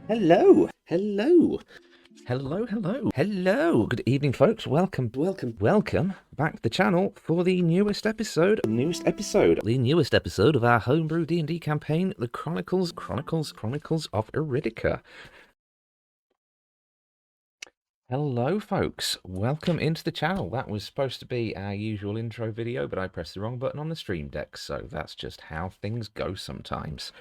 Hello, hello, hello, hello, hello. Good evening, folks. Welcome back to the channel for the newest episode of our homebrew D&D campaign, the Chronicles of Iridica. Hello, folks. Welcome into the channel. That was supposed to be our usual intro video, but I pressed the wrong button on the stream deck, so that's just how things go sometimes.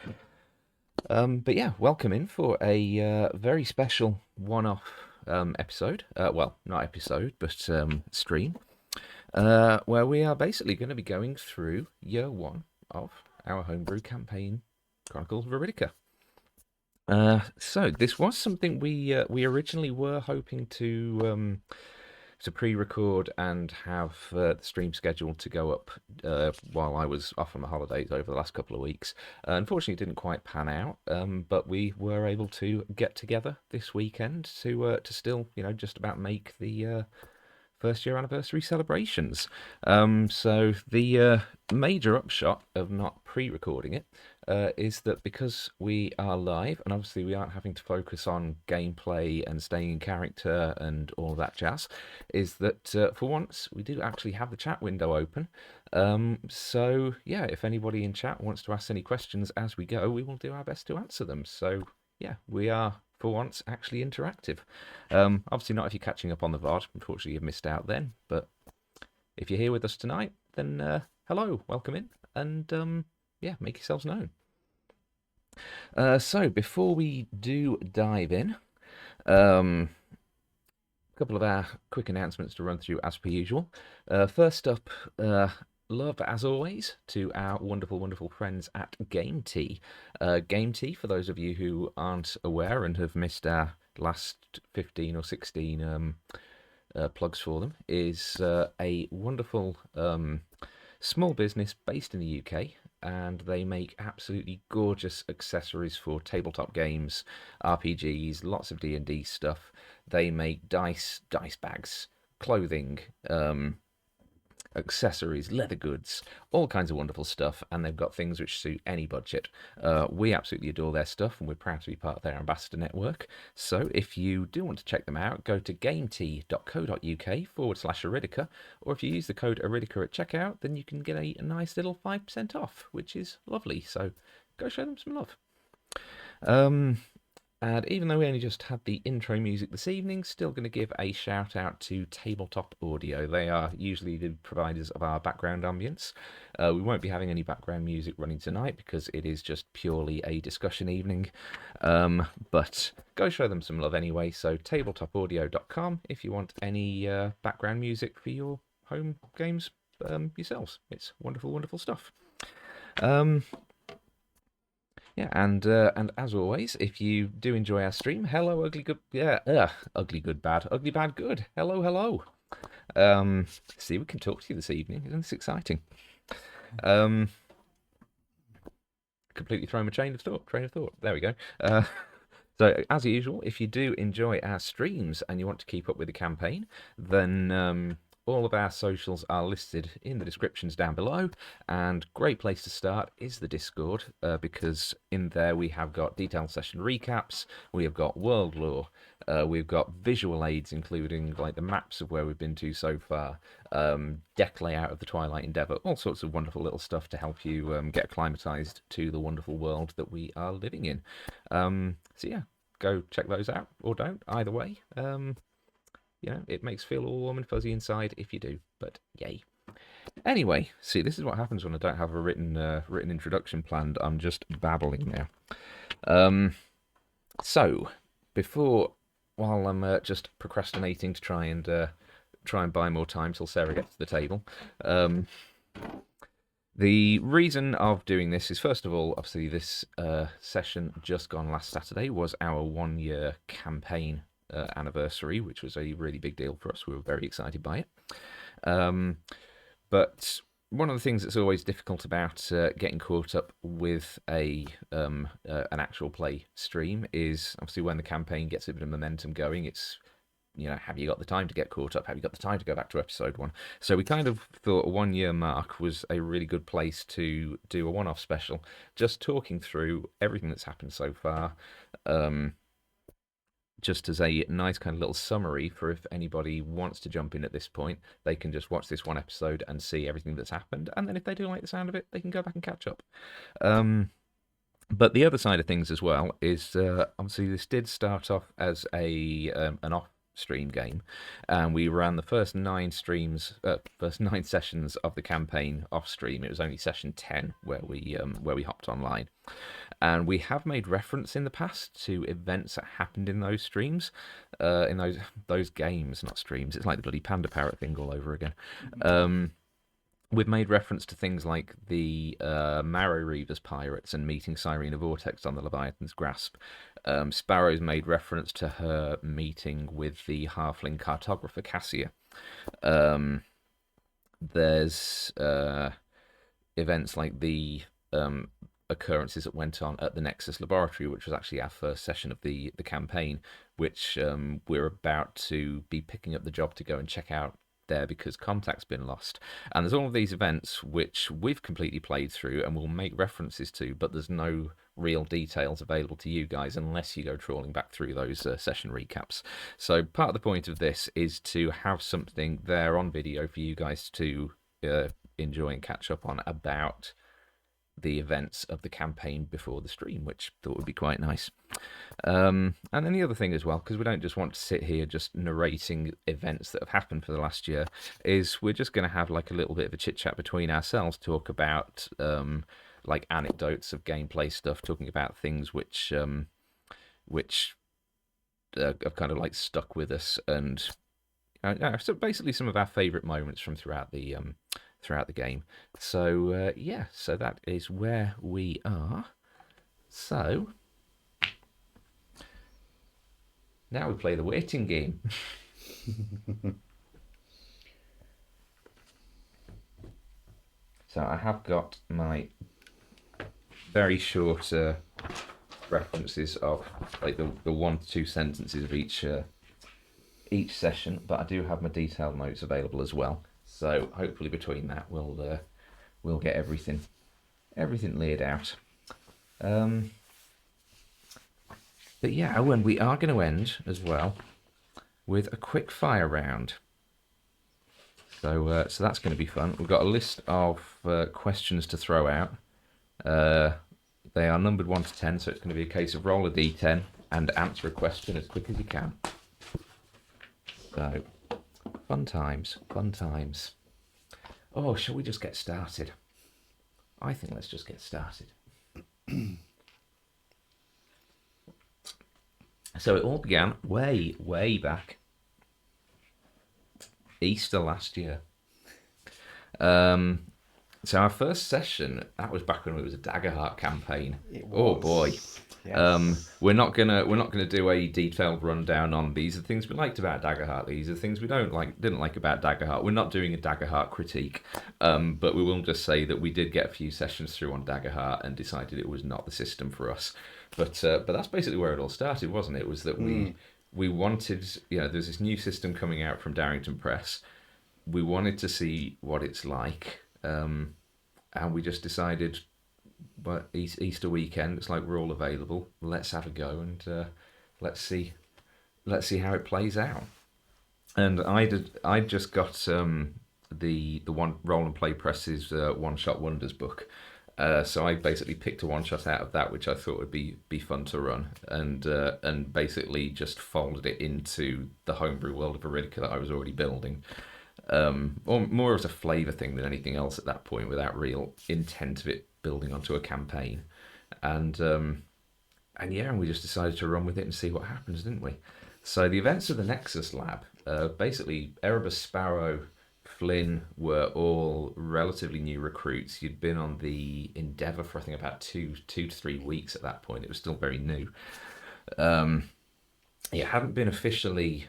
But yeah, welcome in for a very special one-off episode. Well, not episode, but stream, where we are basically going to be going through year one of our homebrew campaign, Chronicles of Iridica. So this was something we originally were hoping to pre-record and have the stream scheduled to go up while I was off on my holidays over the last couple of weeks. Unfortunately, it didn't quite pan out, but we were able to get together this weekend to still, just about make the first year anniversary celebrations. So the major upshot of not pre-recording it is that because we are live, and obviously we aren't having to focus on gameplay and staying in character and all that jazz, is that for once we do actually have the chat window open. So yeah, if anybody in chat wants to ask any questions as we go, we will do our best to answer them. So yeah, we are for once actually interactive. Obviously not if you're catching up on the VOD. Unfortunately, you've missed out then. But if you're here with us tonight, then hello, welcome in, and yeah, make yourselves known. So before we do dive in, a couple of our quick announcements to run through as per usual. First up, love as always to our wonderful friends at Game Tea. Game Tea, for those of you who aren't aware and have missed our last 15 or 16 plugs for them, is a wonderful small business based in the UK, and they make absolutely gorgeous accessories for tabletop games, RPGs, lots of D&D stuff. They make dice bags, clothing, accessories, leather goods, all kinds of wonderful stuff, and they've got things which suit any budget. We absolutely adore their stuff, and we're proud to be part of their ambassador network. So if you do want to check them out, go to gametea.co.uk/Iridica, or if you use the code Iridica at checkout, then you can get a nice little 5% off, which is lovely. So go show them some love. And even though we only just had the intro music this evening, still going to give a shout out to Tabletop Audio. They are usually the providers of our background ambience. We won't be having any background music running tonight because it is just purely a discussion evening. But go show them some love anyway. So tabletopaudio.com if you want any background music for your home games yourselves. It's wonderful stuff. Yeah, and as always, if you do enjoy our stream, hello, ugly good, ugly good bad, ugly bad good. Hello. See, we can talk to you this evening. Isn't this exciting? Completely thrown my train of thought. There we go. So as usual, if you do enjoy our streams and you want to keep up with the campaign, then all of our socials are listed in the descriptions down below, and great place to start is the Discord, because in there we have got detailed session recaps, we have got world lore, we've got visual aids including like the maps of where we've been to so far, deck layout of the Twilight Endeavour, all sorts of wonderful little stuff to help you get acclimatized to the wonderful world that we are living in. So yeah, go check those out, or don't, either way. It makes feel all warm and fuzzy inside if you do, but yay. Anyway, see, this is what happens when I don't have a written introduction planned. I'm just babbling now. So, while I'm just procrastinating to try and buy more time till Sarah gets to the table, the reason of doing this is, first of all, obviously this session just gone last Saturday was our 1-year campaign anniversary, which was a really big deal for us. We were very excited by it. But one of the things that's always difficult about getting caught up with an actual play stream is obviously when the campaign gets a bit of momentum going, it's, have you got the time to get caught up? Have you got the time to go back to episode 1? So we kind of thought a 1-year mark was a really good place to do a one-off special, just talking through everything that's happened so far, just as a nice kind of little summary for if anybody wants to jump in at this point, they can just watch this one episode and see everything that's happened, and then if they do like the sound of it, they can go back and catch up. But the other side of things as well is obviously this did start off as an off-stream game, and we ran the first 9 sessions of the campaign off-stream. It was only session 10 where we hopped online, and we have made reference in the past to events that happened in those streams, in those games, not streams. It's like the bloody Panda Parrot thing all over again. We've made reference to things like the Marrow Reavers pirates and meeting Cyrena Vortex on the Leviathan's Grasp. Sparrow's made reference to her meeting with the halfling cartographer Cassia. There's events like the occurrences that went on at the Nexus Laboratory, which was actually our first session of the campaign, which we're about to be picking up the job to go and check out there because contact's been lost. And there's all of these events which we've completely played through and will make references to, but there's no real details available to you guys unless you go trawling back through those session recaps. So part of the point of this is to have something there on video for you guys to enjoy and catch up on about the events of the campaign before the stream, which I thought would be quite nice. And then the other thing as well, because we don't just want to sit here just narrating events that have happened for the last year, is we're just going to have like a little bit of a chit chat between ourselves, talk about like anecdotes of gameplay stuff, talking about things which have kind of like stuck with us, and so basically some of our favourite moments from throughout the game. So yeah, so that is where we are. So now we play the waiting game. So I have got my very short references of like the 1 to 2 sentences of each session, but I do have my detailed notes available as well. So hopefully between that we'll get everything laid out. But yeah, and we are going to end as well with a quick fire round. So that's going to be fun. We've got a list of questions to throw out. They are numbered 1 to 10, so it's going to be a case of roll a d10 and answer a question as quick as you can. So fun times, fun times. Oh, shall we just get started? I think let's just get started. So it all began way, way back. Easter last year. So our first session, that was back when it was a Daggerheart campaign. Oh boy. Yes. We're not gonna do a detailed rundown on these are the things we liked about Daggerheart. These are the things we didn't like about Daggerheart. We're not doing a Daggerheart critique, but we will just say that we did get a few sessions through on Daggerheart and decided it was not the system for us. But that's basically where it all started, wasn't it? It was that we wanted, there's this new system coming out from Darrington Press. We wanted to see what it's like, and we just decided, but Easter weekend, it's like we're all available. Let's have a go and let's see how it plays out. And I just got the one Roll and Play Press's One Shot Wonders book. So I basically picked a one shot out of that, which I thought would be fun to run, and basically just folded it into the homebrew world of Iridica that I was already building, or more as a flavour thing than anything else at that point, without real intent of it building onto a campaign, and we just decided to run with it and see what happens, didn't we? So the events of the Nexus Lab, basically Erebus, Sparrow, Flynn were all relatively new recruits. You'd been on the Endeavour for I think about two to 3 weeks at that point. It was still very new. You hadn't been officially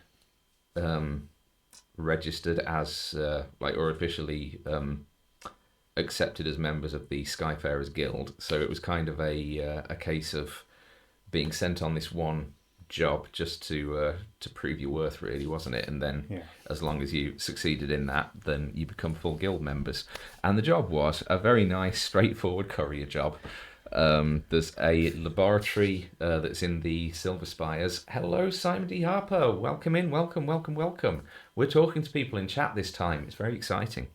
registered as or officially accepted as members of the Skyfarers Guild. So it was kind of a case of being sent on this one job just to prove your worth, really, wasn't it? And then as long as you succeeded in that, then you become full guild members. And the job was a very nice, straightforward courier job. There's a laboratory that's in the Silver Spires. Hello, Simon D. Harper. Welcome in. Welcome, welcome, welcome. We're talking to people in chat this time. It's very exciting.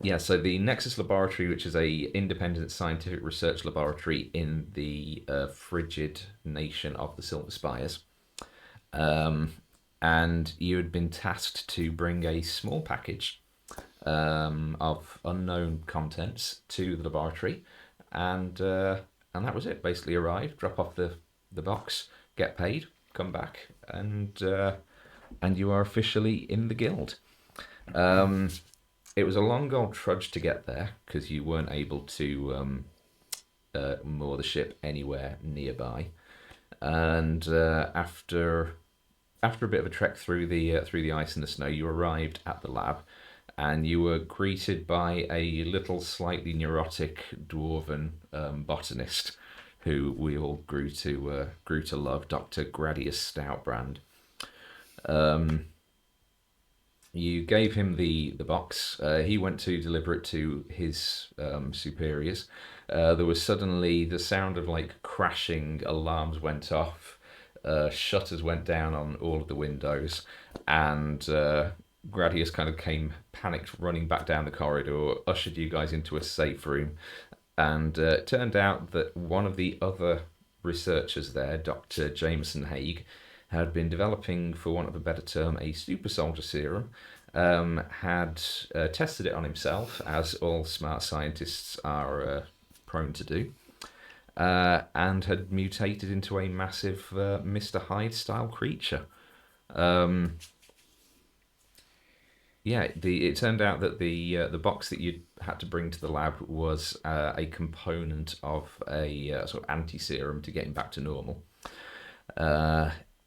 Yeah, so the Nexus Laboratory, which is a independent scientific research laboratory in the frigid nation of the Silver Spires. And you had been tasked to bring a small package of unknown contents to the laboratory, and that was it. Basically, arrive, drop off the box, get paid, come back, and you are officially in the guild. It was a long old trudge to get there because you weren't able to moor the ship anywhere nearby, and after a bit of a trek through the ice and the snow, you arrived at the lab, and you were greeted by a little slightly neurotic dwarven botanist, who we all grew to love, Dr. Gradius Stoutbrand. You gave him the box. He went to deliver it to his superiors. There was suddenly the sound of like crashing, alarms went off, shutters went down on all of the windows, and Gradius kind of came panicked, running back down the corridor, ushered you guys into a safe room, and it turned out that one of the other researchers there, Dr. Jameson Haig, had been developing, for want of a better term, a super soldier serum, had tested it on himself, as all smart scientists are prone to do, and had mutated into a massive Mr. Hyde-style creature. It turned out that the box that you had to bring to the lab was a component of a sort of anti-serum to get him back to normal.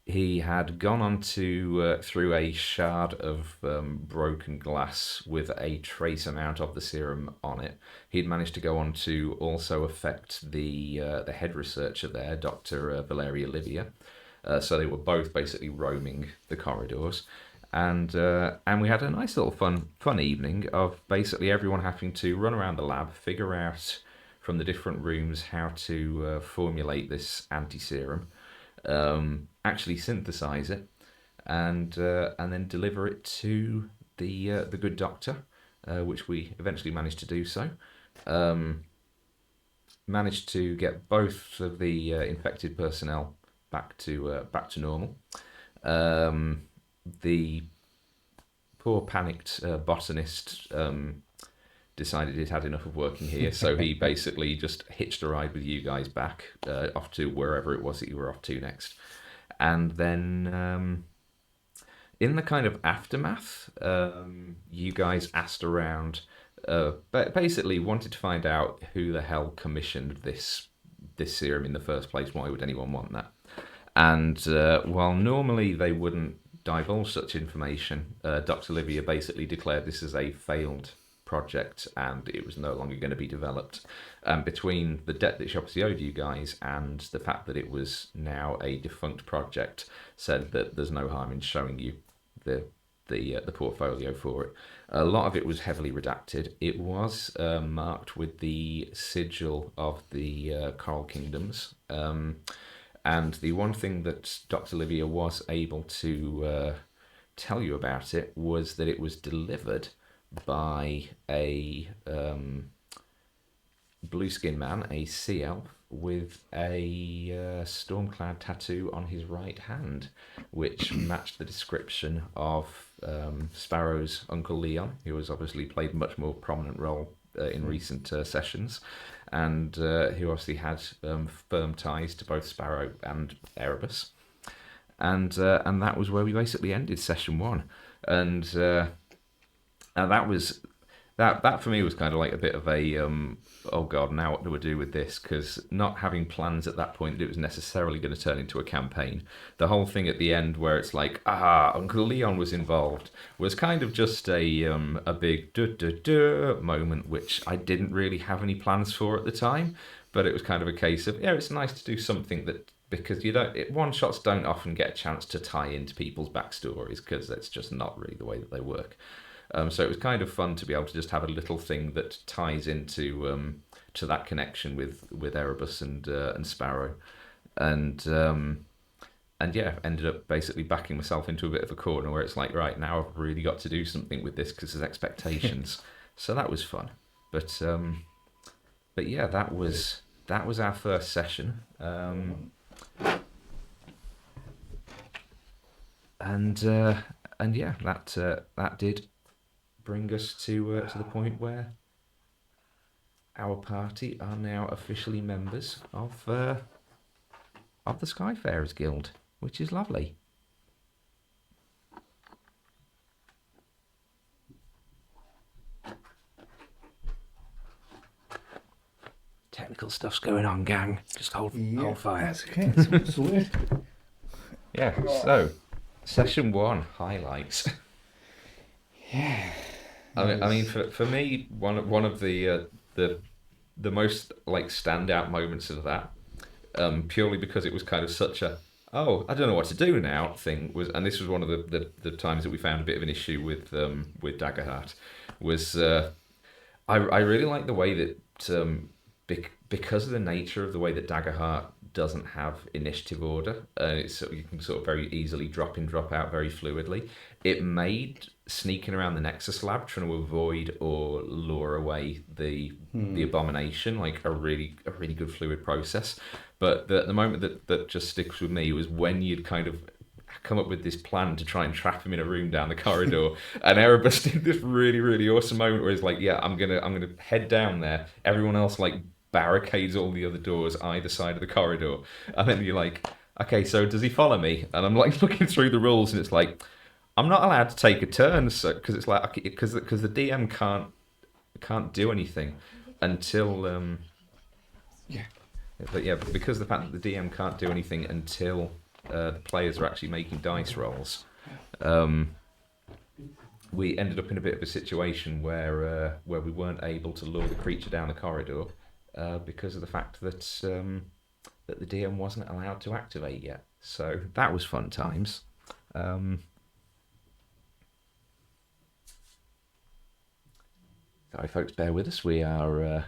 He had gone on to, through a shard of broken glass with a trace amount of the serum on it, he'd managed to go on to also affect the head researcher there, Dr. Valeria Livia. So they were both basically roaming the corridors. And we had a nice little fun evening of basically everyone having to run around the lab, figure out from the different rooms how to formulate this anti-serum, actually synthesize it, and then deliver it to the good doctor, which we eventually managed to do so. Managed to get both of the infected personnel back to normal. The poor panicked botanist decided he'd had enough of working here, so he basically just hitched a ride with you guys back off to wherever it was that you were off to next. And then in the kind of aftermath, you guys asked around, but basically wanted to find out who the hell commissioned this serum in the first place. Why would anyone want that? And while normally they wouldn't divulge such information, Dr. Livia basically declared this as a failed project and it was no longer going to be developed. Between the debt that she obviously owed you guys and the fact that it was now a defunct project, said that there's no harm in showing you the portfolio for it. A lot of it was heavily redacted. It was marked with the sigil of the Coral Kingdoms. And the one thing that Dr. Livia was able to tell you about it was that it was delivered by a blue skin man, a sea elf, with a stormcloud tattoo on his right hand, which matched the description of Sparrow's Uncle Leon, who has obviously played a much more prominent role in recent sessions, and who obviously had firm ties to both Sparrow and Erebus. And that was where we basically ended session one. And that was that for me was kind of like a bit of a oh god, now what do we do with this? Because not having plans at that point that it was necessarily going to turn into a campaign. The whole thing at the end where it's like, Uncle Leon was involved, was kind of just a big duh moment, which I didn't really have any plans for at the time. But it was kind of a case of, yeah, it's nice to do something that, because one shots don't often get a chance to tie into people's backstories because it's just not really the way that they work. So it was kind of fun to be able to just have a little thing that ties into to that connection with Erebus and Sparrow, and yeah, ended up basically backing myself into a bit of a corner where it's like, right, now I've really got to do something with this because there's expectations. So that was fun, but yeah, that was our first session, and yeah, that did bring us to the point where our party are now officially members of the Skyfarers Guild, which is lovely. Technical stuff's going on, gang. Just hold fire. That's okay. It's sorted. Yeah. So, session 1 highlights. Yeah. I mean, for me, one of the most like standout moments of that, purely because it was kind of such a I don't know what to do now thing was, and this was one of the times that we found a bit of an issue with Daggerheart, was I really like the way that because of the nature of the way that Daggerheart doesn't have initiative order, you can sort of very easily drop in, drop out very fluidly. It made sneaking around the Nexus lab, trying to avoid or lure away the abomination, like a really good fluid process. But the moment that just sticks with me was when you'd kind of come up with this plan to try and trap him in a room down the corridor, and Erebus did this really awesome moment where he's like, yeah, I'm gonna head down there. Everyone else like barricades all the other doors either side of the corridor, and then you're like, okay, so does he follow me? And I'm like looking through the rules, and it's like, I'm not allowed to take a turn, so because it's like because the DM can't do anything until but yeah, because the fact that the DM can't do anything until the players are actually making dice rolls, we ended up in a bit of a situation where we weren't able to lure the creature down the corridor because of the fact that that the DM wasn't allowed to activate yet. So that was fun times. Sorry, folks, bear with us. We are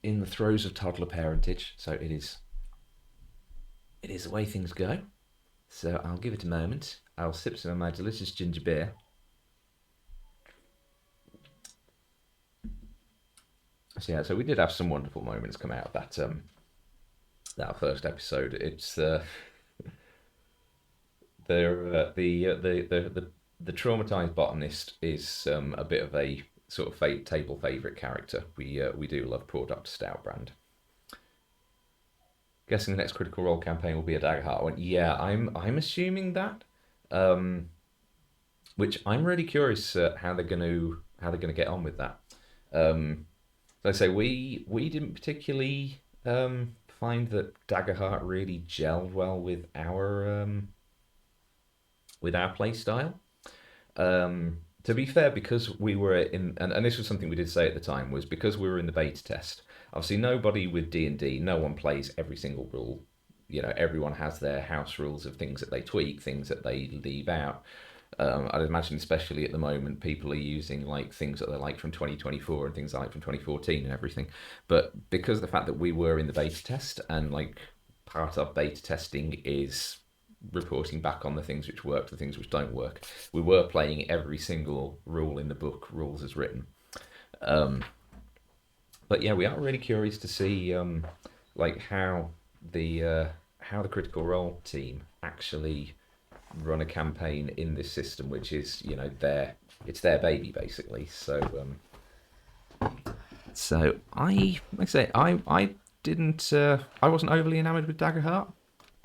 in the throes of toddler parentage, so it is the way things go. So I'll give it a moment. I'll sip some of my delicious ginger beer. So yeah, so we did have some wonderful moments come out of that first episode. It's the traumatized botanist is a bit of a sort of table favourite character. We do love poor Dr. Stoutbrand. Guessing the next Critical Role campaign will be a Daggerheart one. Yeah, I'm assuming that. Which I'm really curious how they're gonna get on with that. So I say we didn't particularly find that Daggerheart really gelled well with our play style. To be fair, because we were in, and this was something we did say at the time, was because we were in the beta test. Obviously, nobody with D&D, no one plays every single rule. You know, everyone has their house rules of things that they tweak, things that they leave out. I'd imagine, especially at the moment, people are using like things that they like from 2024 and things they like from 2014 and everything. But because of the fact that we were in the beta test, and like part of beta testing is reporting back on the things which work, the things which don't work, we were playing every single rule in the book, rules as written. But yeah, we are really curious to see like how the Critical Role team actually run a campaign in this system, which is, you know, it's their baby basically. So I didn't I wasn't overly enamored with Daggerheart,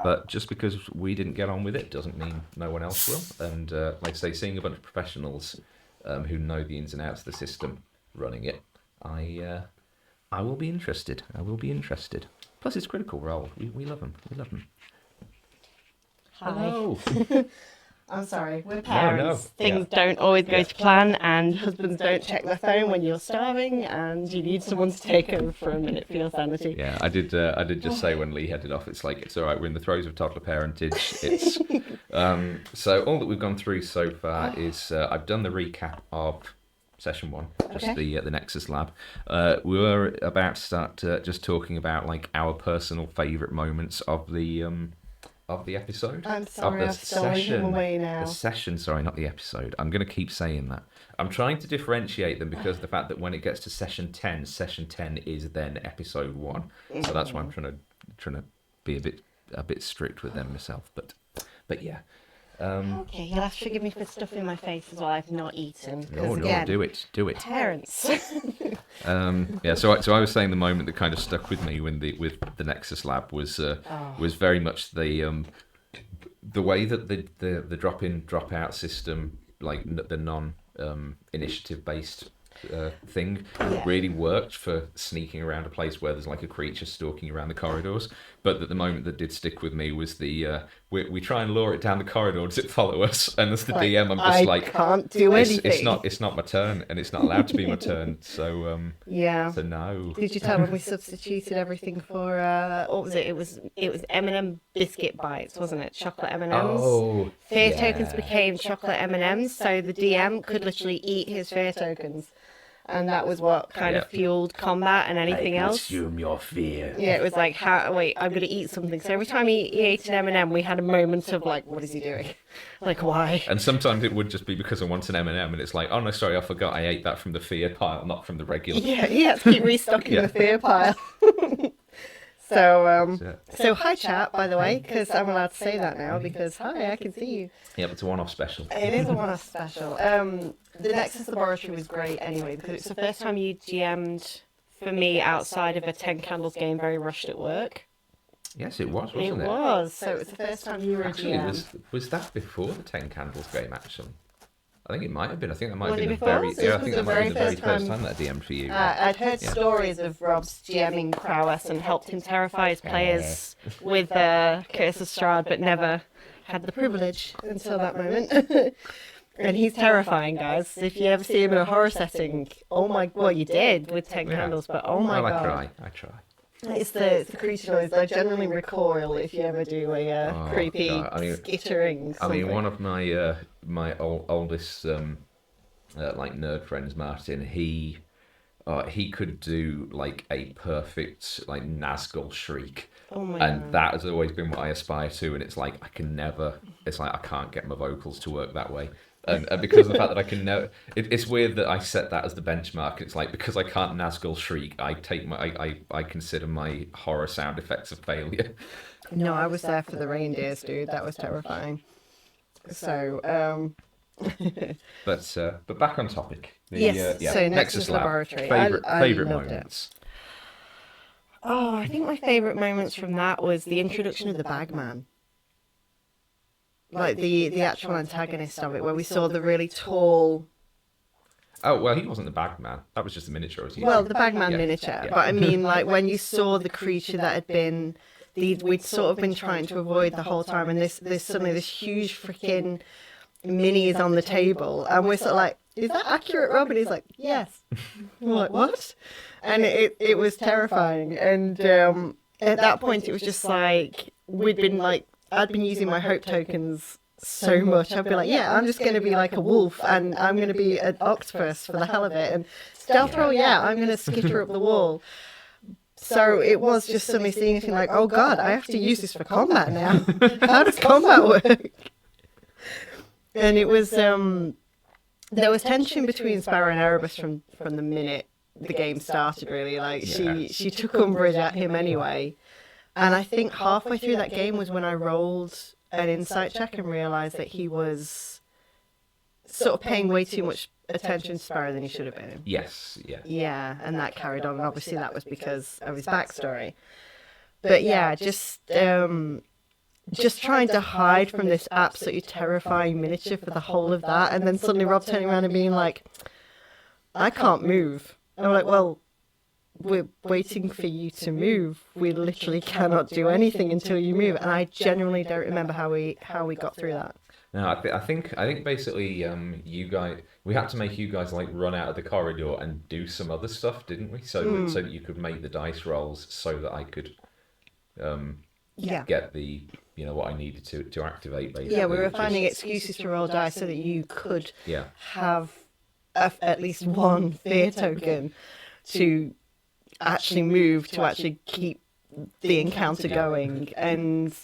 but just because we didn't get on with it doesn't mean no one else will. And like I say, seeing a bunch of professionals who know the ins and outs of the system running it, I will be interested. Plus, it's Critical Role. We love them. Hi. Hello. I'm sorry, we're parents. No. Things don't always go to plan, and husbands don't check their phone when you're starving, and you need someone to take over for a minute for your sanity. Yeah, I did just say when Lee headed off, it's like, it's all right, we're in the throes of toddler parentage. It's so all that we've gone through so far is I've done the recap of session 1, just Okay. the Nexus Lab. We were about to start just talking about like our personal favourite moments of the episode. I'm Of sorry, the I've stolen him session. away The now. session, sorry, not the episode. I'm going to keep saying that. I'm trying to differentiate them because of the fact that when it gets to session 10 is then episode 1. So that's why I'm trying to be a bit strict with them myself. But yeah. Okay, you'll have to forgive me for stuff in my face as well. I've not eaten. No, Again, do it. parents. Yeah, so I was saying the moment that kind of stuck with me with the Nexus Lab was very much the way that the drop in drop out system, like the non initiative based thing, really worked for sneaking around a place where there's like a creature stalking around the corridors. But that the moment that did stick with me was the we try and lure it down the corridor. Does it follow us? And as the DM, I'm just I can't do anything. It's not my turn, and it's not allowed to be my turn. So Yeah. so no. Did you tell when we substituted everything for what was it? It was M&M biscuit bites, wasn't it? Chocolate M&Ms. Oh, Fear yeah. tokens became chocolate M&Ms, so the DM could literally eat his fear tokens, and that was what kind of fueled combat and anything else. Consume your fear. Yeah, it was like, wait, I'm going to eat something. So every time he ate an M&M, we had a moment of like, what is he doing? Like, why? And sometimes it would just be because I want an M&M, and it's like, oh no, sorry, I forgot I ate that from the fear pile, not from the regular. Yeah, he had to keep restocking the fear pile. So hi chat, by the way, because I'm allowed to say that now, because hi, I can see you. Yeah, but it's a one-off special. It is a one-off special. The Nexus Laboratory was great anyway, because it's the first time you GM'd for me outside of a 10 Candles game, very rushed at work. Yes, it was, wasn't it? It was. So it was the first time you were a Actually, GM. was that before the 10 Candles game, actually? I think it might have been. I think that might Was have it been the before? very... So Yeah, I this think was that the might have been the very very first first time- time that I DM'd for you. I'd heard Yeah. stories of Rob's GMing prowess and helped him terrify his players with Curse of Strahd, but never had the privilege until that moment. And he's terrifying, guys. If you ever see him in a horror setting, oh my, well, you did with 10 Yeah. Candles, but oh my Well, god. I try. It's the creature noise. I generally recoil if you ever do a Oh, creepy God. I mean- skittering. I mean, something. one of my my oldest like nerd friends, Martin, he could do like a perfect like Nazgul shriek, Oh my and god. that has always been what I aspire to. And it's like I can't get my vocals to work that way. And because of the fact that I can know, it's weird that I set that as the benchmark. It's like because I can't Nazgul shriek, I consider my horror sound effects a failure. No, I was there for the reindeers, dude. That was terrifying. So, But back on topic. Yes, so Nexus Laboratory. Favorite I loved moments. oh, I think my favourite moments from that was the introduction of the Bagman. Like the actual antagonist of it, where we saw the really tall. Oh well, he wasn't the Bagman. That was just the miniature. Well, the Bagman Yeah, miniature. yeah. But I mean, like when you saw the creature that had been, we'd sort of been trying to avoid the whole time, and this suddenly this huge freaking mini is on the table, and we're sort of like, is that accurate, Rob? And he's like, yes. We're like, what? And it was terrifying. And at that point, it was just like I'd been using my hope tokens so much. I'd be like, yeah, I'm just going to be like a wolf, and I'm going to be an octopus for the hell of it. And stealth roll, yeah, I'm going to skitter up the wall. So it was just suddenly seeing anything like, oh god, I have to use this for combat now. How does combat work? And it was there was tension between Sparrow and Erebus from the minute the game started. Really, like she took umbrage at him anyway. And I think halfway through that game was when I rolled an insight check and realised that he was sort of paying way too much attention to Sparrow than he should have been. Yes, yeah. Yeah, and that carried on. And obviously that was because of his backstory. But yeah, just trying to hide from this absolutely terrifying miniature for the whole of that. And then suddenly Rob turning around and being like, I can't move. And I'm like, well, we're waiting for you to move. We literally cannot do anything until you move. And I genuinely don't remember how we got through that. No, I think basically you guys, we had to make you guys like run out of the corridor and do some other stuff, didn't we? So that you could make the dice rolls so that I could get the what I needed to activate basically. Yeah, we were which is- finding excuses to roll dice so that you could have at least one fear token to actually move, to actually keep the encounter going. And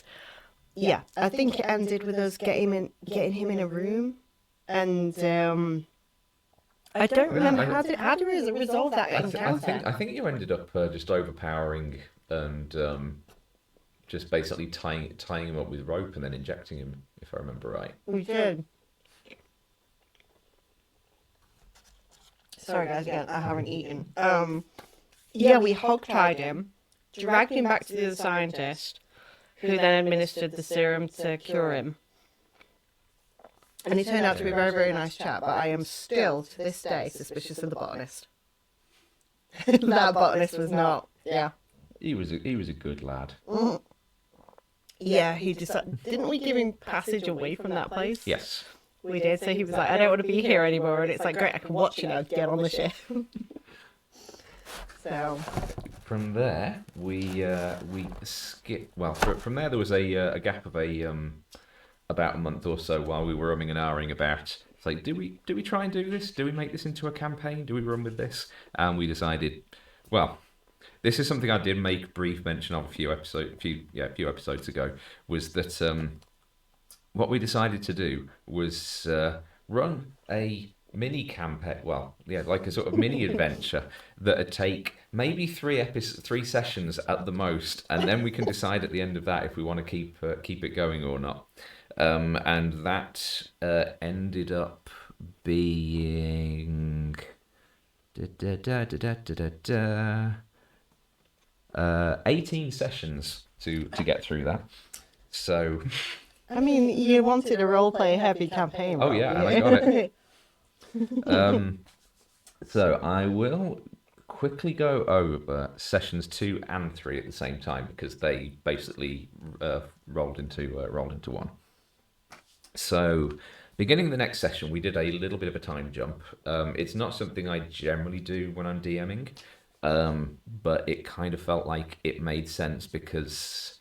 yeah, I think it ended with us getting him in a room, and I don't remember how do we resolve that encounter. I think you ended up just overpowering and just basically tying him up with rope and then injecting him, if I remember right. We did. Sorry guys, again, I haven't eaten. Yeah, we hog-tied him, dragged him back to the other scientist, who then administered the serum to cure him. And he turned out to be a very, very nice chap, but I am still, to this day, suspicious of the botanist. That botanist was not, yeah. He was a good lad. Yeah, he decided, didn't we give him passage away from that place? Yes. We did, so he was like, I don't want to be here anymore, and it's like, great, I can watch you now, get on the ship. So... From there, we skip. Well, from there was a gap of about a month or so while we were umming and ahhing about. It's like, do we try and do this? Do we make this into a campaign? Do we run with this? And we decided, well, this is something I did make brief mention of a few episodes ago. Was that what we decided to do was run a mini campaign, like a sort of mini adventure that'd take maybe three sessions at the most, and then we can decide at the end of that if we want to keep it going or not. And that ended up being 18 sessions to get through that. So, I mean, you wanted a roleplay heavy campaign. Oh yeah, and I got it. So I will quickly go over sessions 2 and 3 at the same time because they basically rolled into one. So, beginning the next session, we did a little bit of a time jump. It's not something I generally do when I'm DMing, but it kind of felt like it made sense because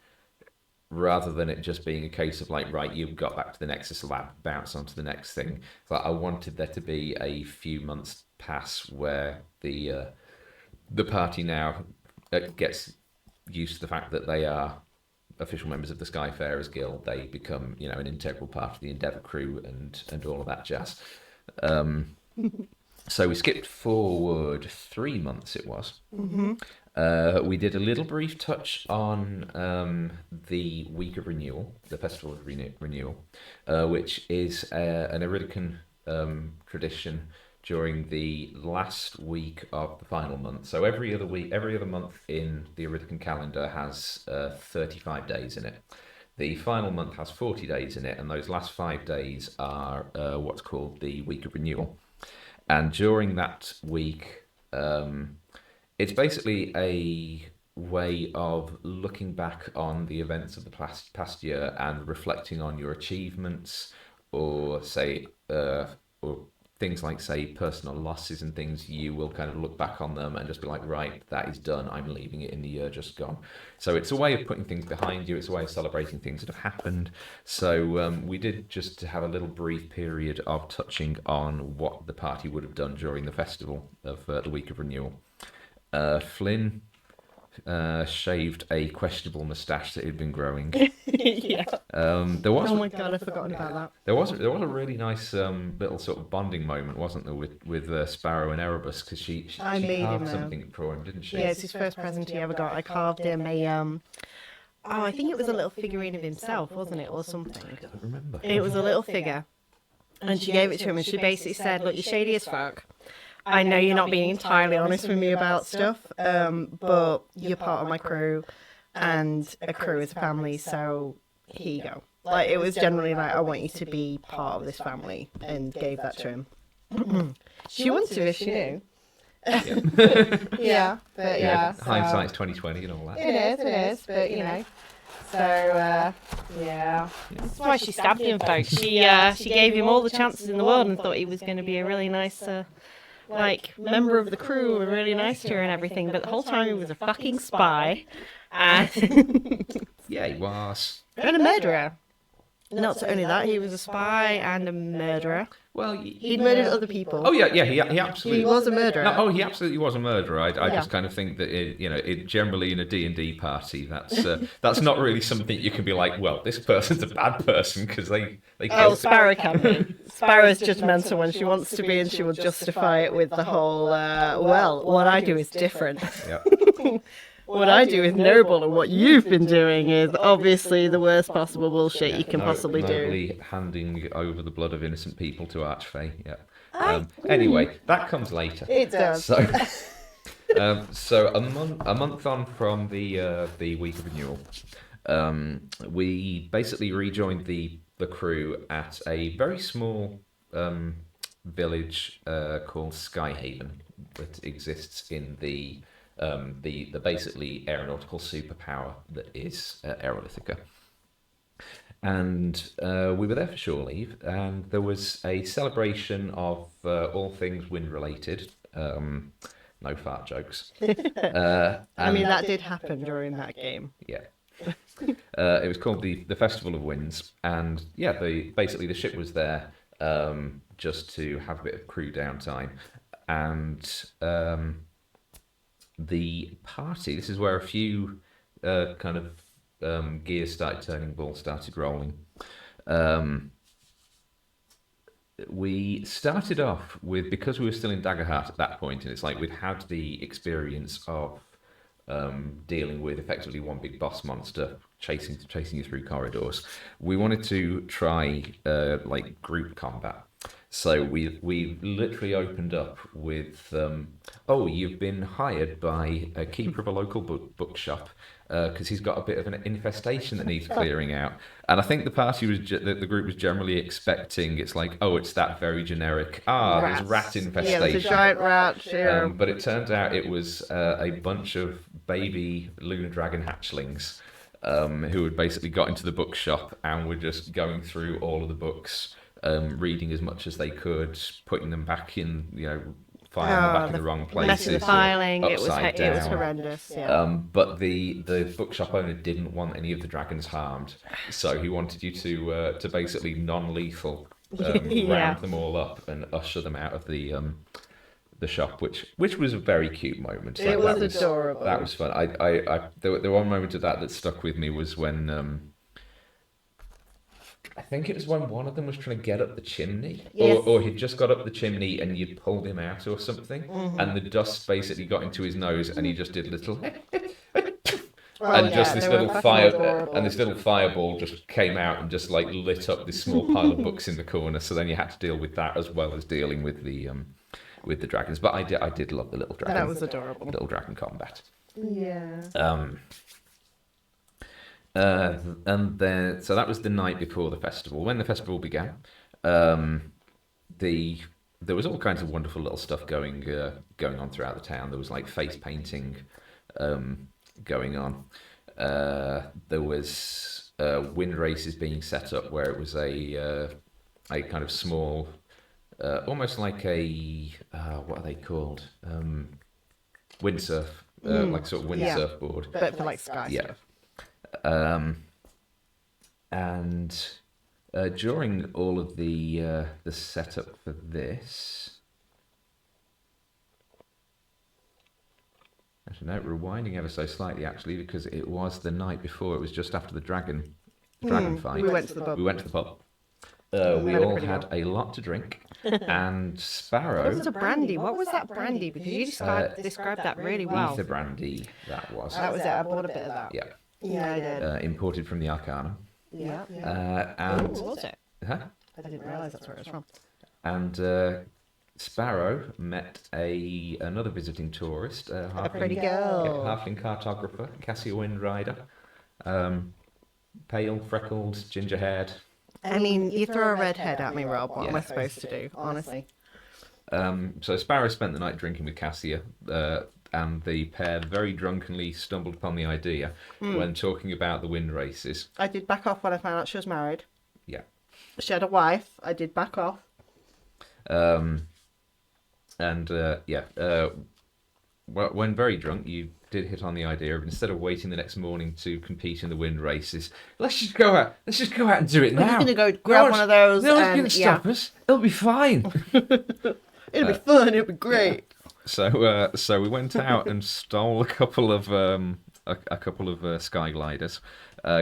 rather than it just being a case of like, right, you've got back to the Nexus lab, bounce onto the next thing. So I wanted there to be a few months pass where the party now gets used to the fact that they are official members of the Skyfarers Guild. They become, an integral part of the Endeavour crew and all of that jazz. So we skipped forward 3 months, it was. Mm-hmm. We did a little brief touch on the Week of Renewal, the Festival of Renewal, which is an Iridican tradition during the last week of the final month. So every other month in the Iridican calendar has 35 days in it. The final month has 40 days in it, and those last 5 days are what's called the Week of Renewal. And during that week, it's basically a way of looking back on the events of the past year and reflecting on your achievements, or or things like, say, personal losses and things. You will kind of look back on them and just be like, right, that is done. I'm leaving it in the year just gone. So it's a way of putting things behind you. It's a way of celebrating things that have happened. So we did just have a little brief period of touching on what the party would have done during the festival of the Week of Renewal. Flynn shaved a questionable moustache that he'd been growing. Yeah. There was. Oh my god, I've forgotten about that. There was a really nice little sort of bonding moment, wasn't there, with Sparrow and Erebus, because she carved something for him, didn't she? Yeah, it's his first present he ever got. I carved him a I think it was a little figurine of himself, wasn't it, or something? I don't remember. It was a little figure, and she gave it to him, and she basically said, "Look, you're shady as fuck. I know you're not being entirely honest with me about stuff, but you're part of my crew, and a crew is a family, so here you go." Like, it was generally like, I want you to be part of this family, and gave that to him. She wants to if she knew. Yeah, but yeah. So, hindsight's 20/20 and all that. It is, but So, yeah. That's why she stabbed him, folks. She gave him all the chances in the world and thought he was going to be a really nice, member of the crew, and really nice to her and everything. But the whole time he was a fucking spy. And Yeah, he was. and a murderer. Not only that, he was a spy and a murderer. Well, He'd murdered other people. Oh yeah, he absolutely. He was a murderer. No, oh, he absolutely was a murderer. I Yeah. just kind of think that generally in a D&D party, that's not really something you can be like, well, this person's a bad person because they Oh, killed. Sparrow can be. Sparrow's judgmental when she wants to be, and she will justify it with the whole, well, what I do is different. Yeah. What I do is noble, and what you've been doing is obviously the worst possible bullshit you can possibly do. Nobly handing over the blood of innocent people to Archfey. Yeah. Anyway, that comes later. It does. So, so a month on from the week of renewal, we basically rejoined the crew at a very small village called Skyhaven that exists in the basically aeronautical superpower that is Iridica. And we were there for shore leave, and there was a celebration of all things wind related. No fart jokes. I mean, that did happen during that game. Yeah. It was called the Festival of Winds, and yeah, basically the ship was there just to have a bit of crew downtime, and the party. This is where a few kind of gears started turning, balls started rolling. We started off with, because we were still in Daggerheart at that point, and it's like we'd had the experience of dealing with effectively one big boss monster chasing you through corridors. We wanted to try like group combat. So we literally opened up with, you've been hired by a keeper of a local bookshop because he's got a bit of an infestation that needs clearing out. And I think the party was the group was generally expecting it's like, oh, it's that very generic, there's rat infestation. Yeah, there's a giant rat. Yeah. But it turned out it was a bunch of baby lunar dragon hatchlings who had basically got into the bookshop and were just going through all of the books. Reading as much as they could, putting them back in, filing them back in the wrong places. Messing filing, it was down. horrendous. Yeah. But the bookshop owner didn't want any of the dragons harmed, so he wanted you to basically non-lethal round them all up and usher them out of the shop, which was a very cute moment. It was adorable. That was fun. The one moment of that stuck with me was when. I think it was when one of them was trying to get up the chimney, yes. or he'd just got up the chimney and you'd pulled him out or something, and the dust basically got into his nose, and he just did little, just this little fire, and this little fireball just came out and just like lit up this small pile of books in the corner. So then you had to deal with that as well as dealing with the dragons. But I did love the little dragon. That was adorable. Little dragon combat. Yeah. And then, so that was the night before the festival. When the festival began, there was all kinds of wonderful little stuff going on throughout the town. There was like face painting going on. There was wind races being set up where it was a kind of small, almost like a what are they called? Windsurf, like sort of windsurf board. But for like sky yeah. stuff. And during all of the setup for this, actually no, rewinding ever so slightly actually, because it was the night before. It was just after the dragon fight. We went to the pub. We all had a lot to drink, and Sparrow. What was the brandy? What was that brandy? Because you described that really well. Ether brandy, that was. That was it. I bought a bit of that. Yeah. Yeah, I did. Imported from the Arcana. Yeah. And What was it? huh? I didn't realise that's where it was from. And Sparrow met another visiting tourist, A pretty girl. halfling cartographer, Cassia Windrider, pale, freckled, ginger-haired. I mean, you throw a red head at me, Rob. What am Yeah. I supposed to do? Honestly. So Sparrow spent the night drinking with Cassia, and the pair very drunkenly stumbled upon the idea when talking about the wind races. I did back off when I found out she was married. Yeah. She had a wife. I did back off. well, when very drunk, you did hit on the idea of instead of waiting the next morning to compete in the wind races, let's just go out. Let's just go out and do it We're just now. gonna go grab one of those No one's and gonna stop us. It'll be fine. It'll be fun. It'll be great. So we went out and stole a couple of sky gliders.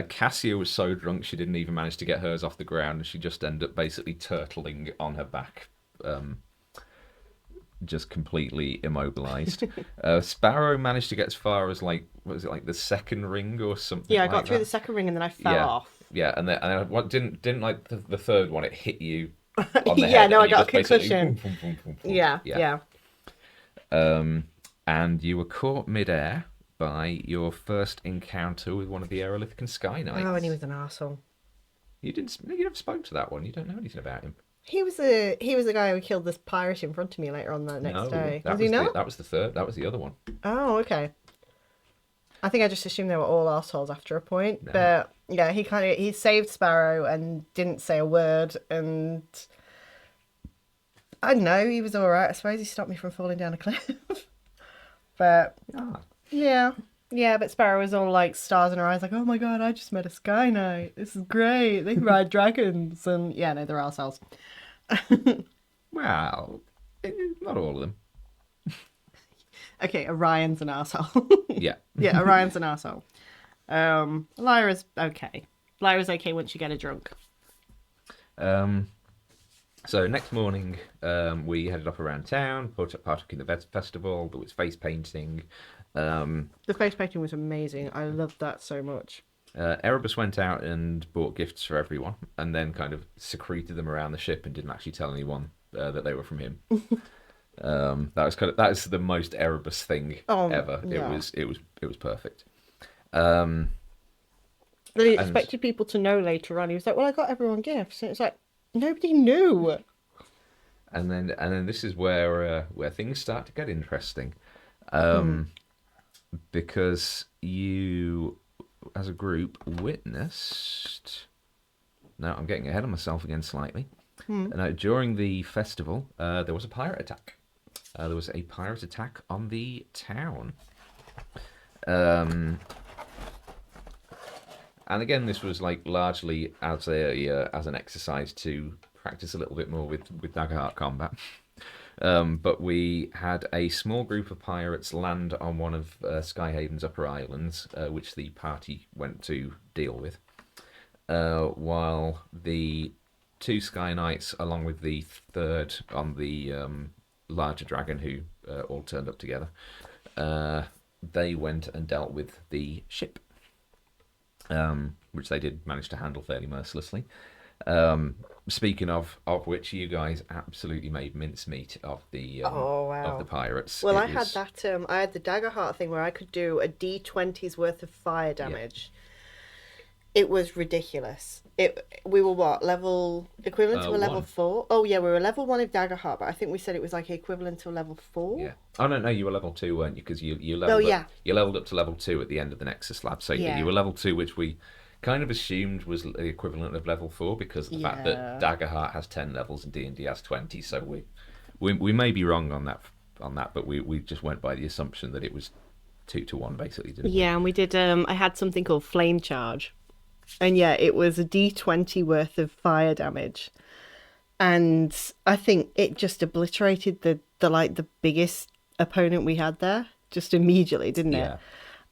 Cassia was so drunk she didn't even manage to get hers off the ground, and she just ended up basically turtling on her back, just completely immobilized. Sparrow managed to get as far as like, what was it, like the second ring or something? Yeah, I like got through that? the second ring and then I fell off. Yeah, and then what didn't like the third one? It hit you on the Yeah, head. no, and I you got a just basically concussion. boom, boom, boom, boom, boom. Yeah. And you were caught midair by your first encounter with one of the Aerolithican Sky Knights. Oh, and he was an arsehole. You never spoke to that one. You don't know anything about him. He was the guy who killed this pirate in front of me later on the next day. That Was he not? That was the third. That was the other one. Oh, okay. I think I just assumed they were all assholes after a point. No. But yeah, he saved Sparrow and didn't say a word, and I don't know, he was alright. I suppose he stopped me from falling down a cliff. But yeah. Yeah, but Sparrow was all like stars in her eyes, like, oh my god, I just met a Sky Knight. This is great. They can ride dragons. And yeah, no, they're assholes. Well, not all of them. Okay, Orion's an asshole. Yeah. Yeah, Orion's an asshole. Lyra's okay. Lyra's okay once you get her drunk. So next morning, we headed up around town, partook in the festival. There was face painting. The face painting was amazing. I loved that so much. Erebus went out and bought gifts for everyone, and then kind of secreted them around the ship and didn't actually tell anyone that they were from him. That is the most Erebus thing ever. Yeah. It was perfect. Then he expected people to know later on. He was like, "Well, I got everyone gifts," and it's like nobody knew. And then this is where things start to get interesting, because you, as a group, witnessed. No, I'm getting ahead of myself again slightly. During the festival, there was a pirate attack. There was a pirate attack on the town. And again, this was like largely as an exercise to practice a little bit more with Daggerheart combat. But we had a small group of pirates land on one of Skyhaven's upper islands, which the party went to deal with, while the two Sky Knights, along with the third on the larger dragon, who all turned up together, they went and dealt with the ship, which they did manage to handle fairly mercilessly. Speaking of which, you guys absolutely made mincemeat of the of the pirates. Well, I had that. I had the Daggerheart thing where I could do a D20's worth of fire damage. It was ridiculous. We were what level equivalent to a level 4? Oh yeah, we were level 1 of Daggerheart, but I think we said it was like equivalent to a level 4. Yeah. Oh no, you were level 2, weren't you? Because you leveled up. You leveled up to level 2 at the end of the Nexus lab. So you were level 2, which we kind of assumed was the equivalent of level 4 because of the fact that Daggerheart has 10 levels and D&D has 20. So we may be wrong on that, but we just went by the assumption that it was 2 to 1 basically, didn't we? Yeah, and we did. I had something called Flame Charge. And yeah, it was a D20 worth of fire damage. And I think it just obliterated the biggest opponent we had there just immediately, didn't it? Yeah.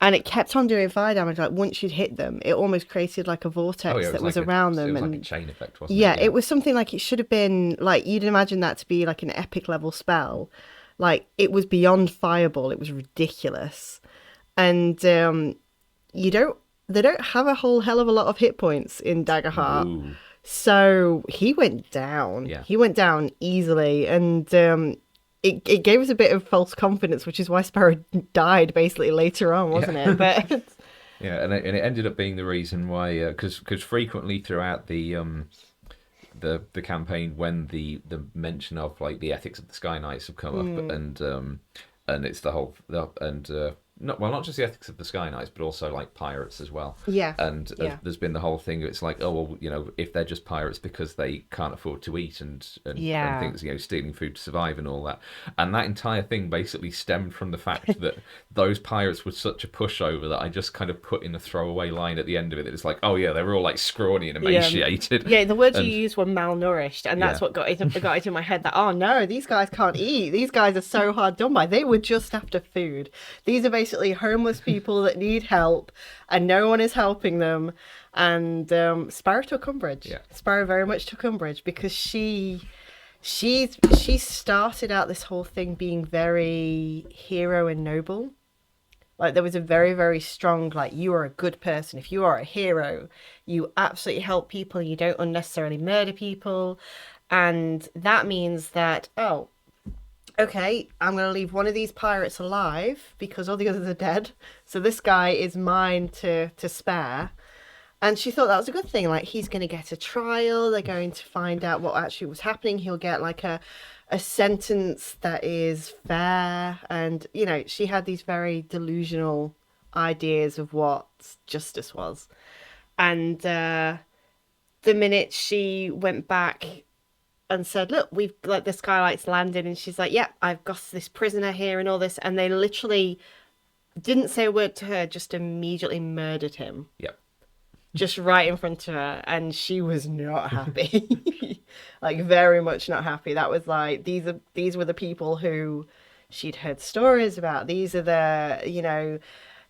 And it kept on doing fire damage. Like once you'd hit them, it almost created like a vortex that was around them. It was and like a chain effect, wasn't it? Yeah, it was something like it should have been like you'd imagine that to be like an epic level spell. Like it was beyond fireball. It was ridiculous. And they don't have a whole hell of a lot of hit points in Daggerheart. Ooh. So he went down. Yeah. He went down easily. And it gave us a bit of false confidence, which is why Sparrow died basically later on, wasn't it? But yeah, and it ended up being the reason why, because frequently throughout the campaign, when the mention of like the ethics of the Sky Knights have come up, and it's not just the ethics of the Sky Knights, but also like pirates as well. Yeah. And Yeah. there's been the whole thing. It's like, oh well, if they're just pirates because they can't afford to eat and Yeah. things, stealing food to survive and all that. And that entire thing basically stemmed from the fact that those pirates were such a pushover that I just kind of put in a throwaway line at the end of it. That it's like, oh yeah, they were all like scrawny and emaciated. Yeah, the words And you used were malnourished, and that's Yeah. what got it in my head that, oh no, these guys can't eat. These guys are so hard done by. They were just after food. These are basically homeless people that need help, and no one is helping them. And Sparrow took umbrage. Yeah. Sparrow very much took umbrage because she started out this whole thing being very hero and noble. Like, there was a very, very strong, like, you are a good person. If you are a hero, you absolutely help people. You don't unnecessarily murder people. And that means that, oh, okay, I'm going to leave one of these pirates alive because all the others are dead. So this guy is mine to spare. And she thought that was a good thing. Like, he's going to get a trial. They're going to find out what actually was happening. He'll get, like, a sentence that is fair. And, she had these very delusional ideas of what justice was. And the minute she went back and said, look, we've like the Skylight's landed, and she's like, yeah, I've got this prisoner here and all this, and they literally didn't say a word to her, just immediately murdered him. Yep. Just right in front of her, and she was not happy. Like, very much not happy. That was like, these were the people who she'd heard stories about. These are the,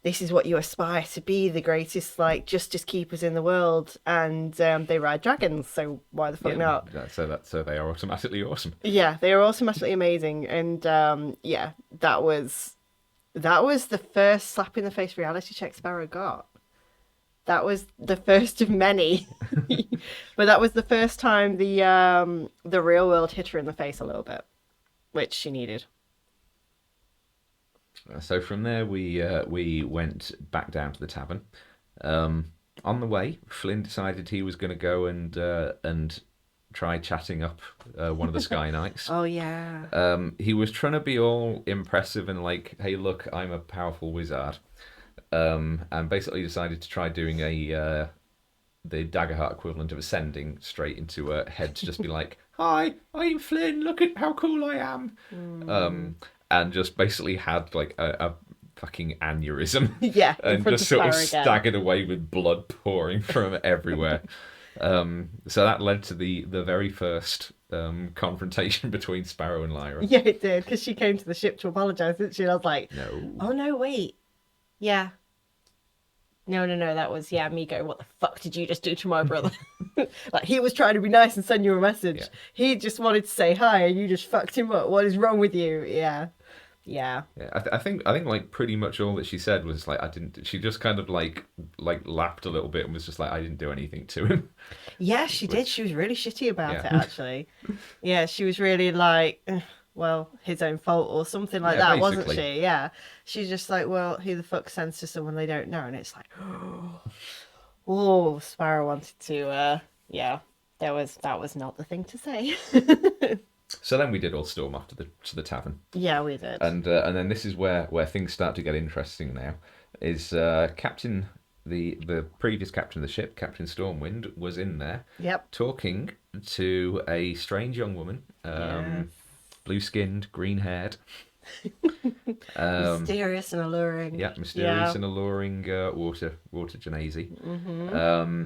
this is what you aspire to be, the greatest, like, justice keepers in the world, and they ride dragons, so why the fuck not? So they are automatically awesome. Yeah, they are automatically amazing, and that was the first slap in the face reality check Sparrow got. That was the first of many, but that was the first time the real world hit her in the face a little bit, which she needed. So from there, we went back down to the tavern. On the way, Flynn decided he was going to go and try chatting up one of the Sky Knights. Oh yeah. He was trying to be all impressive and like, hey, look, I'm a powerful wizard. And basically decided to try doing the Daggerheart equivalent of ascending straight into her head to just be like, hi, I'm Flynn, look at how cool I am. And just basically had like a fucking aneurysm. Yeah, and just sort of staggered away with blood pouring from everywhere. So that led to the very first confrontation between Sparrow and Lyra. Yeah, it did, because she came to the ship to apologise, didn't she? And I was like, No. Oh no, wait. Yeah. No, that was, me going, what the fuck did you just do to my brother? Like, he was trying to be nice and send you a message. Yeah. He just wanted to say hi and you just fucked him up. What is wrong with you? Yeah. I think like pretty much all that she said was like, I didn't. She just kind of like laughed a little bit and was just like, I didn't do anything to him. Yeah, she did. She was really shitty about it, actually. Yeah, she was really like, well, his own fault or something like that, basically. wasn't she? Yeah. She's just like, well, who the fuck sends to someone they don't know? And it's like, oh, Sparrow wanted to, that was not the thing to say. So then we did all storm off to the tavern. Yeah, we did. And then this is where things start to get interesting now. Is Captain the previous captain of the ship, Captain Stormwind, was in there. Yep. Talking to a strange young woman, blue-skinned, green-haired. Mysterious and alluring. Yeah, mysterious and alluring water genasi. Mm-hmm.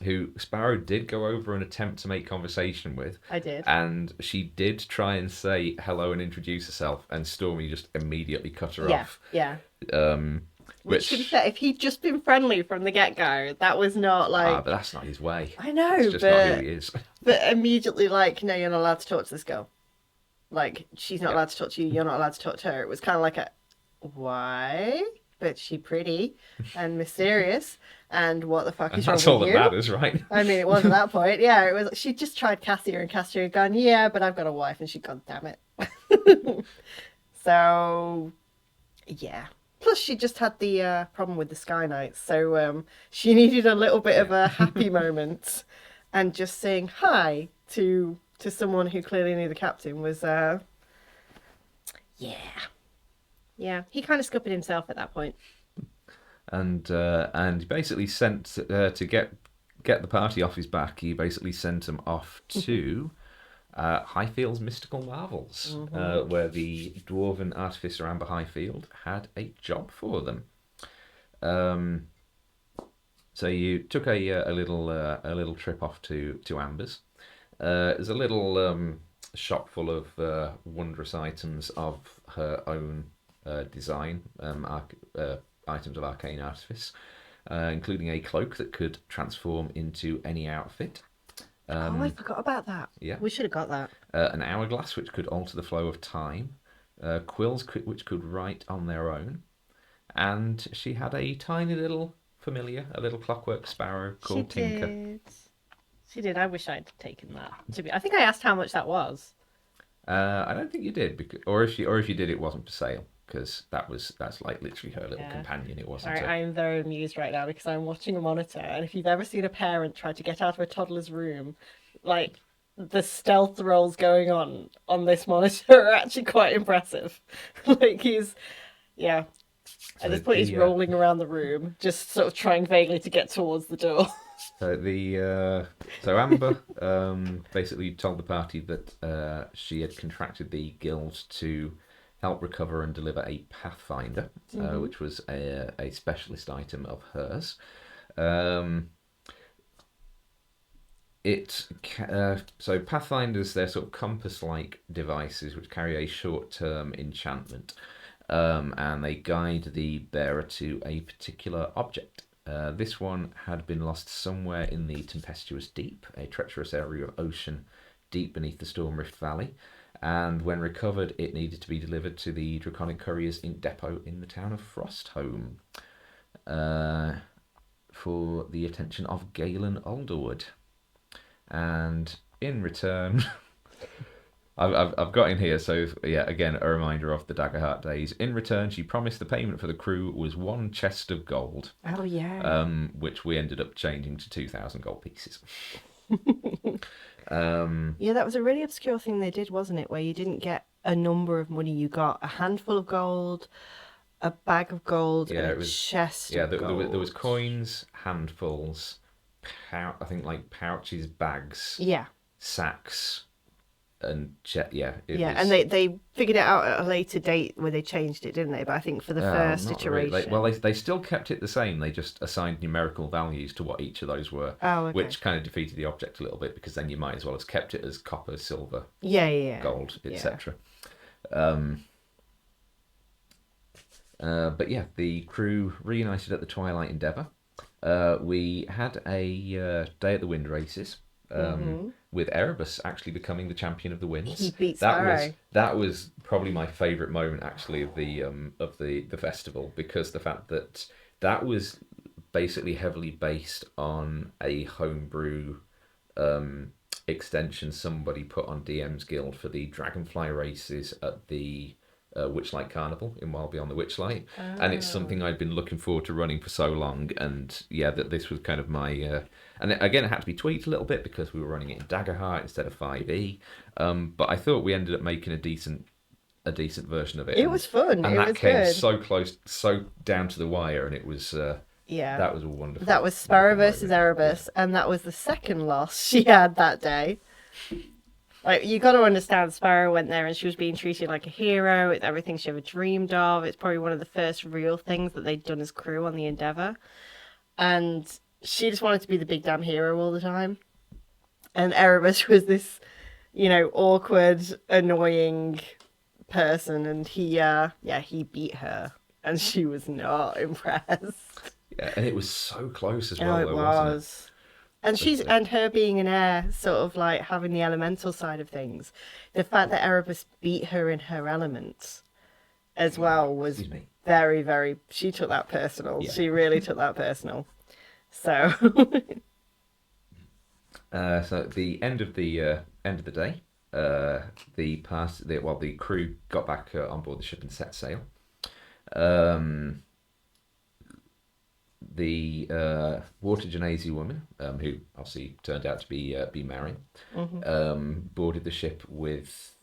Who Sparrow did go over and attempt to make conversation with. I did. And she did try and say hello and introduce herself, and Stormy just immediately cut her off. Yeah. Which, to be fair, if he'd just been friendly from the get-go, that was not like... but that's not his way. I know, It's just not who he is. But immediately, like, no, you're not allowed to talk to this girl. Like, she's not allowed to talk to you, you're not allowed to talk to her. It was kind of like a, why? But she's pretty and mysterious, and what the fuck is wrong with you? That's all that matters, right? I mean, it was at that point. Yeah, it was. She just tried Cassia, and Cassia had gone, yeah, but I've got a wife, and she'd gone, damn it. So, yeah. Plus, she just had the problem with the Sky Knights, so she needed a little bit of a happy moment, and just saying hi to someone who clearly knew the captain was, yeah. Yeah, he kind of scuppered himself at that point. And he basically sent to get the party off his back. He basically sent him off to Highfield's Mystical Marvels, where the dwarven artificer Amber Highfield had a job for them. So you took a little trip off to Amber's. There's a little shop full of wondrous items of her own design, items of arcane artifice, including a cloak that could transform into any outfit. Oh, I forgot about that. Yeah. We should have got that. An hourglass which could alter the flow of time, quills which could write on their own, and she had a tiny little familiar, a little clockwork sparrow called Tinker. Did. She did. I wish I'd taken that. I think I asked how much that was. I don't think you did, because, or if you did, it wasn't for sale, because that's like literally her little companion. It wasn't. I'm very amused right now because I'm watching a monitor, and if you've ever seen a parent try to get out of a toddler's room, like the stealth rolls going on this monitor are actually quite impressive. Like at this point he's rolling around the room, just sort of trying vaguely to get towards the door. So Amber basically told the party that she had contracted the guild to help recover and deliver a Pathfinder, which was a specialist item of hers. So Pathfinders, they're sort of compass-like devices which carry a short-term enchantment, and they guide the bearer to a particular object. This one had been lost somewhere in the tempestuous deep, a treacherous area of ocean deep beneath the Storm Rift Valley, and when recovered, it needed to be delivered to the Draconic Courier's Ink Depot in the town of Frostholm for the attention of Galen Alderwood. And in return, I've got in here, so yeah, again, a reminder of the Daggerheart days. In return, she promised the payment for the crew was 1 chest of gold. Oh, yeah. Which we ended up changing to 2,000 gold pieces. Yeah, that was a really obscure thing they did, wasn't it? Where you didn't get a number of money, you got a handful of gold, a bag of gold, and a chest of gold. There was coins, handfuls, I think like pouches, bags, sacks, and and they figured it out at a later date where they changed it, didn't they? But I think for the first iteration, really. They still kept it the same. They just assigned numerical values to what each of those were, which kind of defeated the object a little bit, because then you might as well have kept it as copper, silver, gold, etc. But yeah, the crew reunited at the Twilight Endeavour. We had a day at the wind races, with Erebus actually becoming the champion of the winds. He beat Sparrow. That was probably my favourite moment actually of the festival, because the fact that was basically heavily based on a homebrew extension somebody put on DM's Guild for the Dragonfly races at the Witchlight Carnival in Wild Beyond the Witchlight, and it's something I'd been looking forward to running for so long, and that this was kind of my and again it had to be tweaked a little bit because we were running it in Daggerheart instead of 5e, but I thought we ended up making a decent version of it. It was fun, and it that was came good. so close, so down to the wire, and it was that was wonderful. That was Sparrow versus Erebus, and that was the second loss she had that day. Like, you got to understand, Sparrow went there and she was being treated like a hero. It's everything she ever dreamed of. It's probably one of the first real things that they'd done as crew on the Endeavour. And she just wanted to be the big damn hero all the time. And Erebus was this, awkward, annoying person. And he beat her. And she was not impressed. Yeah, and it was so close as well, It wasn't it? And her being an heir, sort of like having the elemental side of things, the fact that Erebus beat her in her elements as well was very, very. She took that personal. Yeah. She really took that personal. So. So at the end of the day, the crew got back on board the ship and set sail. The water genasi woman, who obviously turned out to be marrying, boarded the ship with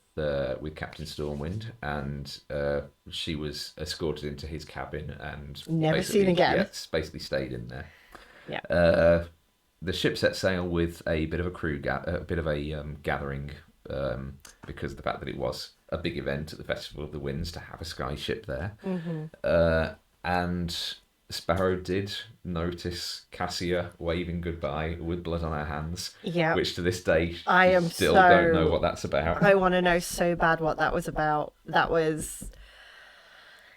Captain Stormwind, and she was escorted into his cabin and Never seen again. Yes, basically stayed in there. Yeah. The ship set sail with a bit of a crew, gathering, because of the fact that it was a big event at the Festival of the Winds to have a sky ship there. And Sparrow did notice Cassia waving goodbye with blood on her hands. Yeah. Which to this day, I still don't know what that's about. I want to know so bad what that was about. That was...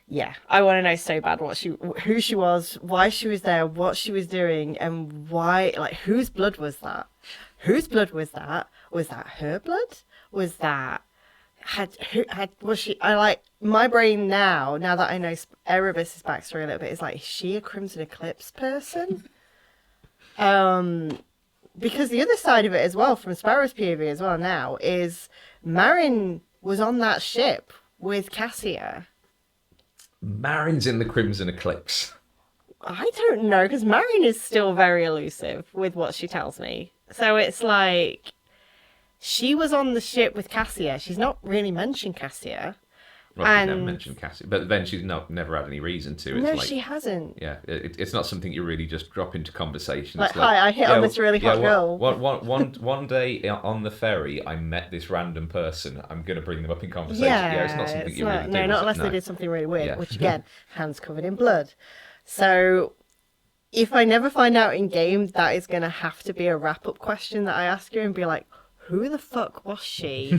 Yeah, I want to know so bad who she was, why she was there, what she was doing, and why, like, whose blood was that? Whose blood was that? Was that her blood? Was that... was she... my brain now that I know Erebus's backstory a little bit, is like, is she a Crimson Eclipse person? Because the other side of it as well, from Sparrow's POV as well now, is Marin was on that ship with Cassia. Marin's in the Crimson Eclipse. I don't know, because Marin is still very elusive with what she tells me. So it's like, she was on the ship with Cassia. She's not really mentioned Cassia. Well, she never mentioned Cassie, but then she's never had any reason to. It's No, like, she hasn't. Yeah, it's not something you really just drop into conversation. Like, hi, I hit on this really hot girl. One day on the ferry, I met this random person. I'm going to bring them up in conversation. Yeah, it's not something you really do. No, not unless they did something really weird, which again, hands covered in blood. So, if I never find out in game, that is going to have to be a wrap-up question that I ask you and be like, who the fuck was she?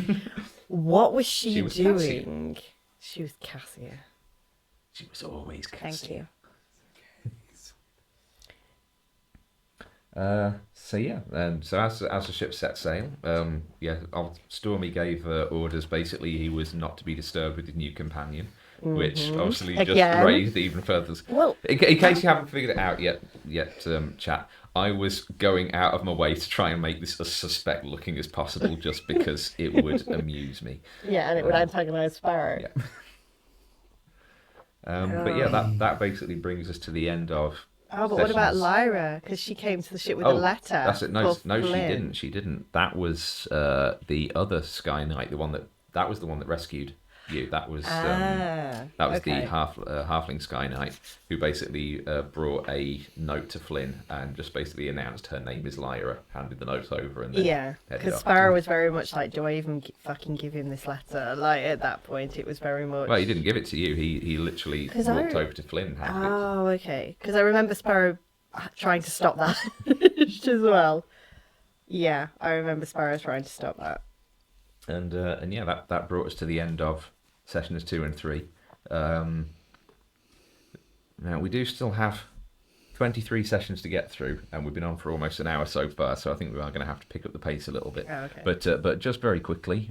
What was she doing? Cassia. She was Cassia. She was always Cassia. Thank you. So as the ship set sail, Stormy gave orders. Basically, he was not to be disturbed with his new companion, which obviously just raised even further. Well, in case you haven't figured it out yet, chat. I was going out of my way to try and make this as suspect looking as possible, just because it would amuse me. Yeah, and it would antagonise Sparrow. Yeah. But yeah, that basically brings us to the end of. Oh, but what about Lyra? Because she came to the ship with a letter. That's it. No, she didn't. She didn't. That was the other Sky Knight, that was the one that rescued you. That was the halfling Sky Knight who basically brought a note to Flynn and just basically announced her name is Lyra, handed the note over, and then because Sparrow was very much like, do I even fucking give him this letter? Like at that point, it was very much. Well, he didn't give it to you. He literally walked over to Flynn and handed it. Oh, okay. Because I remember Sparrow trying to stop that as well. Yeah, I remember Sparrow trying to stop that. And that brought us to the end of sessions 2 and 3. Now we do still have 23 sessions to get through, and we've been on for almost an hour so far. So I think we are going to have to pick up the pace a little bit. Oh, okay. But just very quickly,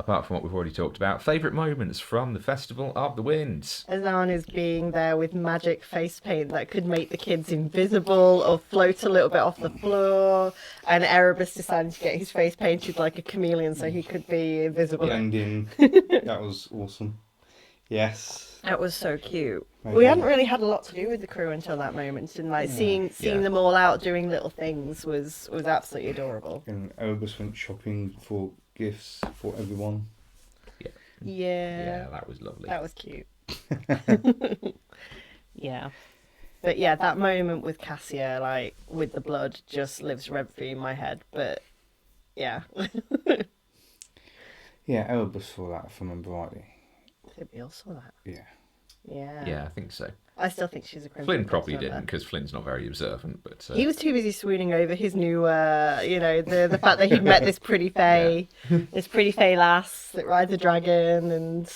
apart from what we've already talked about, favourite moments from the Festival of the Winds. Azan is being there with magic face paint that could make the kids invisible or float a little bit off the floor, and Erebus decided to get his face painted like a chameleon so he could be invisible. Blending. That was awesome. Yes. That was so cute. Okay. We hadn't really had a lot to do with the crew until that moment, and seeing them all out doing little things was absolutely adorable. And Erebus went shopping for gifts for everyone. Yeah, that was lovely. That was cute. Yeah. But yeah, that moment with Cassia, like with the blood, just lives rent-free in my head. But yeah. Yeah, Erebus saw that, if I remember rightly. I think we all saw that. Yeah. Yeah. Yeah, I think so. I still think she's a Crimson Flynn probably Eclipse didn't, because Flynn's not very observant. But he was too busy swooning over his new, the fact that he'd met this pretty fae, this pretty fae lass that rides a dragon and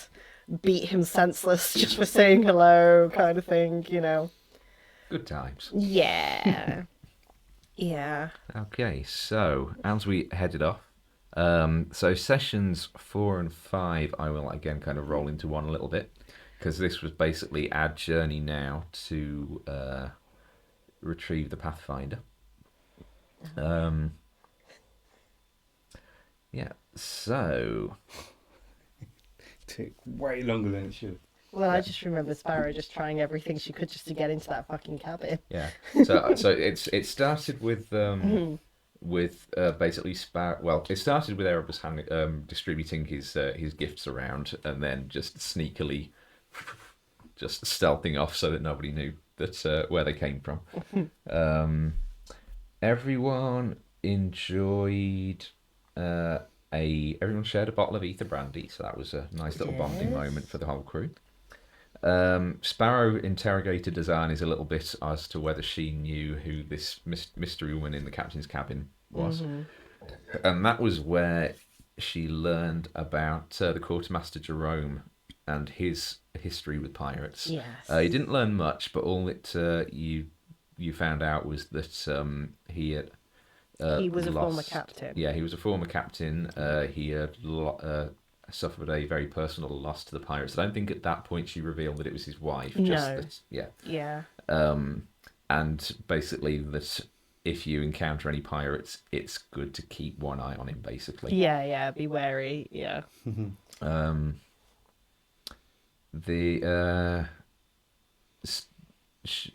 beat him senseless just for saying hello, kind of thing, you know. Good times. Yeah. Yeah. Okay, so as we headed off, so sessions 4 and 5, I will again kind of roll into one a little bit, because this was basically our journey now to retrieve the Pathfinder. So... Took way longer than it should. Well, I just remember Sparrow just trying everything she could just to get into that fucking cabin. Yeah. So it started with with basically Sparrow. Well, it started with Erebus distributing his gifts around, and then just sneakily, just stealthing off so that nobody knew that where they came from. Everyone enjoyed everyone shared a bottle of ether brandy, so that was a nice little bonding moment for the whole crew. Sparrow interrogated Azanis a little bit as to whether she knew who this mystery woman in the captain's cabin was. And that was where she learned about the quartermaster Jerome and his history with pirates. Yes. You didn't learn much, but all that you found out was that he had he was a former lost. captain. Yeah, he was a former captain. He had suffered a very personal loss to the pirates. I don't think at that point she revealed that it was his wife. No. Yeah. And basically that if you encounter any pirates, it's good to keep one eye on him, basically. Yeah, be wary, yeah.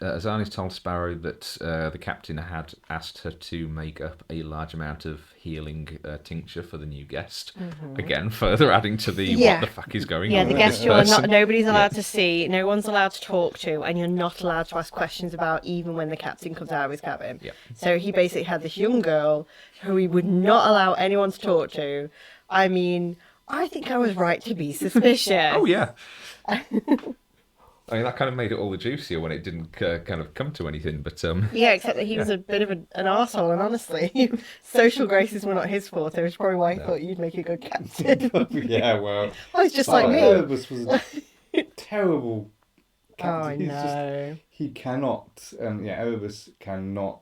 Azanis told Sparrow that the captain had asked her to make up a large amount of healing tincture for the new guest. Again, further adding to the what the fuck is going on. Yeah, the with guest this you're person. not, nobody's allowed to see, no one's allowed to talk to, and you're not allowed to ask questions about even when the captain comes out of his cabin. Yeah. So he basically had this young girl who he would not allow anyone to talk to. I mean, I think I was right to be suspicious. Oh, yeah. I mean, that kind of made it all the juicier when it didn't kind of come to anything, but... Yeah, except that he was a bit of an arsehole, and honestly, social graces were not his forte, which is probably why he thought you'd make a good captain. Yeah, well. I was just like me. Erebus was a terrible Oh, I captain. He's know. he cannot, Erebus cannot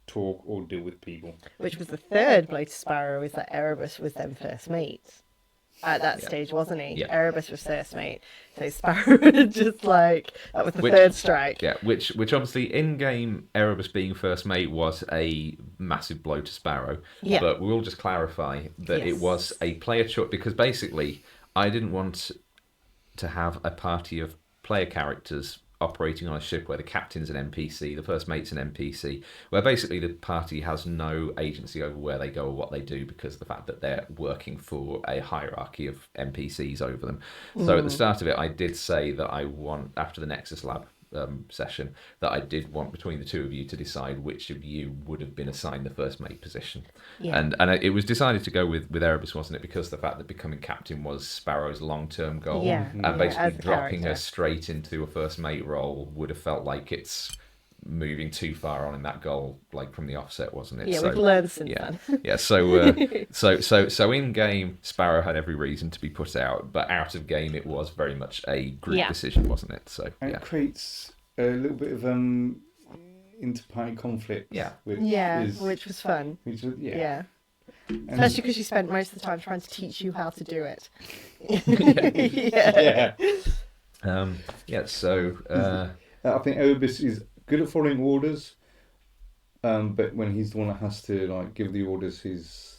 talk or deal with people. Which was the third blow to Sparrow, is that Erebus was then first mate. At that stage, wasn't he? Yeah. Erebus was first mate. So Sparrow just like, that was the third strike. Yeah, which obviously in-game Erebus being first mate was a massive blow to Sparrow. Yeah. But we'll just clarify that it was a player choice, because basically I didn't want to have a party of player characters operating on a ship where the captain's an NPC, the first mate's an NPC, where basically the party has no agency over where they go or what they do because of the fact that they're working for a hierarchy of NPCs over them. So at the start of it, I did say that I want, after the Nexus Lab session, that I did want between the two of you to decide which of you would have been assigned the first mate position. Yeah. And it was decided to go with Erebus, wasn't it? Because the fact that becoming captain was Sparrow's long-term goal. Yeah. And basically as a dropping her character. straight into a first mate role would have felt like it's moving too far on in that goal, like from the offset, wasn't it? Yeah, So, we've learned since yeah, then. yeah. So in game, Sparrow had every reason to be put out, but out of game, it was very much a group decision, wasn't it? So And it creates a little bit of inter-party conflict. Yeah. Which Which was fun. yeah. And- Especially because you spent most of the time trying to teach you how to do it. Yeah. So I think Erebus is good at following orders, but when he's the one that has to like give the orders, he's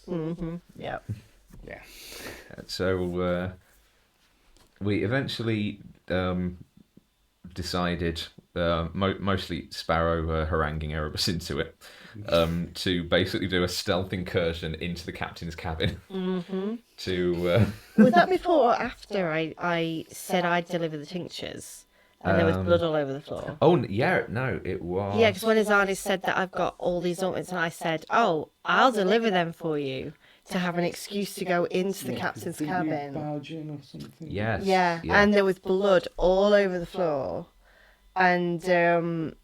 Yeah. yeah. So we eventually decided, mostly Sparrow haranguing Erebus into it, to basically do a stealth incursion into the captain's cabin. To Was that before or after I said I'd deliver the tinctures? And there was blood all over the floor. oh yeah, no, it was Yeah, because when Azanis said that I've got all these ointments, and I said, oh, I'll deliver them for you to have an excuse to go into the captain's cabin. Barge in or something. yes, Yeah, and there was blood all over the floor. And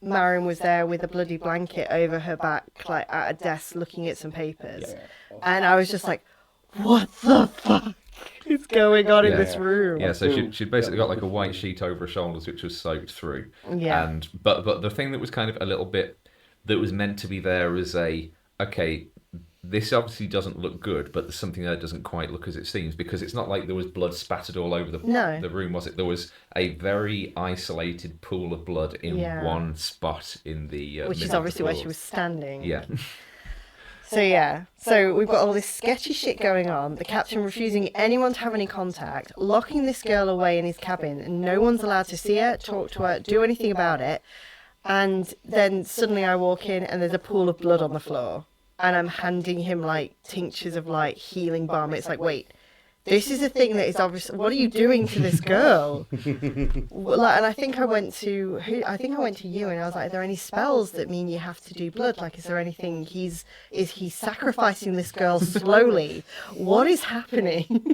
Marion was there with a bloody blanket over her back, like at a desk looking at some papers. Yeah. And I was just like, what the fuck is going on in this room? Yeah, so she'd basically got like a white sheet over her shoulders, which was soaked through. Yeah. And but the thing that was kind of a little bit that was meant to be there as okay, this obviously doesn't look good, but there's something that doesn't quite look as it seems, because it's not like there was blood spattered all over the room, was it? There was a very isolated pool of blood in one spot in the which is middle of obviously the where floor. she was standing. Yeah. So we've got all this sketchy shit going on. The captain refusing anyone to have any contact, locking this girl away in his cabin, and no one's allowed to see her, talk to her, do anything about it. And then suddenly I walk in and there's a pool of blood on the floor. and I'm handing him like tinctures of like healing balm. It's like, wait, this is a thing that is obvious. What are you doing to this girl? Like, and I think I went to you, and I was like, are there any spells that mean you have to do blood? Like, is there anything is he sacrificing this girl slowly? What is happening?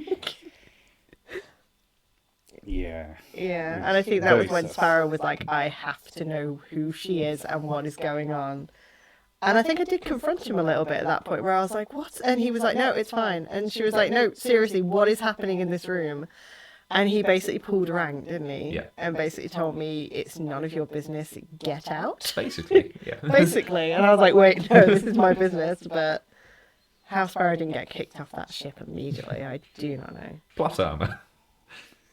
Yeah. Yeah, and I think that was when Sparrow was like, I have to know who she is and what is going on. And I think I did confront him a little bit at that point, where I was like, what? And he was like, no, it's fine. And she was like, no, seriously, what is happening in this room? And he basically pulled rank, didn't he? Yeah. And basically told me, it's none of your business, get out. Basically, yeah. Basically. And I was like, wait, no, this is my business. But how Sparrow didn't get kicked off that ship immediately, I do not know. Plot armor.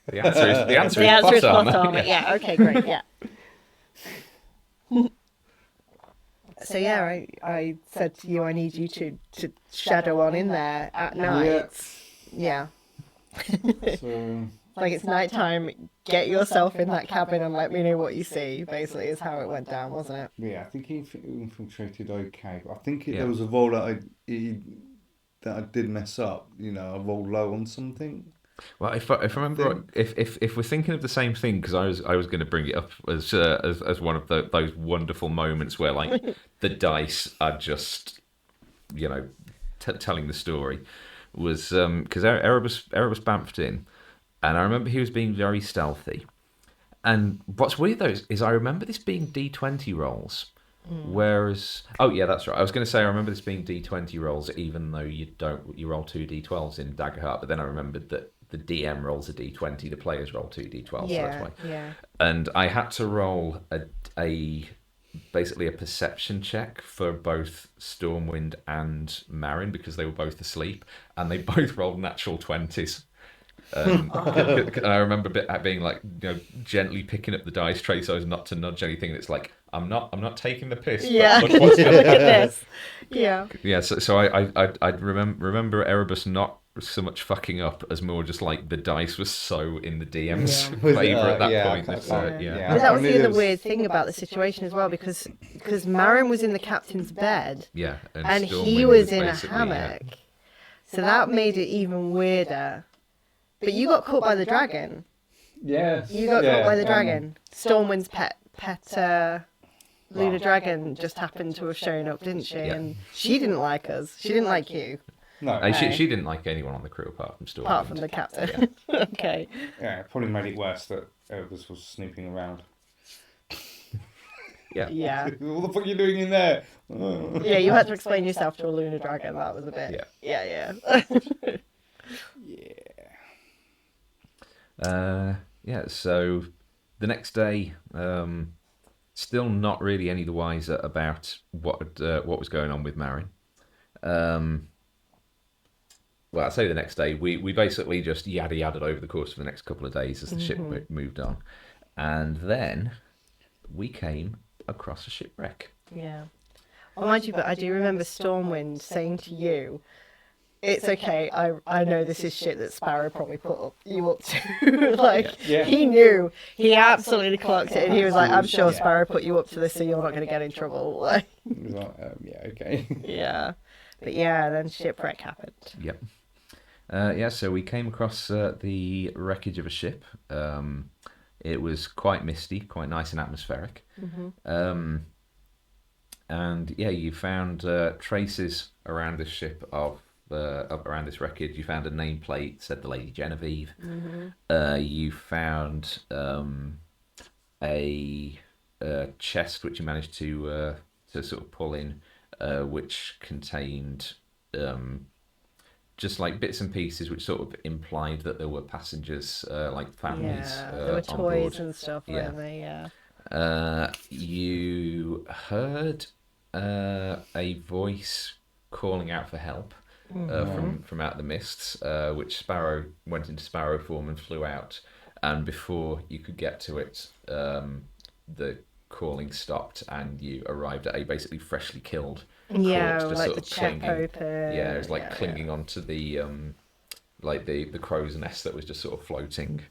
The answer is plot armor. Yeah, okay, great, yeah. So yeah, I said to you, I need you to shadow on in there at night. Yeah. So Like, it's nighttime, get yourself in that cabin and let me know what you see, basically, is how it went down, wasn't it? yeah, I think he infiltrated okay. I think Yeah. there was a roll that I did mess up. You know, I rolled low on something. Well, if I remember, right, if we're thinking of the same thing, because I was going to bring it up as one of those wonderful moments where like the dice are just, you know, telling the story, was because Erebus bamfed in, and I remember he was being very stealthy. And what's weird though is I remember this being D20 rolls. Whereas, oh yeah, that's right. I was going to say I remember this being D20 rolls, even though you roll 2 D12s in Daggerheart. But then I remembered that the DM rolls a D20, the players roll 2 D12s. Yeah, so that's why. yeah. And I had to roll basically a perception check for both Stormwind and Marin because they were both asleep, and they both rolled natural 20s. And I remember being like, you know, gently picking up the dice tray so as not to nudge anything. And it's like, I'm not taking the piss. Yeah, But look what's at this. Yeah. Yeah, so I remember Erebus not so much fucking up as more just like the dice was so in the DM's Yeah. favour at that Yeah, point. that's So, right. yeah. Yeah. But that was I mean, the it other was- weird thing about the situation as well, because Marin was in the captain's bed Yeah, and he Stormwind was in a basically, hammock. So that made it even weirder. But you got caught by the dragon. Yeah. You got caught by the dragon. Stormwind's pet Luna Dragon just happened to have shown up, didn't she? Yeah. And she didn't like us. She didn't like you, No. She didn't like anyone on the crew apart from Stormwind. apart from the captain. Okay. Yeah, it probably made it worse that Erebus was snooping around. Yeah. Yeah. What the fuck are you doing in there? Yeah, you had to explain yourself to a Luna Dragon. That was a bit. Yeah. Yeah, so the next day, still not really any the wiser about what was going on with Marin. Well, I'd say the next day, we basically just yada-yadded over the course of the next couple of days as the ship moved on. And then we came across a shipwreck. Yeah. Oh, mind you, but I do remember Stormwind saying to you, it's okay, I know this is shit that Sparrow probably put you up to. Like, Yeah. he knew. He absolutely clocked it. And he was like, I'm sure Sparrow put you up to this, so you're not going to get in trouble. Like, It was like, yeah, okay. yeah. But yeah, then shipwreck happened. Yep. So we came across the wreckage of a ship. It was quite misty, quite nice and atmospheric. And yeah, you found traces around this ship of around this wreckage. You found a nameplate said the Lady Genevieve. You found a chest which you managed to sort of pull in, which contained just like bits and pieces which sort of implied that there were passengers, like families, Yeah, there were on toys board. and stuff, Yeah. weren't they? Yeah. You heard a voice calling out for help from out the mists, which Sparrow went into Sparrow form and flew out. And before you could get to it, the calling stopped, and you arrived at a basically freshly killed Yeah, corpse, just like sort the of chap clinging. open. Yeah, it was like yeah, clinging onto the like the crow's nest that was just sort of floating.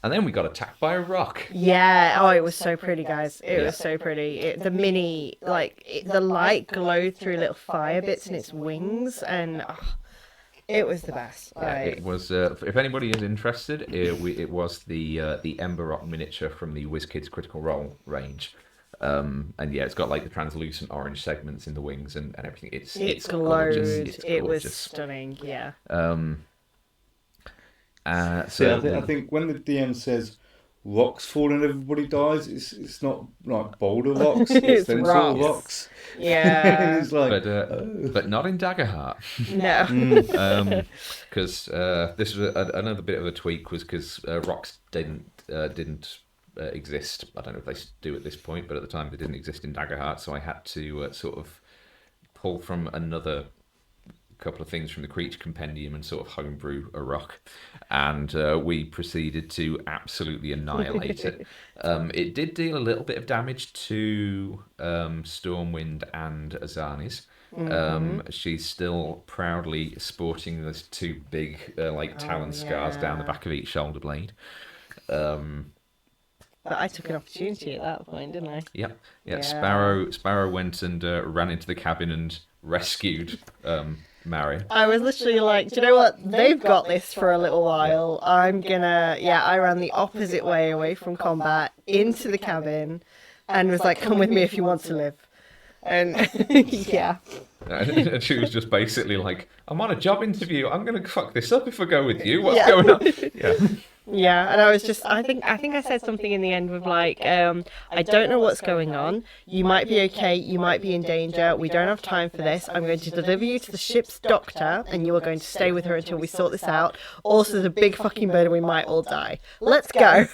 And then we got attacked by a rock. Yeah. Oh, it was so pretty, guys. It Yeah. was so pretty. The mini, the light glowed through little fire bits in its wings, and it was the best. Yeah, it was. If anybody is interested, it was the Ember Rock miniature from the WizKids Critical Role range. And yeah, it's got like the translucent orange segments in the wings and everything. It's glowed. gorgeous. It's It was gorgeous. stunning. Yeah. So I think when the DM says rocks fall and everybody dies, it's not like boulder rocks. It's them sort of rocks. rocks. Yeah. It's like, but not in Daggerheart. No. Because this was another bit of a tweak was because rocks didn't exist. I don't know if they do at this point, but at the time they didn't exist in Daggerheart, so I had to sort of pull from another couple of things from the Creature Compendium and sort of homebrew a rock, and we proceeded to absolutely annihilate it. It did deal a little bit of damage to Stormwind and Azani's. She's still proudly sporting those two big talon scars down the back of each shoulder blade. But I took an opportunity at that point, didn't I? Yeah. Yeah. Sparrow went and ran into the cabin and rescued Marion. I was literally like, do you know what? They've got this for a little while. I'm gonna, I ran the opposite way away from combat into the cabin and was like, come with me if you want to live. And yeah. And she was just basically like, I'm on a job interview. I'm going to fuck this up if I go with you. What's Yeah. going on? Yeah. Yeah, and I was just, I think I said something in the end with like, I don't know what's going on. You might be okay, you might be in danger. We don't have time for this. I'm going to deliver you to the ship's doctor, and you are going to stay with her until we sort this out. Also, there's a big fucking bird and we might all die. Let's go.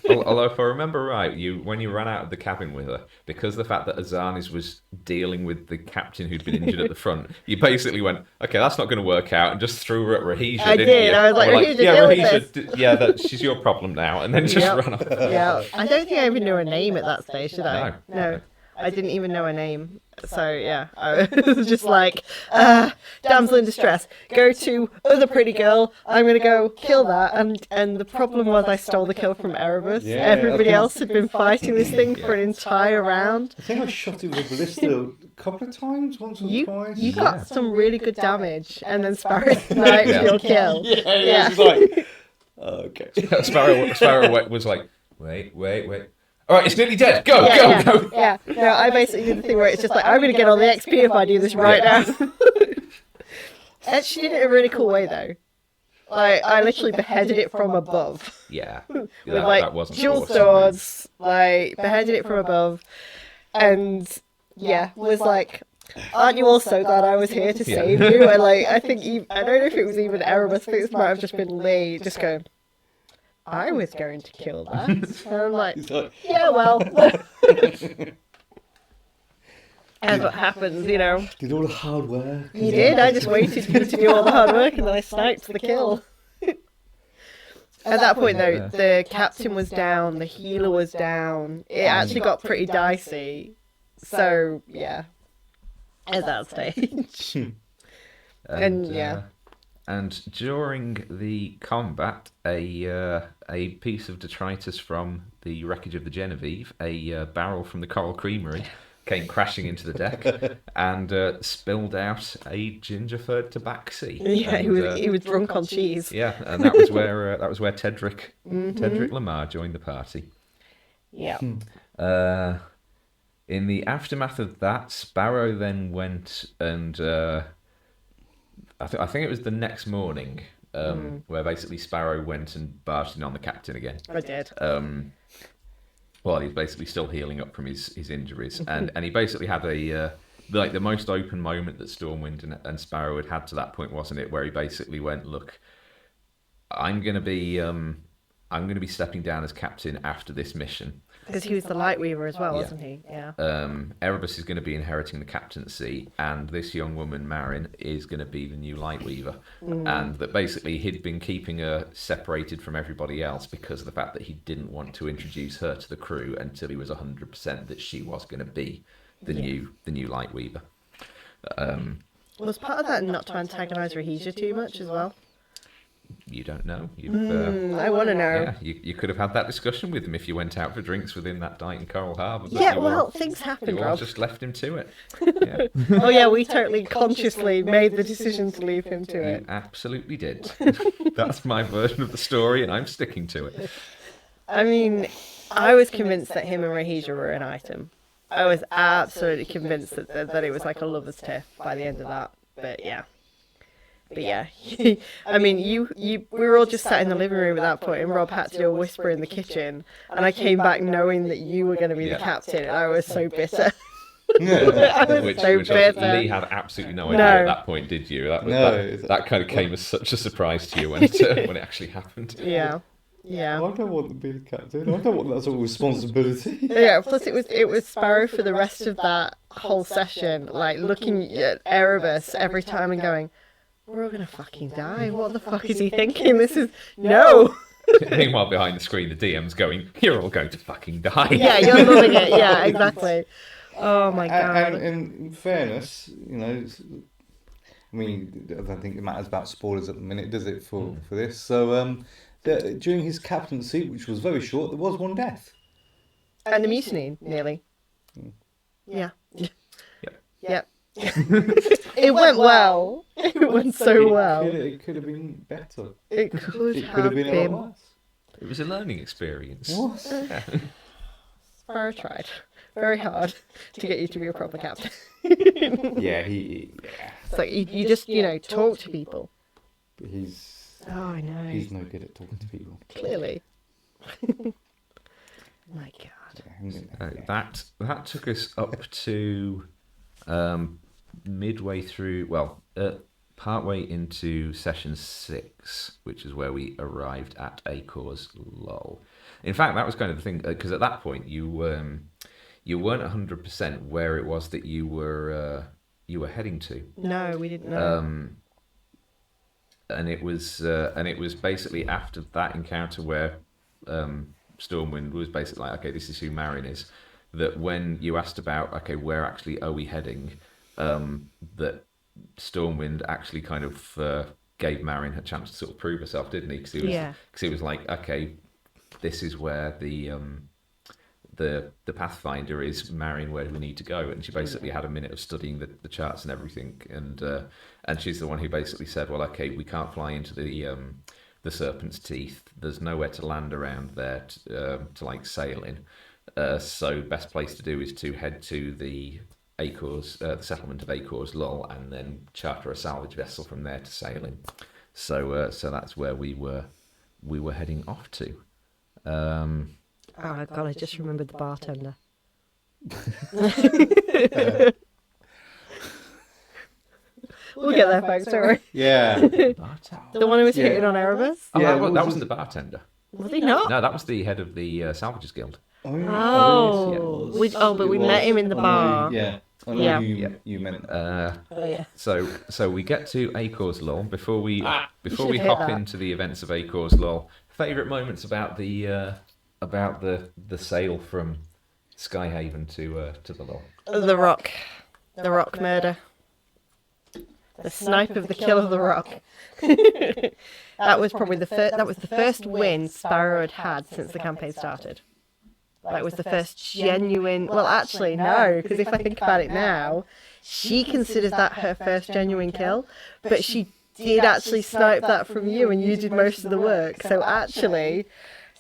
Although, if I remember right, when you ran out of the cabin with her, because of the fact that Azanis was dealing with the captain who'd been injured at the front, you basically went, okay, that's not going to work out, and just threw her at Rahija. I didn't did. You? I was like, We're Rahija, yeah, deal with Rahija, she's your problem now, and then just Yep. run off. Yeah, I don't think I even knew her name at that stage, did I? No. I didn't even know her name. So yeah, I was just like, damsel in distress, go to other pretty girl. I'm gonna go kill that. And the problem was I stole the kill from Erebus. Yeah, Everybody else had been fighting this thing for an entire round. I think I shot it with a ballista a couple of times, once or twice. You got some really good damage, and then Sparrow sniped your kill. Yeah. It's like, okay. Sparrow was like, wait. All right, it's nearly dead. Go. Yeah. No, I basically did the thing where it's just like, I'm going to get all the XP if I do this right now. And she did it in a really cool way, though. Like, I literally beheaded it from above. Yeah. With, that wasn't dual awesome. swords, beheaded it from above. And, was like, aren't you all so glad I was here to save you? And, I think, I don't know if it was even Erebus, I think this might have just been Lee, just going, I was going to kill that. And I'm like, yeah, well. That's what happens, Did all the hard work. You did. I just waited for you to do all the hard work, and then I sniped the kill. At that point, though, the captain was down, the healer was down. It actually got pretty dicey. So, yeah. At that stage. And during the combat, a piece of detritus from the wreckage of the Genevieve, a barrel from the Coral Creamery, came crashing into the deck and spilled out a gingerford tabaxi. Yeah, and, he was drunk on cheese. Yeah, and that was where Tedric Lamar joined the party. Yeah. In the aftermath of that, Sparrow then went and I think it was the next morning where basically Sparrow went and barged in on the captain again. I did. Well, he's basically still healing up from his injuries, and he basically had the most open moment that Stormwind and Sparrow had to that point, wasn't it? Where he basically went, "Look, I'm gonna be stepping down as captain after this mission." Because he was the Lightweaver as well, wasn't he? Yeah. Erebus is going to be inheriting the captaincy, and this young woman, Marin, is going to be the new Lightweaver. And that basically he'd been keeping her separated from everybody else because of the fact that he didn't want to introduce her to the crew until he was 100% that she was going to be the new Lightweaver. Was part of that not to antagonise Rahija too much as well? You don't know. I want to know. Yeah, you could have had that discussion with him if you went out for drinks within that night in Coral Harbour. Yeah, well, things happen, You all Rob. just left him to it. Yeah, Oh yeah, we totally consciously made the decision to leave him to you it. absolutely did. That's my version of the story, and I'm sticking to it. I mean, I was convinced that him and Rahija were an item. I was absolutely convinced that it was like a lover's tiff by the end of that. But yeah. I mean, we were all just sat in the living room at that point, and Rob had to do a whisper in the kitchen, and I came back knowing that you were going to be the captain, and I was so bitter. I was Which so bitter. Lee had absolutely no idea No. at that point, did you? That kind of came as such a surprise to you when it actually happened. Yeah. I don't want to be the captain. I don't want that sort of responsibility. Yeah, plus it was Sparrow for the rest of that whole session, like looking at Erebus every time and going, we're all gonna fucking die. What the fuck is he thinking? This is no. Meanwhile, behind the screen, the DM's going, "You're all going to fucking die." Yeah, you're loving it. Yeah, exactly. Oh my god. And in fairness, you know, I mean, I don't think it matters about spoilers at the minute, does it? For this, so during his captaincy, which was very short, there was one death. And the mutiny, nearly. Yeah. Yep. It went well. It went so well. It could have been better. It could It have could have been a been. lot worse. It was a learning experience. What? Sparrow tried very hard to get you to be a proper captain. Yeah, It's like you just, talk to people. he's Oh, I know. he's no good at talking to people. Clearly. My God. That took us up to midway through, partway into session 6, which is where we arrived at Acor's Lull. In fact, that was kind of the thing, because at that point you weren't 100% where it was that you were heading to. No, we didn't know. And it was basically after that encounter where Stormwind was basically like, okay, this is who Marin is, that when you asked about, okay, where actually are we heading, that Stormwind actually kind of gave Marin a chance to sort of prove herself, didn't he? Because he was like, okay, this is where the Pathfinder is. Marin, where do we need to go? And she basically had a minute of studying the charts and everything, and she's the one who basically said, well, okay, we can't fly into the Serpent's Teeth. There's nowhere to land around there to like sail in. So best place to do is to head to the settlement of Acor's Lull, and then charter a salvage vessel from there to sail in. So that's where we were heading off to. Oh my God, I just remembered the bartender. We'll get there, folks, don't worry. Yeah. The one who was hitting on Erebus? Oh, Yeah, that wasn't the bartender. Was he not? No, that was the head of the Salvagers Guild. Oh, but we met him in the bar. Yeah. I know Yeah. who you meant. Oh, yeah. So we get to Acor's Lull before we should hit hop that. into the events of Acor's Lull. Favorite moments about the sail from Skyhaven to the Lull. The Rock murder. The snipe of the kill of the Rock. That was probably the first win Sparrow had had since the campaign started. That was the first genuine. Well, actually, no, because if I think about it now, she considers that her first genuine kill, but she did actually snipe that from you, and you did most of the work. So actually,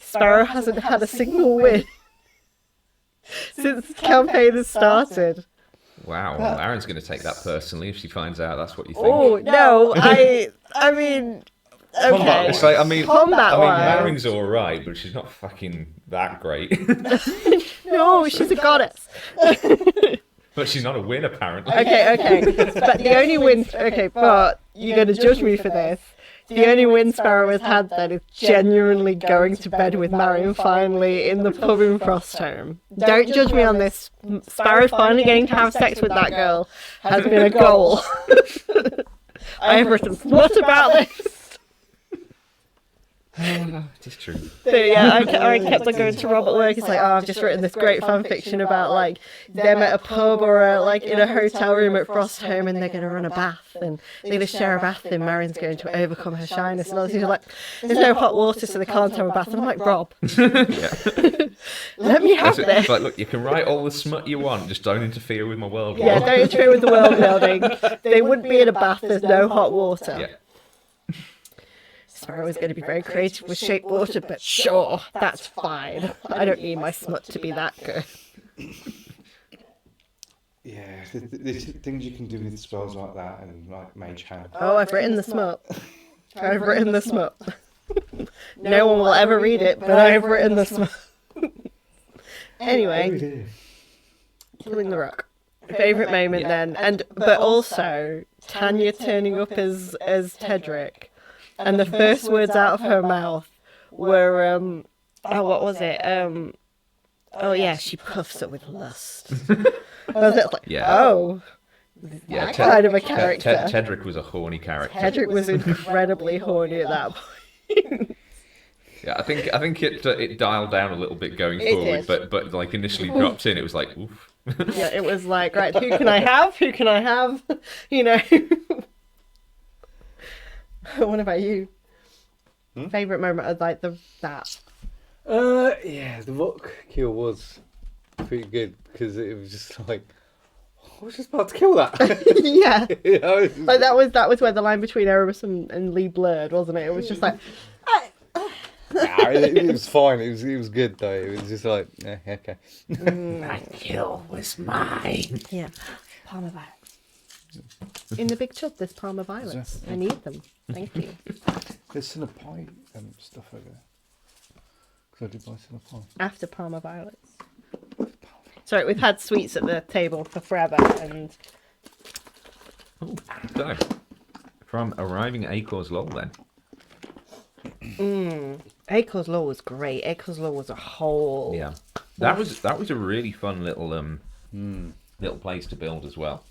Sparrow hasn't had a single win since the campaign has started. Wow, well, Aaron's going to take that personally if she finds out that's what you think. Oh no, I mean, okay. It's like, I mean, Combat-wise. Marin's all right, but she's not fucking that great. No, she's a goddess. But she's not a win, apparently. Okay. But the only win. Okay, but you're going to judge me for this. The only win Sparrow has had then is genuinely going to bed with Marion finally in the pub in Frostholm. Don't judge me on this. Sparrow finally getting to have sex with that girl has been a goal. I have written smut about this. It is true. So yeah, I kept on going to Rob at work. It's like, oh, I've just written this great fan fiction about like them at a pub or like in a hotel room at Frost Home, and they're going to run a bath, and they're going to share a bath, and Marion's going to overcome her shyness. And all these are like, there's no hot water, so they can't have a bath. And I'm like, Rob, let me have That's it. this. It's like, look, you can write all the smut you want, just don't interfere with my world. Yeah, don't interfere with the world building. They wouldn't be in a bath. There's no hot water. Yeah. Sparrow was going to be very creative with shape water, but sure, that's fine. I don't need my smut to be that good. Yeah, there's things you can do with spells like that and like Mage Hand. Oh, I've written the smut. I've written the smut. No one will ever read it, but I've written the smut. Anyway, killing the rock. Favourite moment then, but also Tanya turning up as Tedric. And the first words out of her mouth were, what was it? Oh yeah, she puffs up with lust. I was like, oh, that kind of a character. Tedric was a horny character. Tedric was incredibly horny at that point. Yeah, I think it dialed down a little bit going It forward, did. but like initially dropped in, it was like, oof. Yeah, it was like, right, who can I have? Who can I have? You know. What about you? Favorite moment of like that? Yeah, the rock kill was pretty good because it was just like, I was just about to kill that. Yeah. You know, it's just- Like that was where the line between Erebus and Lee blurred, wasn't it? It was just like, Nah, it was fine. It was good though. It was just like, yeah, okay. That kill was mine. yeah, Palmer violets. In the big tub, there's Palmer violets. I need them. Thank you. There's Cinnapai stuff over there. Because I did buy Cinnapai. After Palmer violets. Sorry, we've had sweets at the table for forever, and So, from arriving at Acor's Lull then. Acor's Law was great. Acor's Law was a whole. Yeah, that was a really fun little little place to build as well.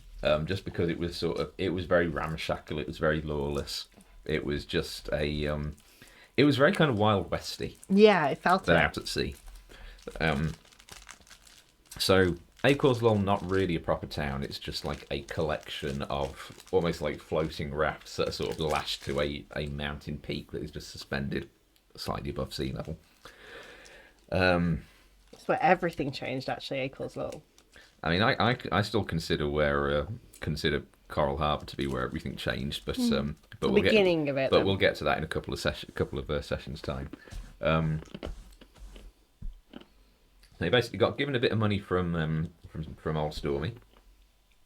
Just because it was it was very ramshackle, it was very lawless. It was just it was very kind of Wild Westy Yeah, it felt than it. out at sea. So Acor's Lull, not really a proper town. It's just like a collection of almost like floating rafts that are sort of lashed to a mountain peak that is just suspended slightly above sea level. It's where everything changed, actually, Acor's Law. I mean, I still consider Coral Harbour to be where everything changed, but The beginning of it. But then. we'll get to that in a couple of sessions time. They basically got given a bit of money from old Stormy,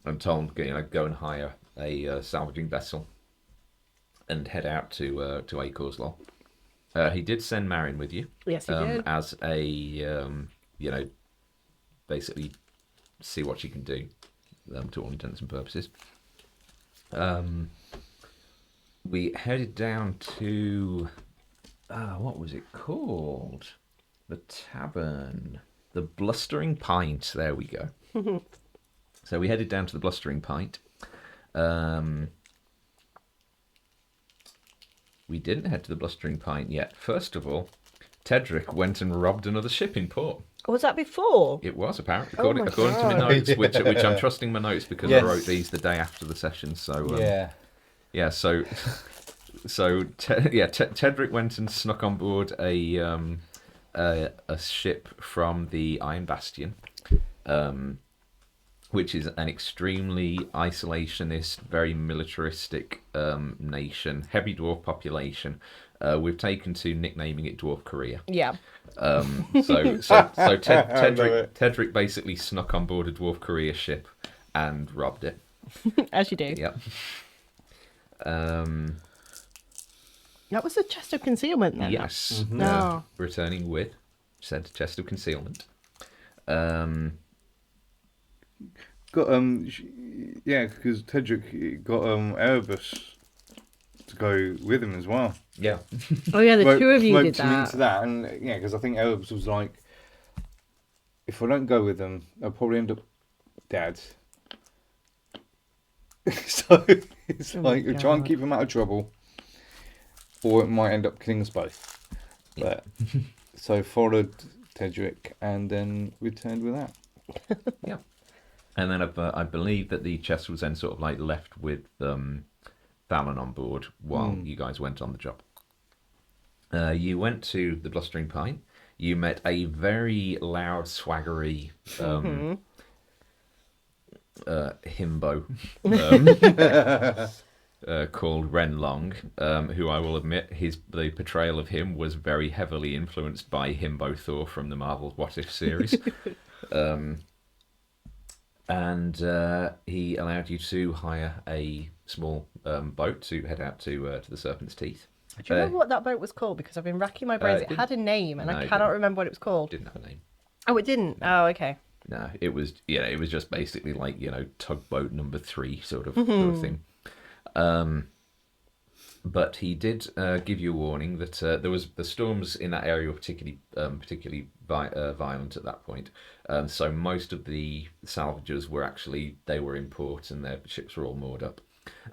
and told go and hire a salvaging vessel and head out to Acor's Lull. He did send Marion with you. Yes, he did. As a basically see what she can do, to all intents and purposes. We headed down to what was it called? The tavern, the Blustering Pint. There we go. So we headed down to the Blustering Pint. We didn't head to the Blustering Pint yet. First of all, Tedric went and robbed another ship in port. Was that before? It was, apparently, Oh my according to my God. notes, which I'm trusting my notes because Yes. I wrote these the day after the session. So Yeah. so Tedric went and snuck on board a ship from the Iron Bastion, which is an extremely isolationist, very militaristic nation, heavy dwarf population. We've taken to nicknaming it Dwarf Korea. Yeah. Tedric basically snuck on board a Dwarf Korea ship and robbed it. As you do. Yep. That was a chest of concealment then. Yes. No. Returning with said chest of concealment. Got yeah, because Tedric got Erebus to go with him as well. Yeah. Oh yeah, the Smoked- two of you smoked did him that. into that, and yeah, because I think Erebus was like, if I don't go with them, I'll probably end up dead. So it's Oh my like try and God. keep him out of trouble, or it might end up killing us both. But so followed Tedric and then returned with that. Yeah. And then I believe that the chest was then sort of like left with Fallon on board while you guys went on the job. You went to the Blustering Pine. You met a very loud, swaggery himbo called Ren Long, who I will admit the portrayal of him was very heavily influenced by Himbo Thor from the Marvel What If series. And he allowed you to hire a small boat to head out to the Serpent's Teeth. Do you remember what that boat was called? Because I've been racking my brains. It had a name, and I cannot remember what it was called. Didn't have a name. Oh, it didn't? No. Oh, okay. No, it was just basically like, tugboat number 3 sort of thing. But he did give you a warning that the storms in that area were particularly violent at that point. So most of the salvagers were in port and their ships were all moored up.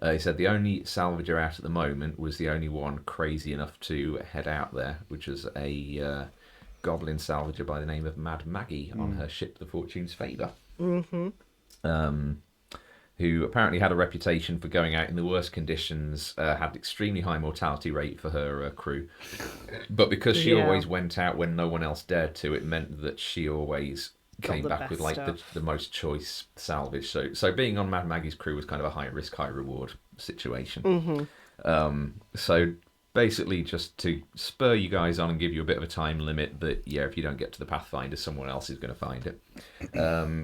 He said the only salvager out at the moment was the only one crazy enough to head out there, which was a goblin salvager by the name of Mad Maggie on her ship, the Fortune's Favour. Who apparently had a reputation for going out in the worst conditions, had extremely high mortality rate for her crew. But because she always went out when no one else dared to, it meant that she always came back with like the most choice salvage. So being on Mad Maggie's crew was kind of a high risk, high reward situation. So basically just to spur you guys on and give you a bit of a time limit that, if you don't get to the Pathfinder, someone else is going to find it.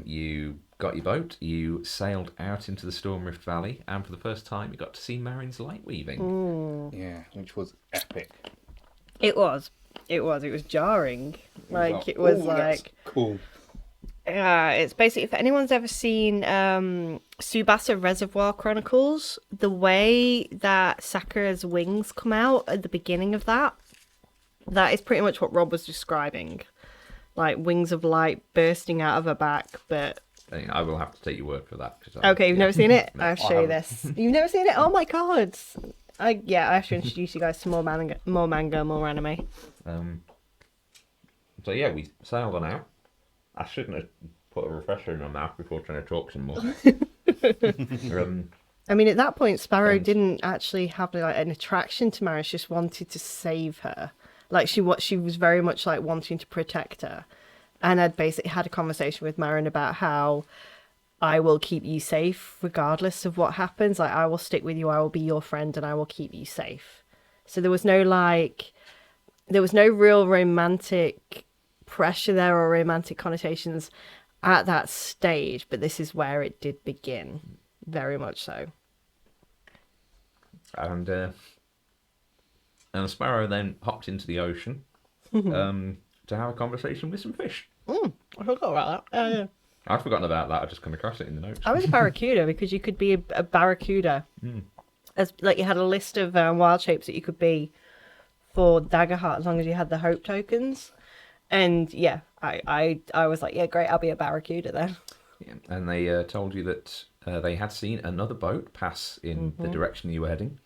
You got your boat, you sailed out into the Stormrift Valley, and for the first time you got to see Marin's light weaving. Yeah, which was epic. It was jarring. It was like cool. It's basically, if anyone's ever seen Tsubasa Reservoir Chronicles, the way that Sakura's wings come out at the beginning of that is pretty much what Rob was describing. Like wings of light bursting out of her back, but... I will have to take your word for that. Okay, you've never seen it? No, I'll show you this. You've never seen it? Oh my god! I have to introduce you guys to more manga, more anime. So yeah, we sailed on out. I shouldn't have put a refresher in my mouth before trying to talk some more. I mean, at that point, Sparrow didn't actually have like an attraction to Marin. She just wanted to save her. Like she was very much like wanting to protect her, and I'd basically had a conversation with Marin about how I will keep you safe regardless of what happens. Like I will stick with you. I will be your friend, and I will keep you safe. So there was no real romantic pressure there or romantic connotations at that stage, but this is where it did begin, very much so. And Sparrow then hopped into the ocean to have a conversation with some fish. I forgot about that. Yeah. I'd forgotten about that. I just come across it in the notes. I was a barracuda because you could be a barracuda. As like you had a list of wild shapes that you could be for Daggerheart as long as you had the hope tokens. And yeah, I was like, yeah, great, I'll be a barracuda then. Yeah. And they told you that they had seen another boat pass in the direction you were heading,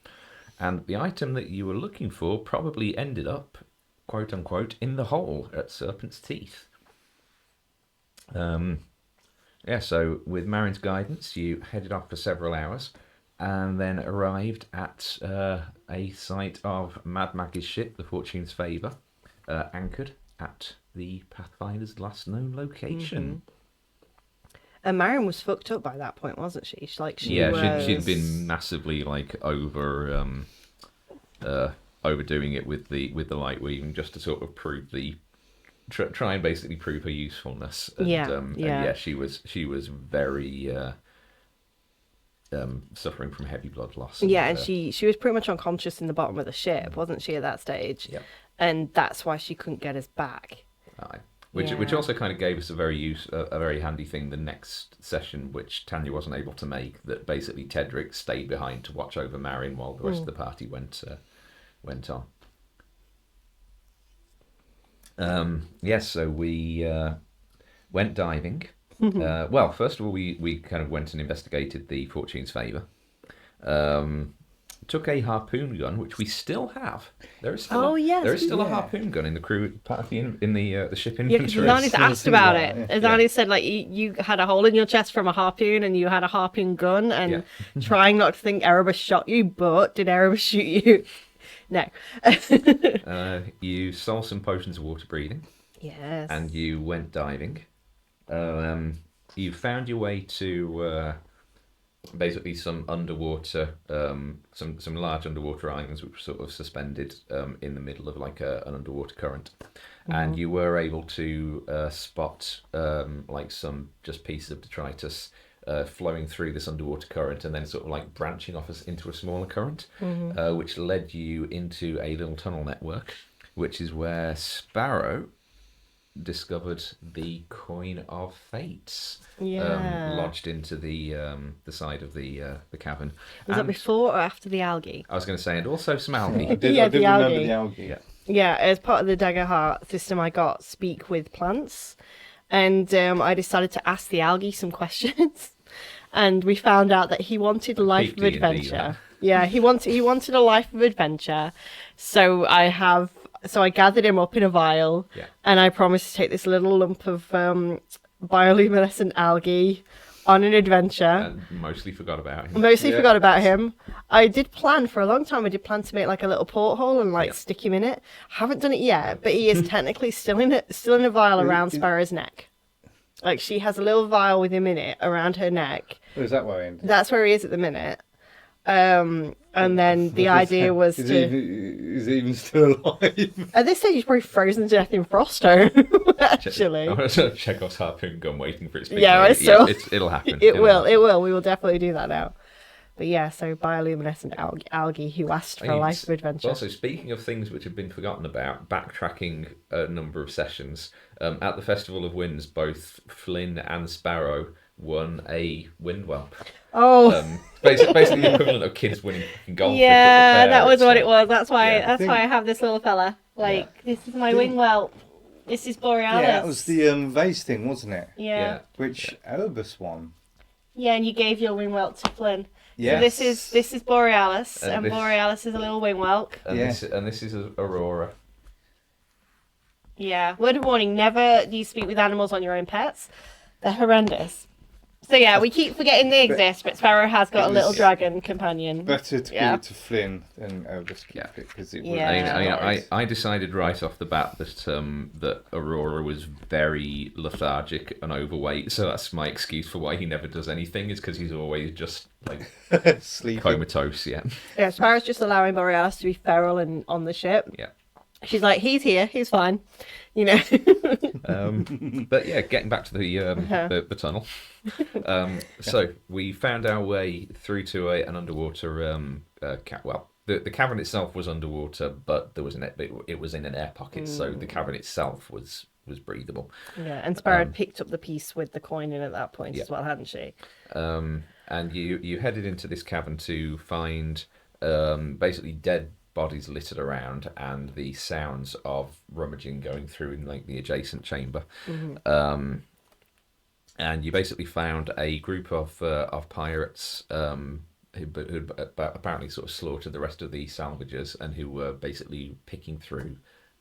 and the item that you were looking for probably ended up, quote unquote, in the hole at Serpent's Teeth. So with Marin's guidance, you headed off for several hours, and then arrived at a site of Mad Maggie's ship, the Fortune's Favour, anchored at the Pathfinder's last known location. And Marin was fucked up by that point, wasn't she? She'd been massively like overdoing it with the light weaving just to sort of prove try and basically prove her usefulness. And, she was very suffering from heavy blood loss. And she was pretty much unconscious in the bottom of the ship, wasn't she, at that stage? Yeah. And that's why she couldn't get us back. Aye. Which also kind of gave us a very handy thing the next session, which Tanya wasn't able to make. That basically Tedric stayed behind to watch over Marin while the rest of the party went on. So we went diving. Well, first of all, we kind of went and investigated the Fortune's Favour. took a harpoon gun, which we still have. There is still there is still a harpoon gun in the crew in the ship Yeah, because inventory. Azani's asked about it. Yeah. Azani said, like, you had a hole in your chest from a harpoon and you had a harpoon gun, and trying not to think Erebus shot you, but did Erebus shoot you? No. You stole some potions of water breathing. Yes. And you went diving. You found your way to basically some underwater, some large underwater islands which were sort of suspended in the middle of like an underwater current, and you were able to spot like some just pieces of detritus flowing through this underwater current and then sort of like branching off us into a smaller current, which led you into a little tunnel network, which is where Sparrow discovered the coin of fates lodged into the side of the cavern. Was that before or after the algae? I was going to say, and also some algae. I did the remember algae. the algae. Yeah. Yeah, as part of the Dagger Heart system, I got Speak with Plants, and I decided to ask the algae some questions, and we found out that he wanted a life of D&D, adventure. that. Yeah, he wanted a life of adventure. So I gathered him up in a vial, and I promised to take this little lump of bioluminescent algae on an adventure. And mostly forgot about him. Forgot about him. I did plan for a long time. I did plan to make like a little porthole and like stick him in it. Haven't done it yet, but he is technically still in a vial around Sparrow's neck. Like she has a little vial with him in it around her neck. Oh, is that where I ended? That's where he is at the minute. And then the idea was is he even still alive? At this stage, he's probably frozen to death in Froststone, actually. I want to check off harpoon gun waiting for its big Yeah, it'll happen. It will. We will definitely do that now. But yeah, so bioluminescent algae who asked for a life of adventure. Also, speaking of things which have been forgotten about, backtracking a number of sessions, at the Festival of Winds, both Flynn and Sparrow won a Windwhelp. Oh, basically the equivalent of kids winning fucking goldfish. yeah, at the fair, that was what so- it was. That's why. Yeah. That's why I have this little fella. Like, this is my wingwhelp. This is Borealis. Yeah, that was the vase thing, wasn't it? Yeah. Which Erebus won. Yeah, and you gave your wingwhelp to Flynn. Yes. So this is Borealis, And and this- Borealis is a little wingwhelp. And Yeah. this is Aurora. Yeah. Word of warning: never do you speak with animals on your own pets. They're horrendous. So yeah, we keep forgetting they exist, but Sparrow has got a little dragon companion. Better to give it to Flynn than Erebus keep it because it was. Yeah. I decided right off the bat that that Aurora was very lethargic and overweight, so that's my excuse for why he never does anything, is because he's always just like Sleeping. comatose. Yeah. Yeah, Sparrow's just allowing Borealis to be feral and on the ship. Yeah. She's like, he's here, he's fine, you know. But yeah, getting back to the tunnel. So we found our way through to an underwater the cavern itself was underwater, but there was it was in an air pocket, so the cavern itself was breathable. Yeah, and Sparrow had picked up the piece with the coin in at that point as well, hadn't she? And you headed into this cavern to find basically dead bodies littered around and the sounds of rummaging going through in like the adjacent chamber. And you basically found a group of pirates who'd apparently sort of slaughtered the rest of the salvagers and who were basically picking through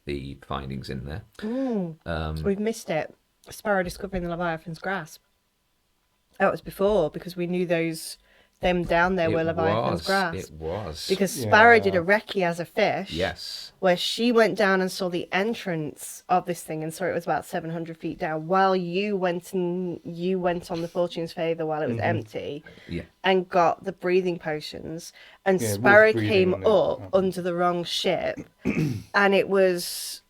the findings in there. We've missed it. Sparrow discovering the Leviathan's grasp. That was before, because we knew them down there were Leviathan's grasp. It was. Because Sparrow did a recce as a fish. Yes. Where she went down and saw the entrance of this thing and saw it was about 700 feet down, while you went on the Fortune's Favour while it was empty. Yeah. And got the breathing potions. And Yeah, Sparrow breathing came on it. up under the wrong ship. And it was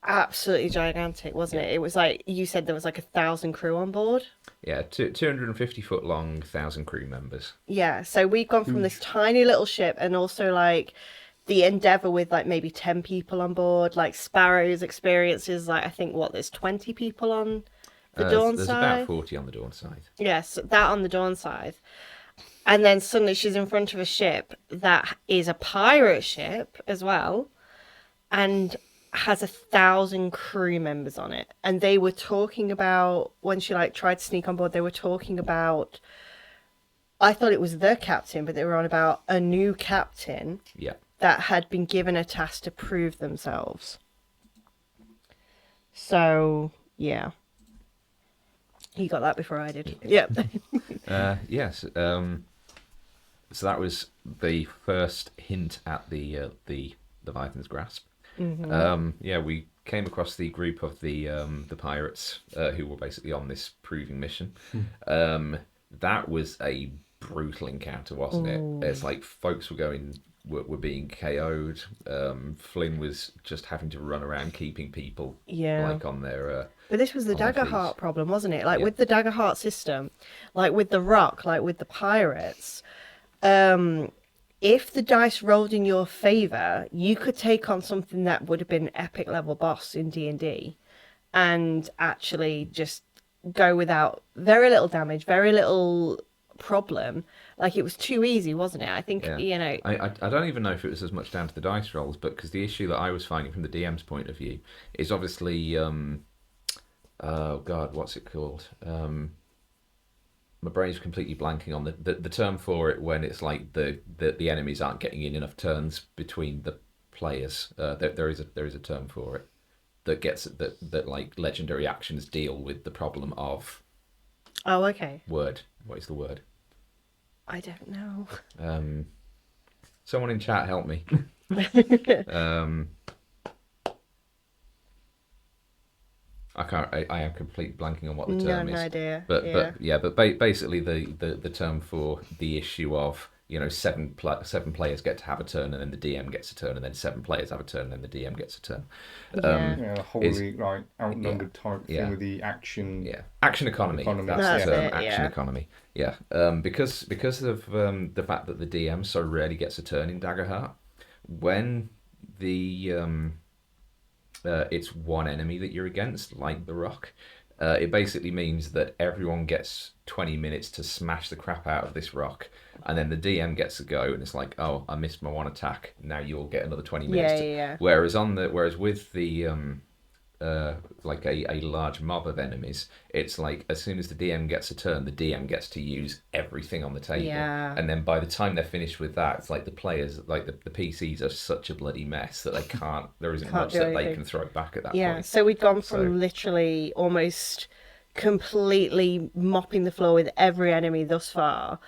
absolutely gigantic, wasn't it? It was like, you said there was like 1,000 crew on board. Yeah, 250 foot long, 1,000 crew members. Yeah, so we've gone from this tiny little ship and also like the Endeavour with like maybe 10 people on board. Like Sparrow's experiences, like I think there's 20 people on the Dawn There's side. about 40 on the Dawn side. Yes, that on the Dawn side. And then suddenly she's in front of a ship that is a pirate ship as well, and has 1,000 crew members on it. And they were talking about, when she like tried to sneak on board, they were talking about I thought it was the captain, but they were on about a new captain Yeah. that had been given a task to prove themselves. So, yeah. He got that before I did. Yeah. Yes. So that was the first hint at the Leviathan's grasp. Yeah, we came across the group of the pirates who were basically on this proving mission. That was a brutal encounter, wasn't it? It's like folks were being KO'd. Flynn was just having to run around keeping people like on their. But this was the on their Daggerheart feet. problem, wasn't it? Like with the Daggerheart system, like with the Rock, like with the pirates. If the dice rolled in your favour, you could take on something that would have been epic level boss in D&D and actually just go without very little damage, very little problem. Like, it was too easy, wasn't it? I think, you know... I don't even know if it was as much down to the dice rolls, but because the issue that I was finding from the DM's point of view is obviously... oh, God, what's it called? My brain's completely blanking on the term for it when it's like the enemies aren't getting in enough turns between the players. There is a term for it that like legendary actions deal with the problem of. Oh, okay. Word. What is the word? I don't know. Someone in chat help me. I can't. I am completely blanking on what the term is. No idea. But basically the term for the issue of, you know, seven players get to have a turn and then the DM gets a turn and then 7 players have a turn and then the DM gets a turn. The wholly like outnumbered type thing with the action. Yeah, action economy. That's the term. Action economy. Yeah. Because of the fact that the DM so rarely gets a turn in Daggerheart, when the it's one enemy that you're against, like the Rock. It basically means that everyone gets 20 minutes to smash the crap out of this Rock, and then the DM gets a go, and it's like, oh, I missed my one attack. Now you'll get another 20 minutes. Whereas with the like a large mob of enemies, it's like as soon as the DM gets a turn, the DM gets to use everything on the table, and then by the time they're finished with that, it's like the players, like the PCs are such a bloody mess that they can't. There isn't much that they can throw back at that point. Yeah, so we'd gone from literally almost completely mopping the floor with every enemy thus far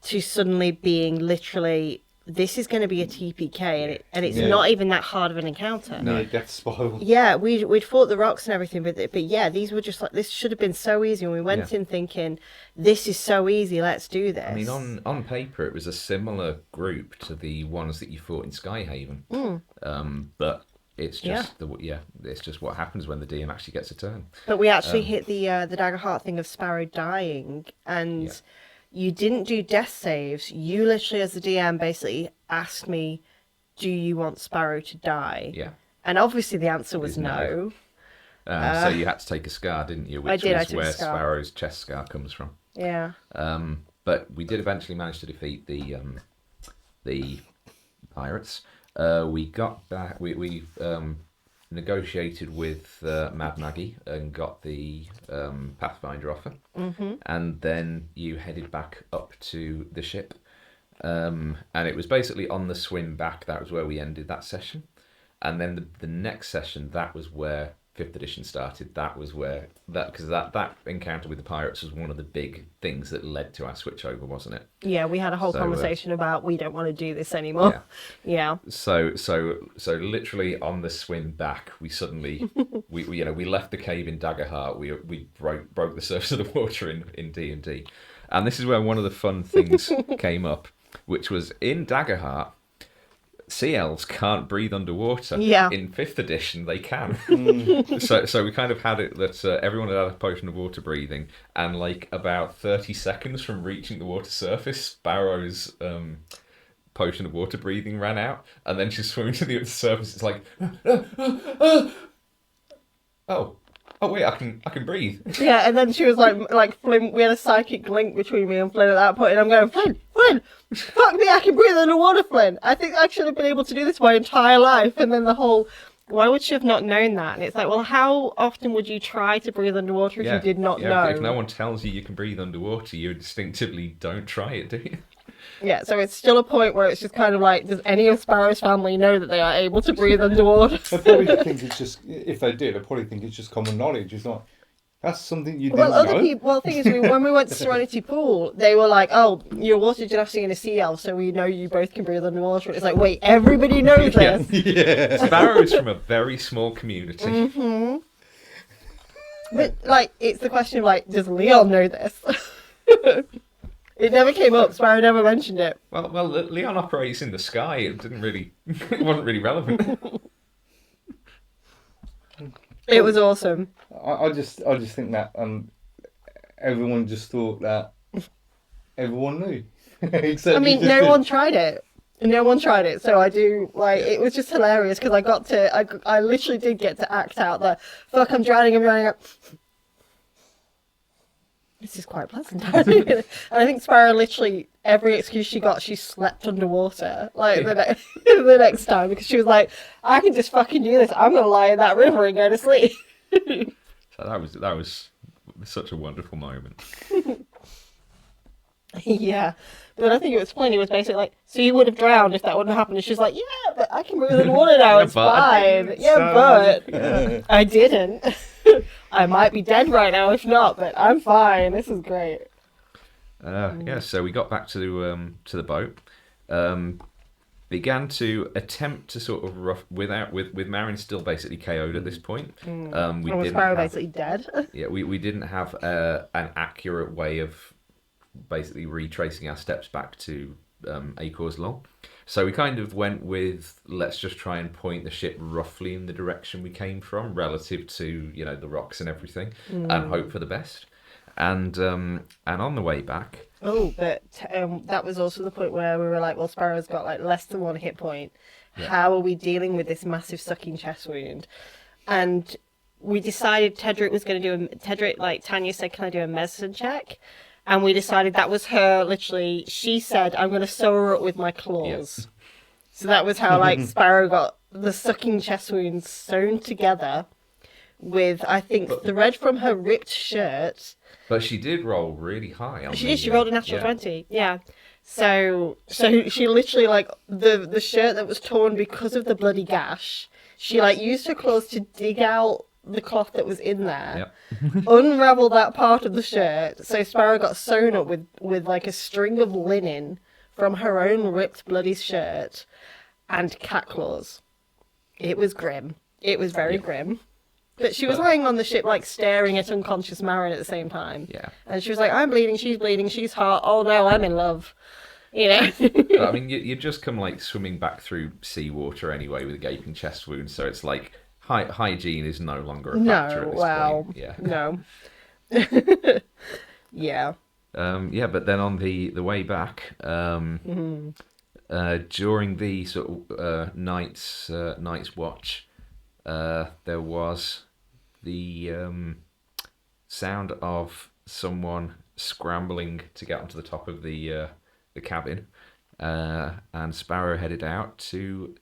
to suddenly being literally, this is going to be a TPK, and it's not even that hard of an encounter. No, death spiral. Yeah, we'd fought the Rocks and everything, but yeah, these were just like, this should have been so easy, and we went in thinking, this is so easy, let's do this. I mean, on paper, it was a similar group to the ones that you fought in Skyhaven, but it's just it's just what happens when the DM actually gets a turn. But we actually hit the Daggerheart thing of Sparrow dying, and you didn't do death saves. You literally, as the DM, basically asked me, do you want Sparrow to die? Yeah. And obviously the answer was no. So you had to take a scar, didn't you? Which is where Sparrow's chest scar comes from. Yeah. But we did eventually manage to defeat the pirates. We got back. We negotiated with Mad Maggie and got the Pathfinder offer, and then you headed back up to the ship, and it was basically on the swim back. That was where we ended that session, and then the next session, that was where 5th edition started. That was where because that encounter with the pirates was one of the big things that led to our switch over, wasn't it? Yeah, we had a whole conversation about we don't want to do this anymore. Yeah. So literally on the swim back, we suddenly we left the cave in Daggerheart. We broke the surface of the water in D&D, and this is where one of the fun things came up, which was in Daggerheart. Sea elves can't breathe underwater. Yeah. In 5th edition, they can. So we kind of had it that everyone had a potion of water breathing, and like about 30 seconds from reaching the water surface, Sparrow's potion of water breathing ran out, and then she's swimming to the surface. It's like, oh wait, I can breathe. Yeah, and then she was like Flynn. We had a psychic link between me and Flynn at that point, and I'm going, Flynn, fuck me, I can breathe underwater, Flynn. I think I should have been able to do this my entire life. And then the whole why would she have not known that? And it's like, well, how often would you try to breathe underwater if you did not know? If no one tells you can breathe underwater, you instinctively don't try it, do you? Yeah, so it's still a point where it's just kind of like, does any of Sparrow's family know that they are able to breathe underwater? I probably think it's just, if they did, I probably think it's just common knowledge. It's like, that's something you didn't know. Well, the thing is, when we went to Serenity Pool, they were like, "Oh, you're a water gymnastic and a sea elf, so we know you both can breathe underwater." It's like, wait, everybody knows this. Yeah. Sparrow's from a very small community. Mm-hmm. But like, it's the question of like, does Leon know this? It never came up. Sparrow never mentioned it. Well, Leon operates in the sky. It didn't really, it wasn't really relevant. It was awesome. I just think that everyone just thought that everyone knew. Except I mean, no one tried it. No one tried it, so I do like. It was just hilarious because I literally did get to act out the fuck. I'm drowning. This is quite pleasant. And I think Sparrow literally every excuse she got, she slept underwater like the next time because she was like, I can just fucking do this. I'm gonna lie in that river and go to sleep. So that was such a wonderful moment. Yeah, but I think it was funny. It was basically like, so you would have drowned if that wouldn't have happened. And she was like, yeah, but I can breathe underwater now. Yeah, It's but fine. Yeah, I didn't. I might be dead right now if not, but I'm fine. This is great. Yeah, so we got back to the boat. Began to attempt to sort of with Marin still basically KO'd at this point. And was Sparrow basically dead? Yeah, we didn't have an accurate way of basically retracing our steps back to Acor's Law. So we kind of went with, let's just try and point the ship roughly in the direction we came from relative to, the rocks and everything, and hope for the best. And on the way back... Oh, but that was also the point where we were like, well, Sparrow's got like less than 1 hit point. Yeah. How are we dealing with this massive sucking chest wound? And we decided Tedric was going to do like Tanya said, can I do a medicine check? And we decided that was her, literally, she said, I'm going to sew her up with my claws. Yes. So that was how, like, Sparrow got the sucking chest wounds sewn together with, I think, thread from her ripped shirt. But she did roll really high. She rolled a natural 20, yeah. So she literally, like, the shirt that was torn because of the bloody gash, she, like, used her claws to dig out the cloth that was in there, unravel that part of the shirt, so Sparrow got sewn up with like a string of linen from her own ripped bloody shirt and cat claws. It was grim. It was very grim. But she was lying on the ship like staring at unconscious Marin at the same time. Yeah. And she was like, I'm bleeding, she's hot, oh no, I'm in love. But, I mean, you just come like swimming back through seawater anyway with a gaping chest wound, so it's like hygiene is no longer a factor at this point. Yeah. No. Yeah. But then on the way back, during the sort of night's watch, there was the sound of someone scrambling to get onto the top of the cabin, and Sparrow headed out to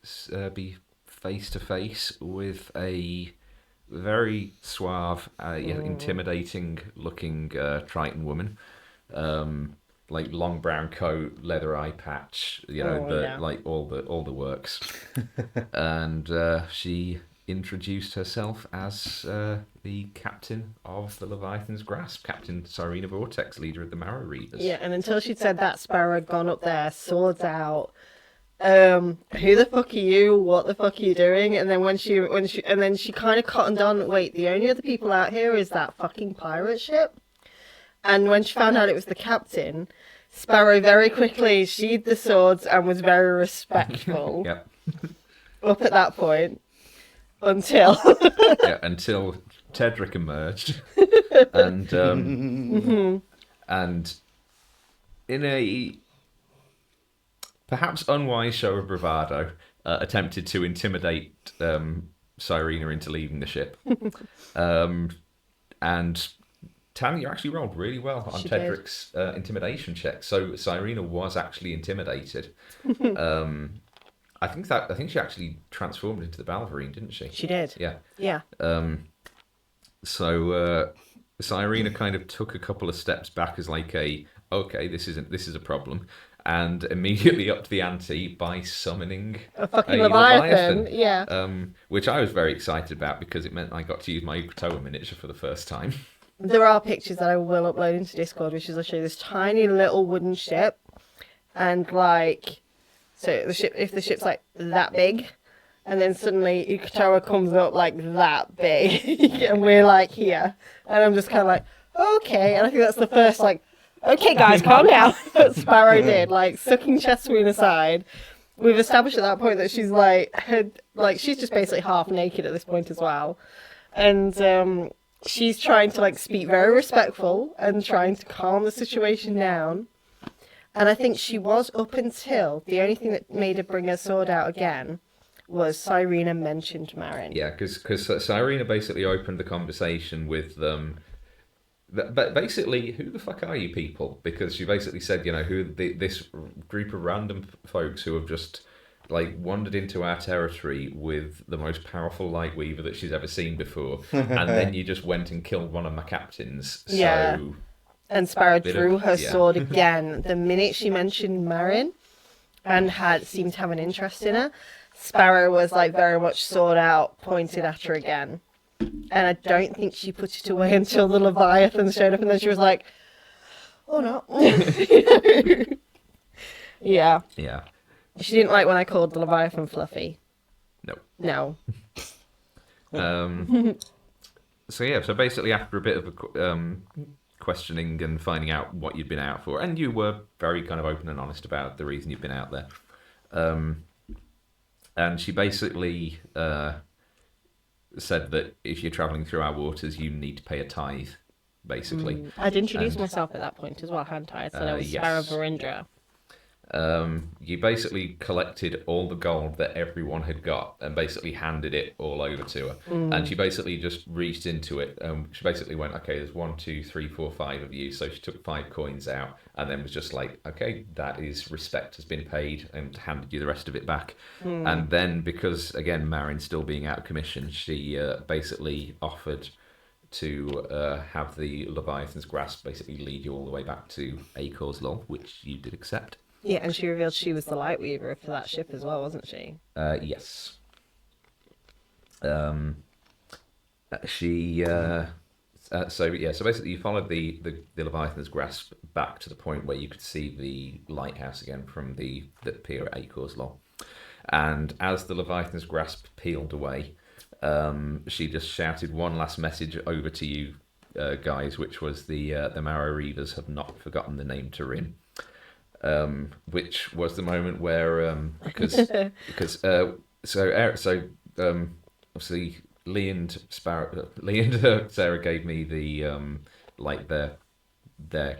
be face to face with a very suave, intimidating looking Triton woman, like long brown coat, leather eye patch, like all the works, and she introduced herself as the captain of the Leviathan's Grasp, Captain Cyrena Vortex, leader of the Marrow Readers. Yeah, and until she'd said that, Sparrow had gone up there, swords out. Who the fuck are you? What the fuck are you doing? And then when she kind of cottoned on, wait, the only other people out here is that fucking pirate ship. And when she found out it was the captain, Sparrow very quickly sheathed the swords and was very respectful. Yep. Up at that point, until until Tedric emerged, and and in a perhaps unwise show of bravado, attempted to intimidate Cyrena into leaving the ship. And Tanya actually rolled really well on Tedric's intimidation check. So Cyrena was actually intimidated. I think she actually transformed into the Balverine, didn't she? She did. Yeah. Yeah. So Irina kind of took a couple of steps back as like okay, this is a problem, and immediately upped the ante by summoning A fucking Leviathan. Yeah. Which I was very excited about because it meant I got to use my Ukatoa miniature for the first time. There are pictures that I will upload into Discord, which is I'll show you this tiny little wooden ship, and like, so the ship, if the ship's like that big, and then suddenly Ukatoa comes up like that big, and we're like here, and I'm just kind of like, okay, and I think that's the first like, okay guys, calm down, that Sparrow did, like sucking Chesswound aside. We've established at that point that she's like, she's just basically half naked at this point as well, and she's trying to like speak very respectful and trying to calm the situation down. And I think she was up until the only thing that made her bring her sword out again was Cyrena mentioned Marin. Yeah, because Cyrena basically opened the conversation with them. But basically, who the fuck are you people? Because she basically said, this group of random folks who have just like wandered into our territory with the most powerful light weaver that she's ever seen before, and then you just went and killed one of my captains. So, yeah. And Sparrow drew her sword again the minute she mentioned Marin, and seemed to have an interest in her. Sparrow was like very much sword out, pointed at her again. And I don't think she put it away until the Leviathan showed up, and then she was like, oh no. Yeah. Yeah. She didn't like when I called the Leviathan fluffy. No. So basically after a bit of questioning and finding out what you'd been out for, and you were very kind of open and honest about the reason you'd been out there, and she basically said that if you're travelling through our waters, you need to pay a tithe, basically. I'd introduced myself at that point as well, hadn't I? So I was Sparrow Varindra. You basically collected all the gold that everyone had got and basically handed it all over to her. And she basically just reached into it. She basically went, okay, there's 1, 2, 3, 4, 5 of you. So she took 5 coins out and then was just like, okay, that is respect has been paid, and handed you the rest of it back. And then because, again, Marin still being out of commission, she basically offered to have the Leviathan's grasp basically lead you all the way back to Acor's Law, which you did accept. Yeah, and she revealed she was the light weaver for that ship as well, wasn't she? Yes. So basically you followed the Leviathan's grasp back to the point where you could see the lighthouse again from the pier at Acor's Law. And as the Leviathan's grasp peeled away, she just shouted one last message over to you guys, which was the Marrow Reavers have not forgotten the name Turin. Which was the moment where obviously Lee and Sarah gave me the like their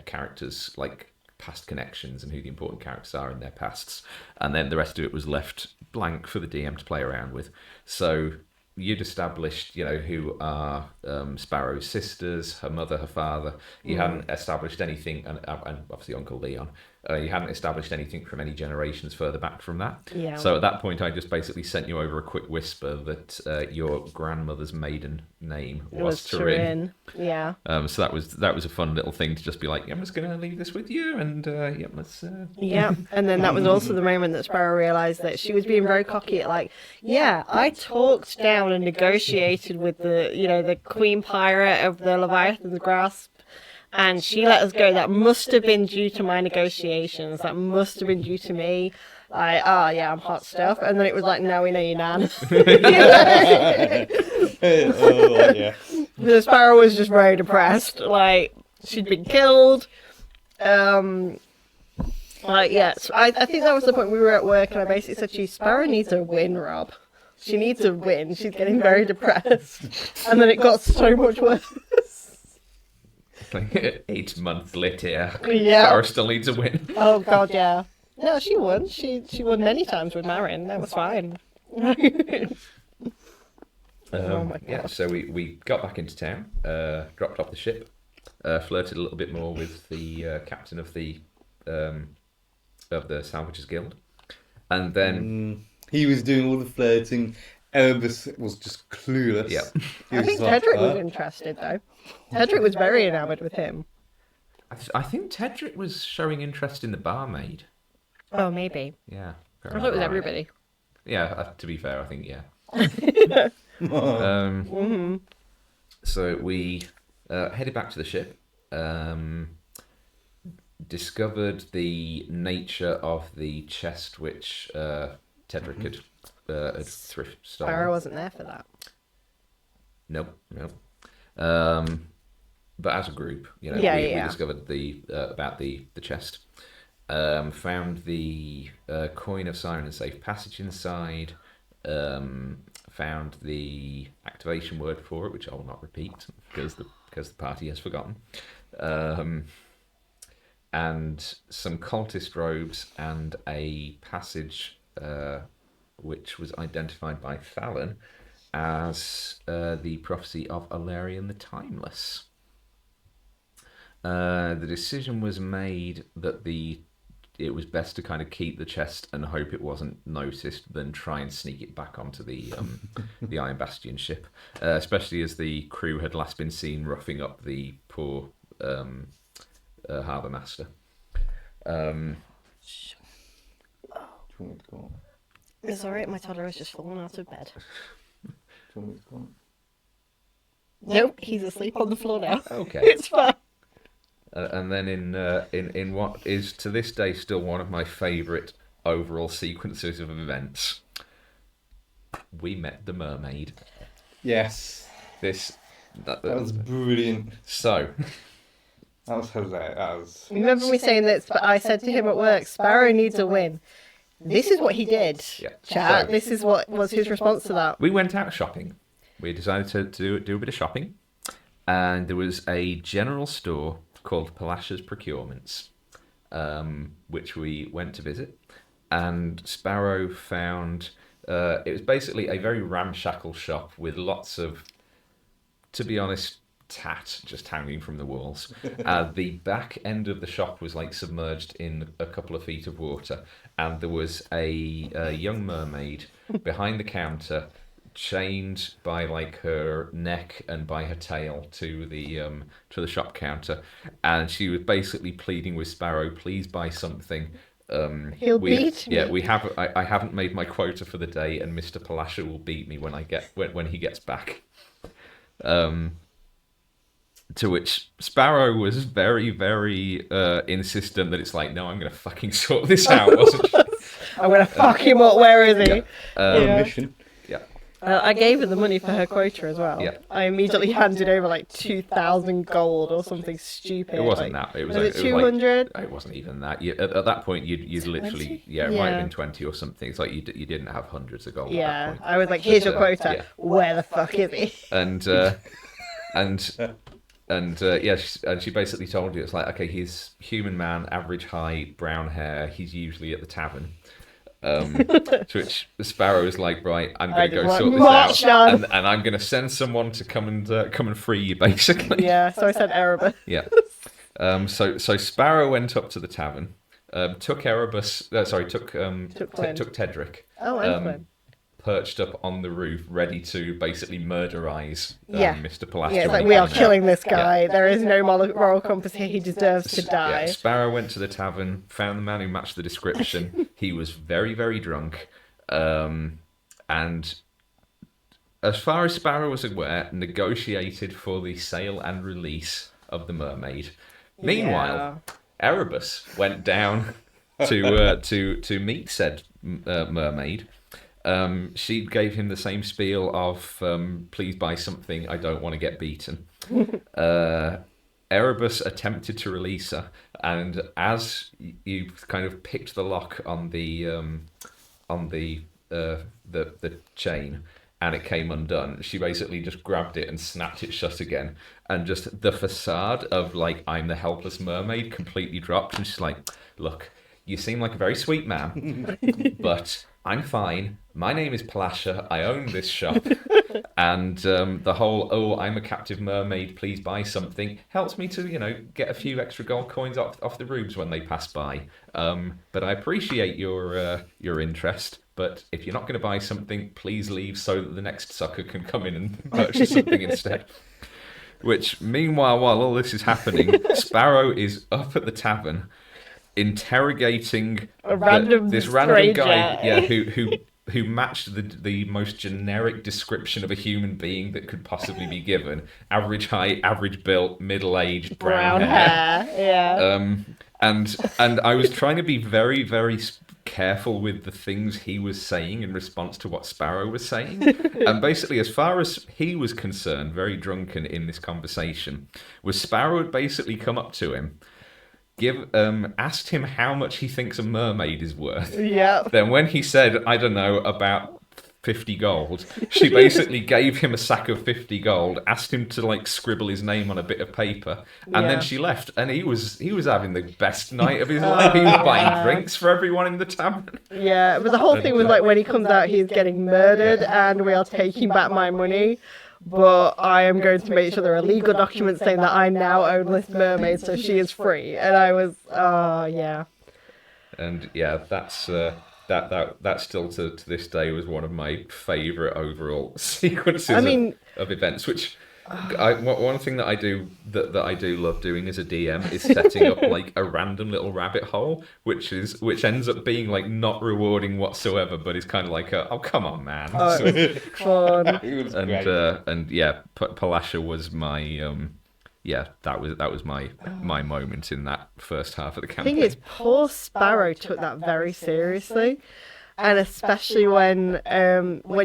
characters, like past connections and who the important characters are in their pasts, and then the rest of it was left blank for the DM to play around with. So you'd established, who are Sparrow's sisters, her mother, her father. You hadn't established anything, and obviously Uncle Leon. You hadn't established anything from any generations further back from that. Yeah. So at that point, I just basically sent you over a quick whisper that your grandmother's maiden name was Turin. Yeah. So that was a fun little thing to just be like, I'm just going to leave this with you, and let's. Yeah, and then that was also the moment that Sparrow realised that she was being very cocky. Like, yeah, I talked down and negotiated with the Queen Pirate of the Leviathan's Grasp, and she let us go. That must have been due to my negotiations. That must have been due to me. Like, yeah, I'm hot stuff. And then it was like, no, we know you're nan. Yeah. The Sparrow was just very depressed. Like, she'd been killed. I think that was the point we were at work, and I basically said to you, Sparrow needs a win, Rob. She needs a win. She's getting very depressed. And then it got so much worse. Like 8 months later, Yeah. Sarah still needs a win. Oh god, yeah. No, she won. She won many times with Marin. That was fine. Oh my god. So we got back into town, dropped off the ship, flirted a little bit more with the captain of the Salvagers Guild, and then He was doing all the flirting. Erebus was just clueless. Yep. He I was think just like, Tedrick was interested though. Tedrick was very enamoured with him. I think Tedrick was showing interest in the barmaid. Oh, maybe. Yeah. I thought it was everybody. Yeah, to be fair, I think, yeah. Mm-hmm. So we headed back to the ship, discovered the nature of the chest which Tedrick had thrift stolen. Sparrow wasn't there for that. Nope. But as a group, you know, we discovered about the chest. Found the coin of Siren and safe passage inside. Found the activation word for it, which I will not repeat because the party has forgotten. And some cultist robes and a passage which was identified by Fallon as the prophecy of Alarion the Timeless. The decision was made that it was best to kind of keep the chest and hope it wasn't noticed than try and sneak it back onto the Iron Bastion ship, especially as the crew had last been seen roughing up the poor harbour master. It's alright, my toddler has just fallen out of bed. Nope, he's asleep on the floor now. Okay. It's fine. And then in what is to this day still one of my favourite overall sequences of events, we met the mermaid. Yes. That was brilliant. So That was hilarious. Remember me saying that I said to him at work, Sparrow needs a win. This is what he did. Yeah. Chat, So, this is what was his response to that. we went out shopping. We decided to do a bit of shopping, and there was a general store called Palasha's Procurements, which we went to visit, and Sparrow found it was basically a very ramshackle shop with lots of, to be honest, tat just hanging from the walls. The back end of the shop was like submerged in a couple of feet of water, and there was a young mermaid behind the counter, chained by like her neck and by her tail to the shop counter, and she was basically pleading with Sparrow, please buy something. He'll beat me. Yeah, I haven't made my quota for the day, and Mr. Palasha will beat me when he gets back. To which Sparrow was very, very insistent that it's like, no, I'm going to fucking sort this out. I'm going to fuck him up, where is he? Mission. Yeah. I gave her the money for her quota as well. Yeah. I immediately handed over like 2,000 gold or something stupid. It wasn't like, that. It was 200? It wasn't even that. At that point, you'd literally, it might have been 20 or something. It's like you didn't have hundreds of gold at that point. I was like, here's your quota. Yeah. Where the fuck is he? And she basically told you, it's like, okay, he's human man, average height, brown hair. He's usually at the tavern. To which the Sparrow is like, right, I'm going to go sort this out, and I'm going to send someone to come and free you, basically. Yeah. So I said Erebus. Yeah. So Sparrow went up to the tavern, took Erebus. Took Tedrick. Oh, and Flynn. Perched up on the roof, ready to basically murderize Mr. Palastra. Yeah, it's like, we are killing this guy. Yeah. There is no moral compass here. He deserves to die. Yeah. Sparrow went to the tavern, found the man who matched the description. He was very, very drunk. And as far as Sparrow was aware, negotiated for the sale and release of the mermaid. Meanwhile, Erebus went down to meet said mermaid. She gave him the same spiel of please buy something, I don't want to get beaten. Erebus attempted to release her, and as you kind of picked the lock on the chain and it came undone, she basically just grabbed it and snapped it shut again, and just the facade of like, I'm the helpless mermaid completely dropped, and she's like, look, you seem like a very sweet man, but I'm fine. My name is Palasha. I own this shop. And the whole, oh, I'm a captive mermaid, please buy something, helps me to, get a few extra gold coins off the rubes when they pass by. But I appreciate your interest. But if you're not going to buy something, please leave so that the next sucker can come in and purchase something instead. Which, meanwhile, while all this is happening, Sparrow is up at the tavern interrogating this random guy, who matched the most generic description of a human being that could possibly be given: average height, average built, middle-aged, brown hair. Yeah. And I was trying to be very, very careful with the things he was saying in response to what Sparrow was saying. And basically, as far as he was concerned, very drunken in this conversation, was Sparrow had basically come up to him, asked him how much he thinks a mermaid is worth. Yeah. Then when he said, I don't know, about 50 gold, she basically gave him a sack of 50 gold, asked him to scribble his name on a bit of paper, and then she left. And he was having the best night of his life. He was buying drinks for everyone in the tavern. Yeah, but the whole thing was when he comes out, he's getting murdered, and we are taking back my money. But I am going to make sure there are legal documents saying that I now own this mermaid, so she is free. And I was, yeah. And yeah, that's that still to this day was one of my favourite overall sequences of events. Which one thing that I do that I do love doing as a DM is setting up a random little rabbit hole, which ends up being not rewarding whatsoever, but it's kind of oh come on, man. Oh, it was fun. And yeah, Palasha was my that was my moment in that first half of the campaign. The thing is, poor Sparrow took that very seriously, and especially when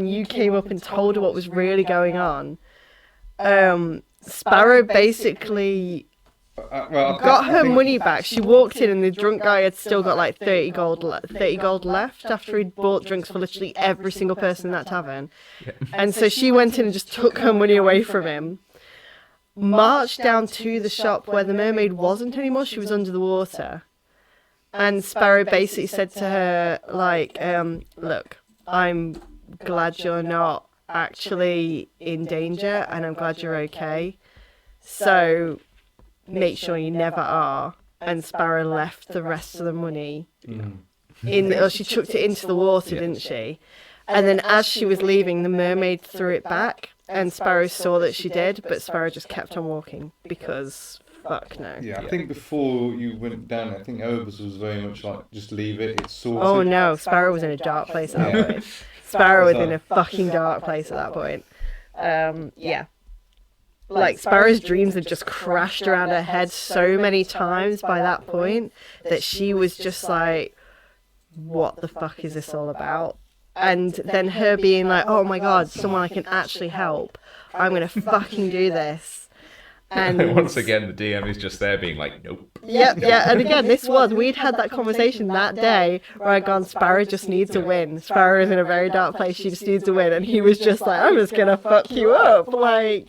you came up and told her what was really going on. Sparrow basically got her money back. She walked in and the drunk guy had still got 30 gold left after he'd bought drinks for literally every single person in that tavern. Yeah. And so she went in and just took her money away from him, marched down to the shop where the mermaid wasn't anymore. She was under the water. And Sparrow basically said to her, look, I'm glad you're not actually in danger, and I'm glad you're okay, so make sure you never are. And Sparrow left the rest of the money she chucked it into the water, didn't she? And then as she was leaving, the mermaid threw it back, and Sparrow saw that she did, but Sparrow just kept on walking because fuck no. Yeah, I think before you went down, I think Erebus was very much just leave it, it's sorted. Oh no, Sparrow was in a dark place at that point. Sparrow was in a fucking dark place at that point. Yeah. Sparrow's dreams had just crashed around her head so many times by that point that she was just what the fuck is this all about? And then her being oh my god, someone I can actually help. I'm going to fucking do this. And once again, the DM is just there being nope. Yep, yeah. And again, we'd had that conversation that day where I'd gone, Sparrow just needs to win. Sparrow is in a very dark place, she just needs to win. And he was just I'm just going to fuck you up. I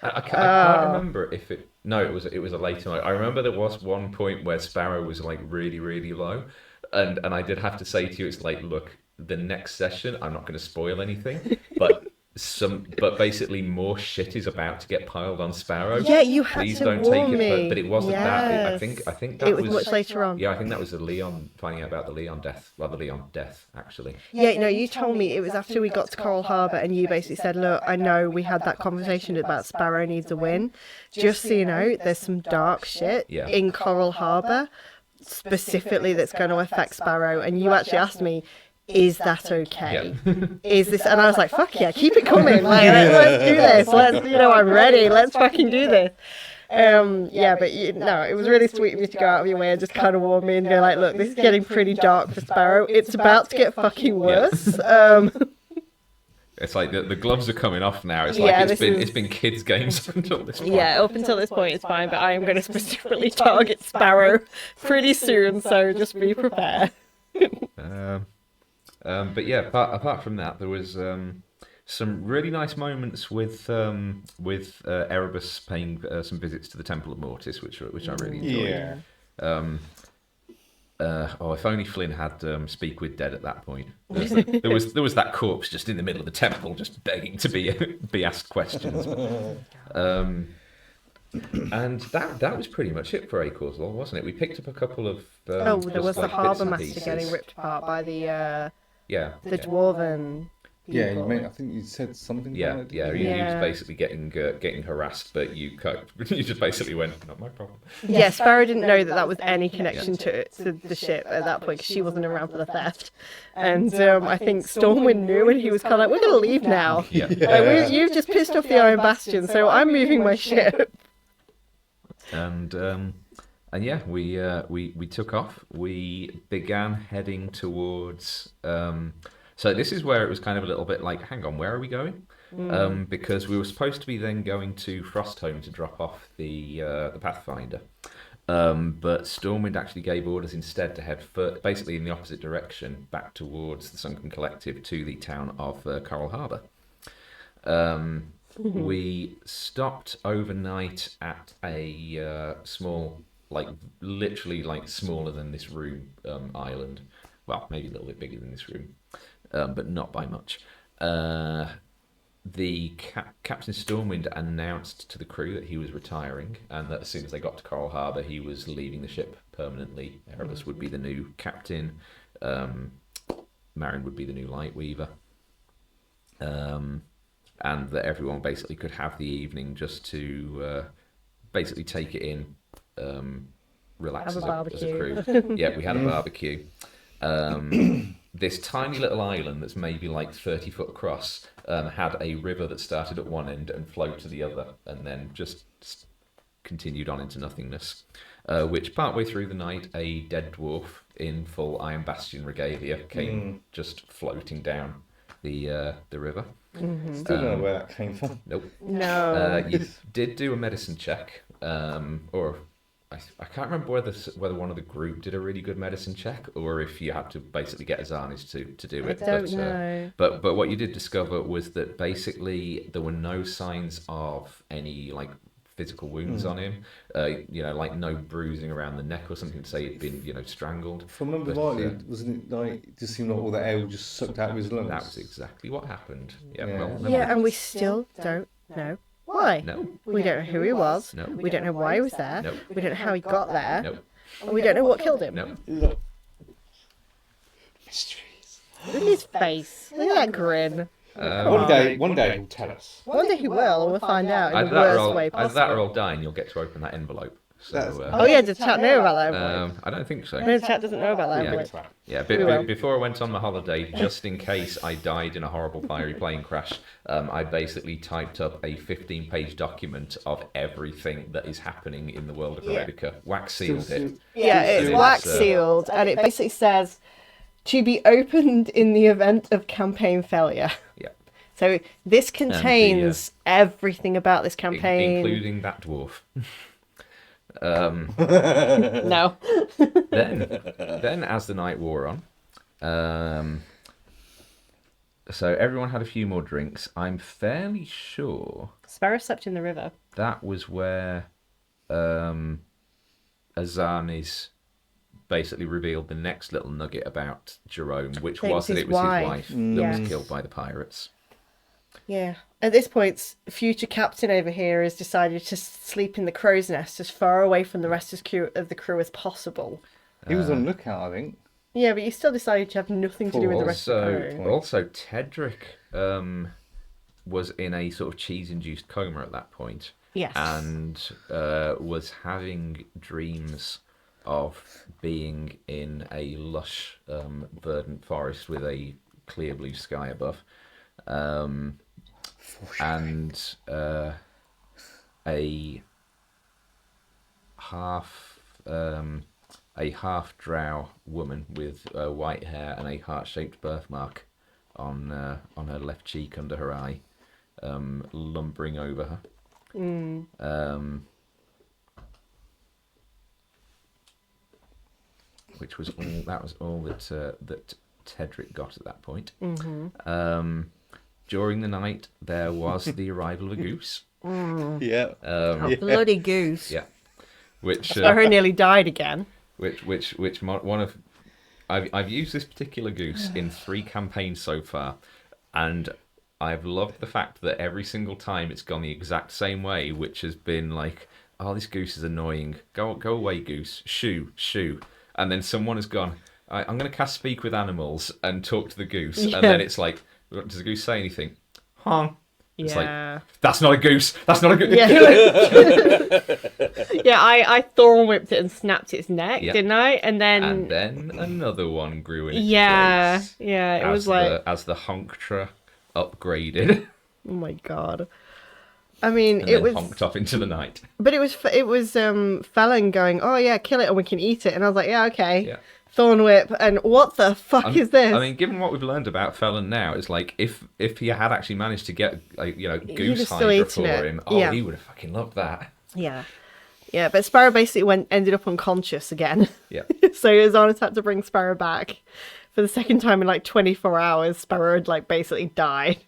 can't remember if it... No, it was a later night. I remember there was one point where Sparrow was really, really low. And I did have to say to you, it's look, the next session, I'm not going to spoil anything, but basically more shit is about to get piled on Sparrow. Yeah, you had Please to don't warn take me. it, but it wasn't that. I think that it was much later on. Yeah, I think that was the Leon finding out about the Leon death. Well, the Leon death actually. Yeah, no, you told me it was after we got to Coral Harbour, and you basically said, look, I know we had that conversation about Sparrow needs a win. Just so you know, there's some dark shit in Coral Harbour specifically that's going to affect Sparrow, and you actually asked me, is that okay? Yeah. Is this? And I was like, fuck yeah, keep it coming. Let's do this. I'm ready. Let's fucking do this. But it was really sweet of you to go out of your way and just kind of warn me and go look, this is getting pretty dark for Sparrow. It's about to get fucking worse. It's the gloves are coming off now. It's it's been kids' games up until this point. Yeah, up until this point it's fine, but I am going to specifically target Sparrow pretty soon, so just be prepared. But yeah, apart from that, there was some really nice moments with Erebus paying some visits to the Temple of Mortis, which I really enjoyed. Yeah. if only Flynn had speak with dead at that point. There was that corpse just in the middle of the temple, just begging to be asked questions. And that was pretty much it for Acor's Law, wasn't it? We picked up a couple of there just was the like harbour bits and master getting pieces. ripped apart by the dwarven Yeah, people. I think you said something Yeah, about it. yeah, didn't he you? was Yeah. basically getting harassed, but you just basically went, not my problem. Yeah, Sparrow didn't know that was any connection to the ship at that point because she wasn't around for the theft. And I think Stormwind knew, and he was kind of like, "We're going to leave now. Yeah. You've just pissed off the Iron Bastion, so I'm moving my ship." And yeah, we took off. We began heading towards. So this is where it was kind of a little bit like, hang on, where are we going? Because we were supposed to be then going to Frostholm to drop off the Pathfinder. But Stormwind actually gave orders instead to head basically in the opposite direction, back towards the Sunken Collective to the town of Coral Harbour. We stopped overnight at a small, like literally like smaller than this room island. Well, maybe a little bit bigger than this room, but not by much. The Captain Stormwind announced to the crew that he was retiring, and that as soon as they got to Coral Harbour, he was leaving the ship permanently. Erebus would be the new captain. Marin would be the new Lightweaver. And that everyone basically could have the evening just to basically take it in, relax Have as a a barbecue. crew. Yeah, we had a barbecue. This tiny little island that's maybe like 30 foot across had a river that started at one end and flowed to the other, and then just continued on into nothingness. Which partway through the night, a dead dwarf in full Iron Bastion regalia came just floating down the river. Still don't know where that came from. Nope. No. You did do a medicine check, or I can't remember whether one of the group did a really good medicine check, or if you had to basically get Azanis to do I it. don't know. But what you did discover was that basically there were no signs of any like physical wounds on him. Like no bruising around the neck or something to say he'd been strangled. If I remember But, rightly, wasn't it like it just seemed like all the air was just sucked out of his lungs? That was exactly what happened. Yeah. Yeah. Well, no, Yeah, and we still don't know why. No. We don't know who he was. No. We don't know why he was there. No. We don't know how he got there. No. And we don't know what killed him. No. Look. Mysteries. Look at his face. Look at that grin. One day he'll tell us. One day he will, and we'll find out in Either the that, worst or way I'll, either that or possible. I'll die and you'll get to open that envelope. So, Oh yeah, does chat know about that? I don't think so. No, chat doesn't know about that. Yeah. envelope. Yeah, We will. before I went on my holiday, just in case I died in a horrible fiery plane crash, I basically typed up a 15-page document of everything that is happening in the world of Yeah. Iridica. Wax sealed it. Yeah, it's It's, wax sealed, and it basically says to be opened in the event of campaign failure. Yeah, So this contains everything about this campaign. including that dwarf. No. Then as the night wore on, so everyone had a few more drinks. I'm fairly sure Sparrow slept in the river. that was where Azanis basically revealed the next little nugget about Jerome, which It was was that his it was wife. his wife that Yes. was killed by the pirates. Yeah. At this point, future captain over here has decided to sleep in the crow's nest as far away from the rest of the crew as possible. He was on lookout, I think. Yeah, but you still decided to have nothing to do with the rest of the crew. Also, Tedric was in a sort of cheese-induced coma at that point. Yes. And was having dreams of being in a lush, verdant forest with a clear blue sky above, and a half drow woman with white hair and a heart-shaped birthmark on her left cheek under her eye, lumbering over her. Which was all. That was all that Tedric got at that point. During the night, there was the arrival of a goose. Yeah. Bloody goose. Yeah, which Sparrow nearly died again. One of I've used this particular goose in 3 campaigns so far, and I've loved the fact that every single time it's gone the exact same way, which has been like, oh, this goose is annoying. Go away, goose. Shoo, shoo. And then someone has gone, I'm going to cast Speak with Animals and talk to the goose. Yeah. And then it's like, does the goose say anything? Huh? It's Yeah. like, that's not a goose. That's not a goose. Yeah. Yeah, I thorn whipped it and snapped its neck, Yeah. didn't I? And then another one grew in its yeah, place. yeah, it As was like, as the Honktra upgraded oh my god. I mean, and it then was, honked off into the night. but it was Fallon going, oh yeah, kill it and we can eat it, and I was like, yeah, okay. Yeah. Thorn whip, and what the fuck is this? I mean, given what we've learned about Felon now, it's like if he had actually managed to get Goose have still Hydra eaten for it. him, Yeah. he would have fucking loved that. Yeah. Yeah, but Sparrow basically ended up unconscious again. Yeah. So his honest had to bring Sparrow back for the second time in like 24 hours. Sparrow had like basically died.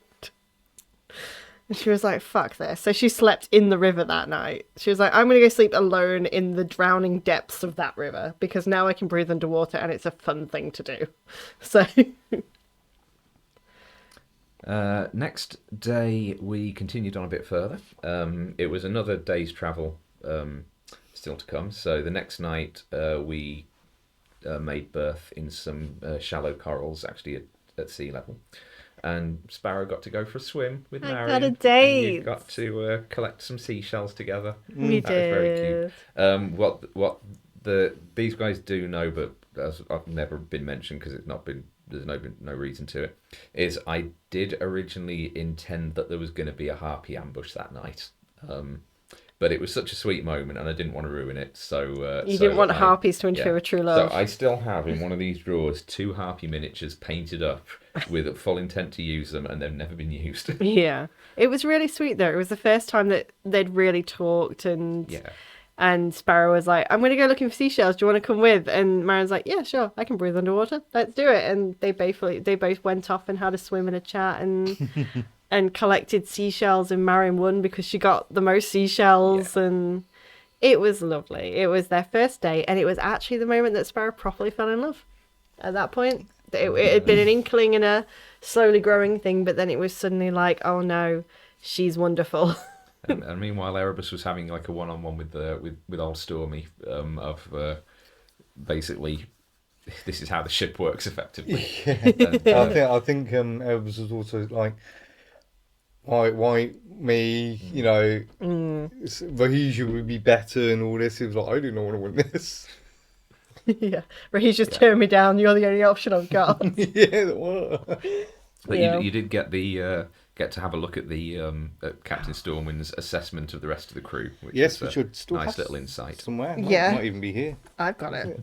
And she was like, fuck this. So she slept in the river that night. She was like, I'm going to go sleep alone in the drowning depths of that river because now I can breathe underwater and it's a fun thing to do. So Next day, we continued on a bit further. It was another day's travel still to come. So the next night, we made berth in some shallow corals, actually at sea level. And Sparrow got to go for a swim with I Marion. got a and date. you got to collect some seashells together. we That was very did. cute. These guys do know, but as I've never been mentioned because there's no reason to it, is I did originally intend that there was going to be a harpy ambush that night. But it was such a sweet moment and I didn't want to ruin it. So You didn't want harpies to interfere with true love. So I still have in one of these drawers 2 harpy miniatures painted up with full intent to use them, and they've never been used. Yeah. It was really sweet though. It was the first time that they'd really talked, and Yeah. and Sparrow was like, I'm going to go looking for seashells. Do you want to come with? And Marion's like, yeah, sure. I can breathe underwater. Let's do it. And they both went off and had a swim and a chat and and collected seashells, and Marion won because she got the most seashells. Yeah. And it was lovely. It was their first date, and it was actually the moment that Sparrow properly fell in love. At that point, it had been an inkling and a slowly growing thing, but then it was suddenly like, oh no, she's wonderful. And meanwhile, Erebus was having like a one-on-one with old Stormy of basically, this is how the ship works effectively. Yeah. And, I think Elvis was also like, why me? You know, Rahija would be better and all this. He was like, I do not want to win this. Yeah, where he's just turned me down. You're the only option I've got. Yeah, what? But Yeah. you did get get to have a look at the at Captain Stormwind's assessment of the rest of the crew. Yes, was we should still nice have little insight. somewhere. Yeah. Might even be here. I've got it.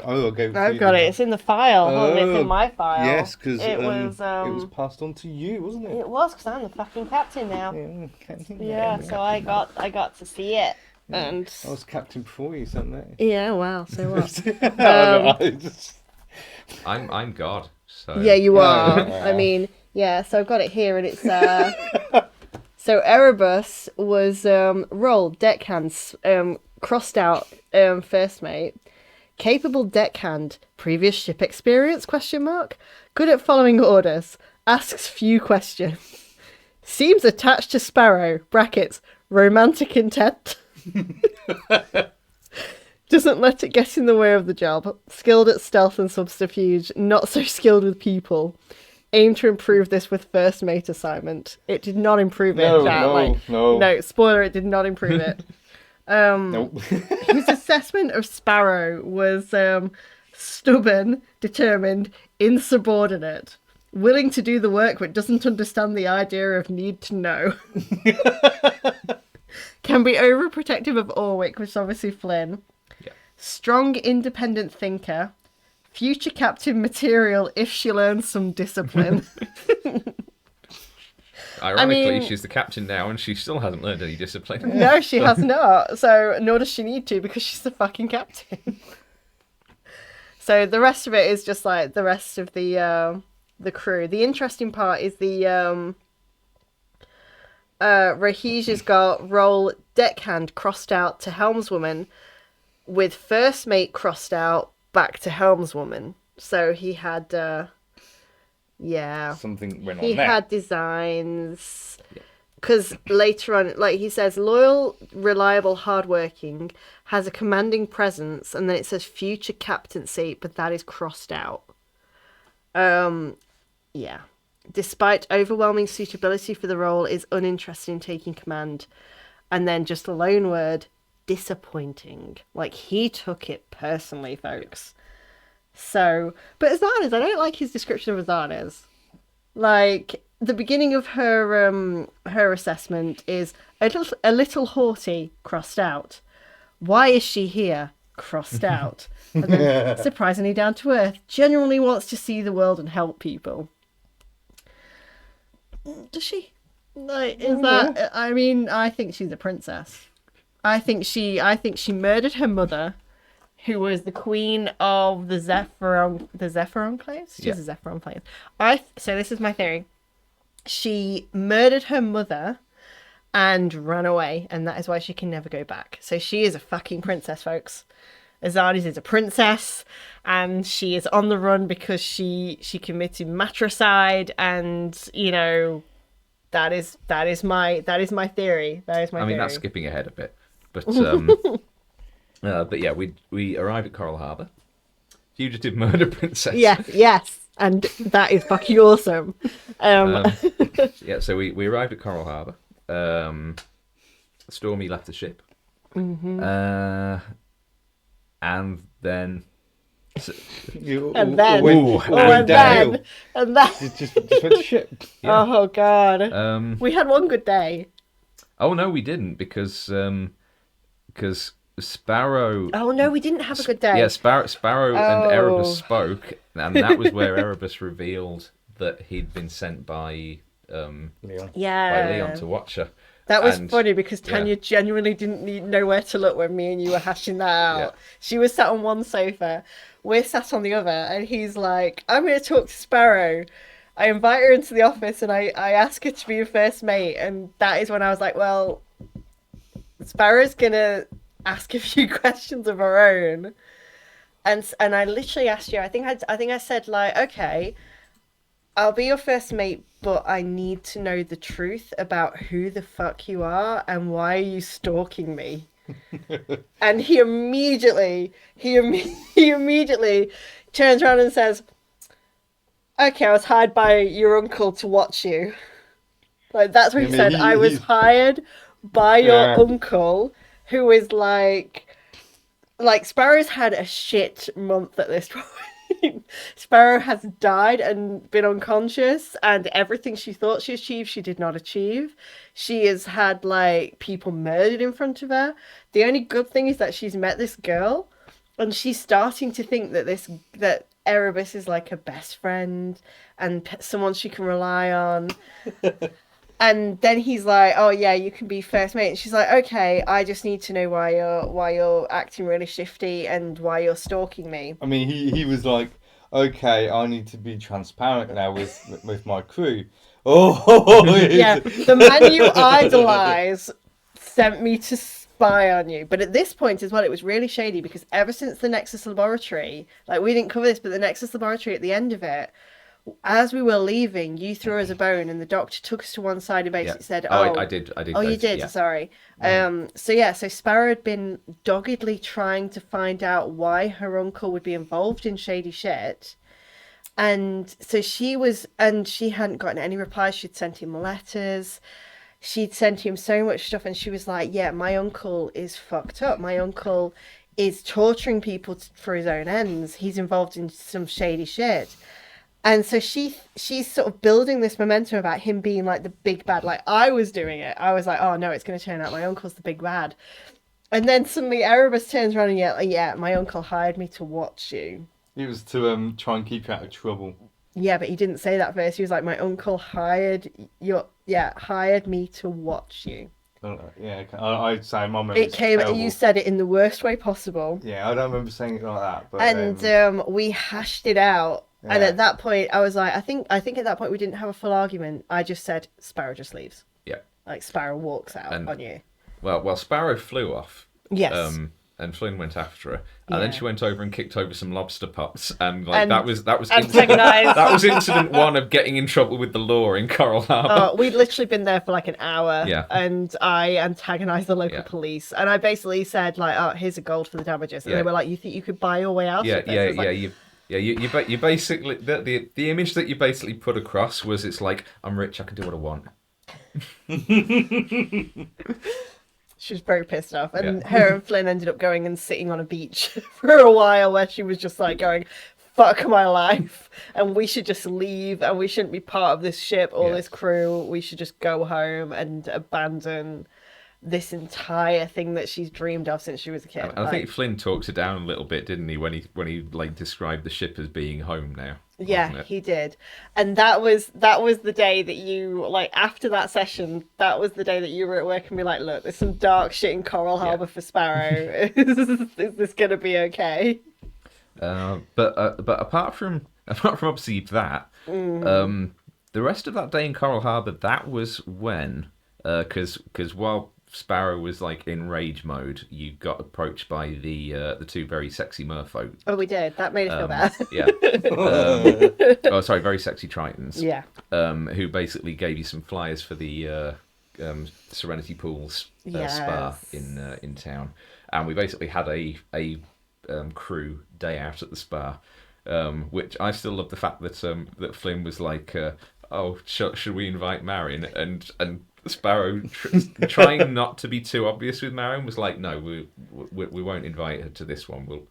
I'll go. I've got it. It's in the file. It's in my file. Yes, because it was was passed on to you, wasn't it? it was because I'm the fucking captain now. Captain. Yeah, so I got to see it, and I was captain before you, something. yeah, wow. So what? I just... I'm God. So Yeah, you are. I mean, yeah. So I've got it here, and it's so Erebus was rolled deckhands, crossed out first mate, capable deckhand, previous ship experience ? Good at following orders, asks few questions, seems attached to Sparrow (romantic intent). Doesn't let it get in the way of the job. Skilled at stealth and subterfuge. Not so skilled with people. Aim to improve this with first mate assignment. It did not improve it. No. Spoiler, it did not improve it. Nope. His assessment of Sparrow was stubborn, determined, insubordinate. Willing to do the work but doesn't understand the idea of need to know. Can be overprotective of Orwick, which is obviously Flynn. Yeah. Strong, independent thinker. Future captain material if she learns some discipline. Ironically, she's the captain now, and she still hasn't learned any discipline. No, she has not. So, nor does she need to, because she's the fucking captain. So, the rest of it is just like the rest of the crew. The interesting part is the Rahija's got role deckhand crossed out to helmswoman. with first mate crossed out, back to helmswoman. So he had, Something went on he there. had designs. Because later on, like he says, loyal, reliable, hardworking, has a commanding presence, and then it says future captaincy, but that is crossed out. Yeah. Despite overwhelming suitability for the role, is uninterested in taking command. And then just a lone word, disappointing. Like, he took it personally, folks. So, but Azana's, I don't like his description of Azana's. Like, the beginning of her her assessment is a little haughty, crossed out. Why is she here? Crossed out. And then surprisingly down to earth, genuinely wants to see the world and help people. Does she? Like, is that? I mean, I think she's a princess. I think she murdered her mother, who was the queen of the Zephyr Enclaves. She's a Zephyr Enclave. So this is my theory. She murdered her mother and ran away, and that is why she can never go back. So she is a fucking princess, folks. Azadis is a princess, and she is on the run because she committed matricide, and you know, that is my theory. That is my theory. I mean, that's skipping ahead a bit, but yeah, we arrive at Coral Harbour. Fugitive murder princess. Yes, and that is fucking awesome. Yeah, so we arrived at Coral Harbour. Stormy left the ship. Mm-hmm. And then... And then... Just went to ship. Yeah. Oh, God. We had one good day. Oh, no, we didn't, because Sparrow... Oh, no, we didn't have a good day. Yeah, Sparrow and Erebus spoke, and that was where Erebus revealed that he'd been sent by Leon to watch her. That was funny because Tanya genuinely didn't know where to look when me and you were hashing that out. Yeah. She was sat on one sofa, we're sat on the other, and he's like, I'm going to talk to Sparrow. I invite her into the office and I ask her to be your first mate, and that is when I was like, well, Sparrow's going to ask a few questions of her own. And I literally asked you, I think I said, like, okay, I'll be your first mate, but I need to know the truth about who the fuck you are and why are you stalking me. And he immediately turns around and says, okay, I was hired by your uncle to watch you. Like, that's what he said. I was hired by your uncle, who is like Sparrow's had a shit month at this point. Sparrow has died and been unconscious, and everything she thought she achieved, she did not achieve. She has had, like, people murdered in front of her. The only good thing is that she's met this girl, and she's starting to think that Erebus is like her best friend and someone she can rely on. And then he's like, oh yeah, you can be first mate. And she's like, okay, I just need to know why you're acting really shifty and why you're stalking me. I mean, he was like, okay, I need to be transparent now with my crew. Oh, yeah, the man you idolize sent me to spy on you. But at this point as well, it was really shady because ever since the Nexus Laboratory, like, we didn't cover this, but the Nexus Laboratory at the end of it, as we were leaving, you threw us a bone, and the doctor took us to one side and basically said, I did. Oh, you did? Yeah. Sorry. So Sparrow had been doggedly trying to find out why her uncle would be involved in shady shit. And so she hadn't gotten any replies. She'd sent him letters. She'd sent him so much stuff, and she was like, yeah, my uncle is fucked up. My uncle is torturing people for his own ends. He's involved in some shady shit. And so she's sort of building this momentum about him being like the big bad. Like, I was doing it. I was like, oh no, it's going to turn out my uncle's the big bad. And then suddenly Erebus turns around and yeah, my uncle hired me to watch you. It was to try and keep you out of trouble. Yeah, but he didn't say that first. He was like, my uncle hired me to watch you. Yeah, I'd say my memory's it came. terrible. You said it in the worst way possible. Yeah, I don't remember saying it like that. But, and we hashed it out. Yeah. And at that point, I was like, I think at that point we didn't have a full argument. I just said, Sparrow just leaves. Yeah. Like, Sparrow walks out on you. Well, Sparrow flew off. Yes. and Flynn went after her, and then Yeah. she went over and kicked over some lobster pots, and like And that was antagonised. that was incident one of getting in trouble with the law in Coral Harbour. We'd literally been there for like an hour, Yeah. and I antagonised the local Yeah. police, and I basically said like, "Oh, here's a gold for the damages," and Yeah. they were like, "You think you could buy your way out Yeah, of this?" yeah, I was yeah. like, You basically the image that you basically put across was it's like, I'm rich, I can do what I want. She was very pissed off, and Yeah. her and Flynn ended up going and sitting on a beach for a while, where she was just like going, "Fuck my life," and we should just leave, and we shouldn't be part of this ship or Yeah. this crew. We should just go home and abandon this entire thing that she's dreamed of since she was a kid. And I think Flynn talks it down a little bit, didn't he, when he like described the ship as being home now? Yeah, wasn't it? he did. And that was the day that you, like, after that session, that was the day that you were at work and be like, "Look, there's some dark shit in Coral Harbour for Sparrow. Is this going to be okay?" But apart from obviously that, the rest of that day in Coral Harbour, that was when, because while Sparrow was like in rage mode, you got approached by the two very sexy merfolk. Oh, we did. That made us feel bad. Yeah. Oh, sorry, very sexy Tritons. Yeah. Who basically gave you some flyers for the Serenity Pools spa Yes. in town, and we basically had a crew day out at the spa, which I still love the fact that that Flynn was like, "Oh, should we invite Marion?" and Sparrow trying not to be too obvious with Marion was like, "No, we won't invite her to this one. We'll,"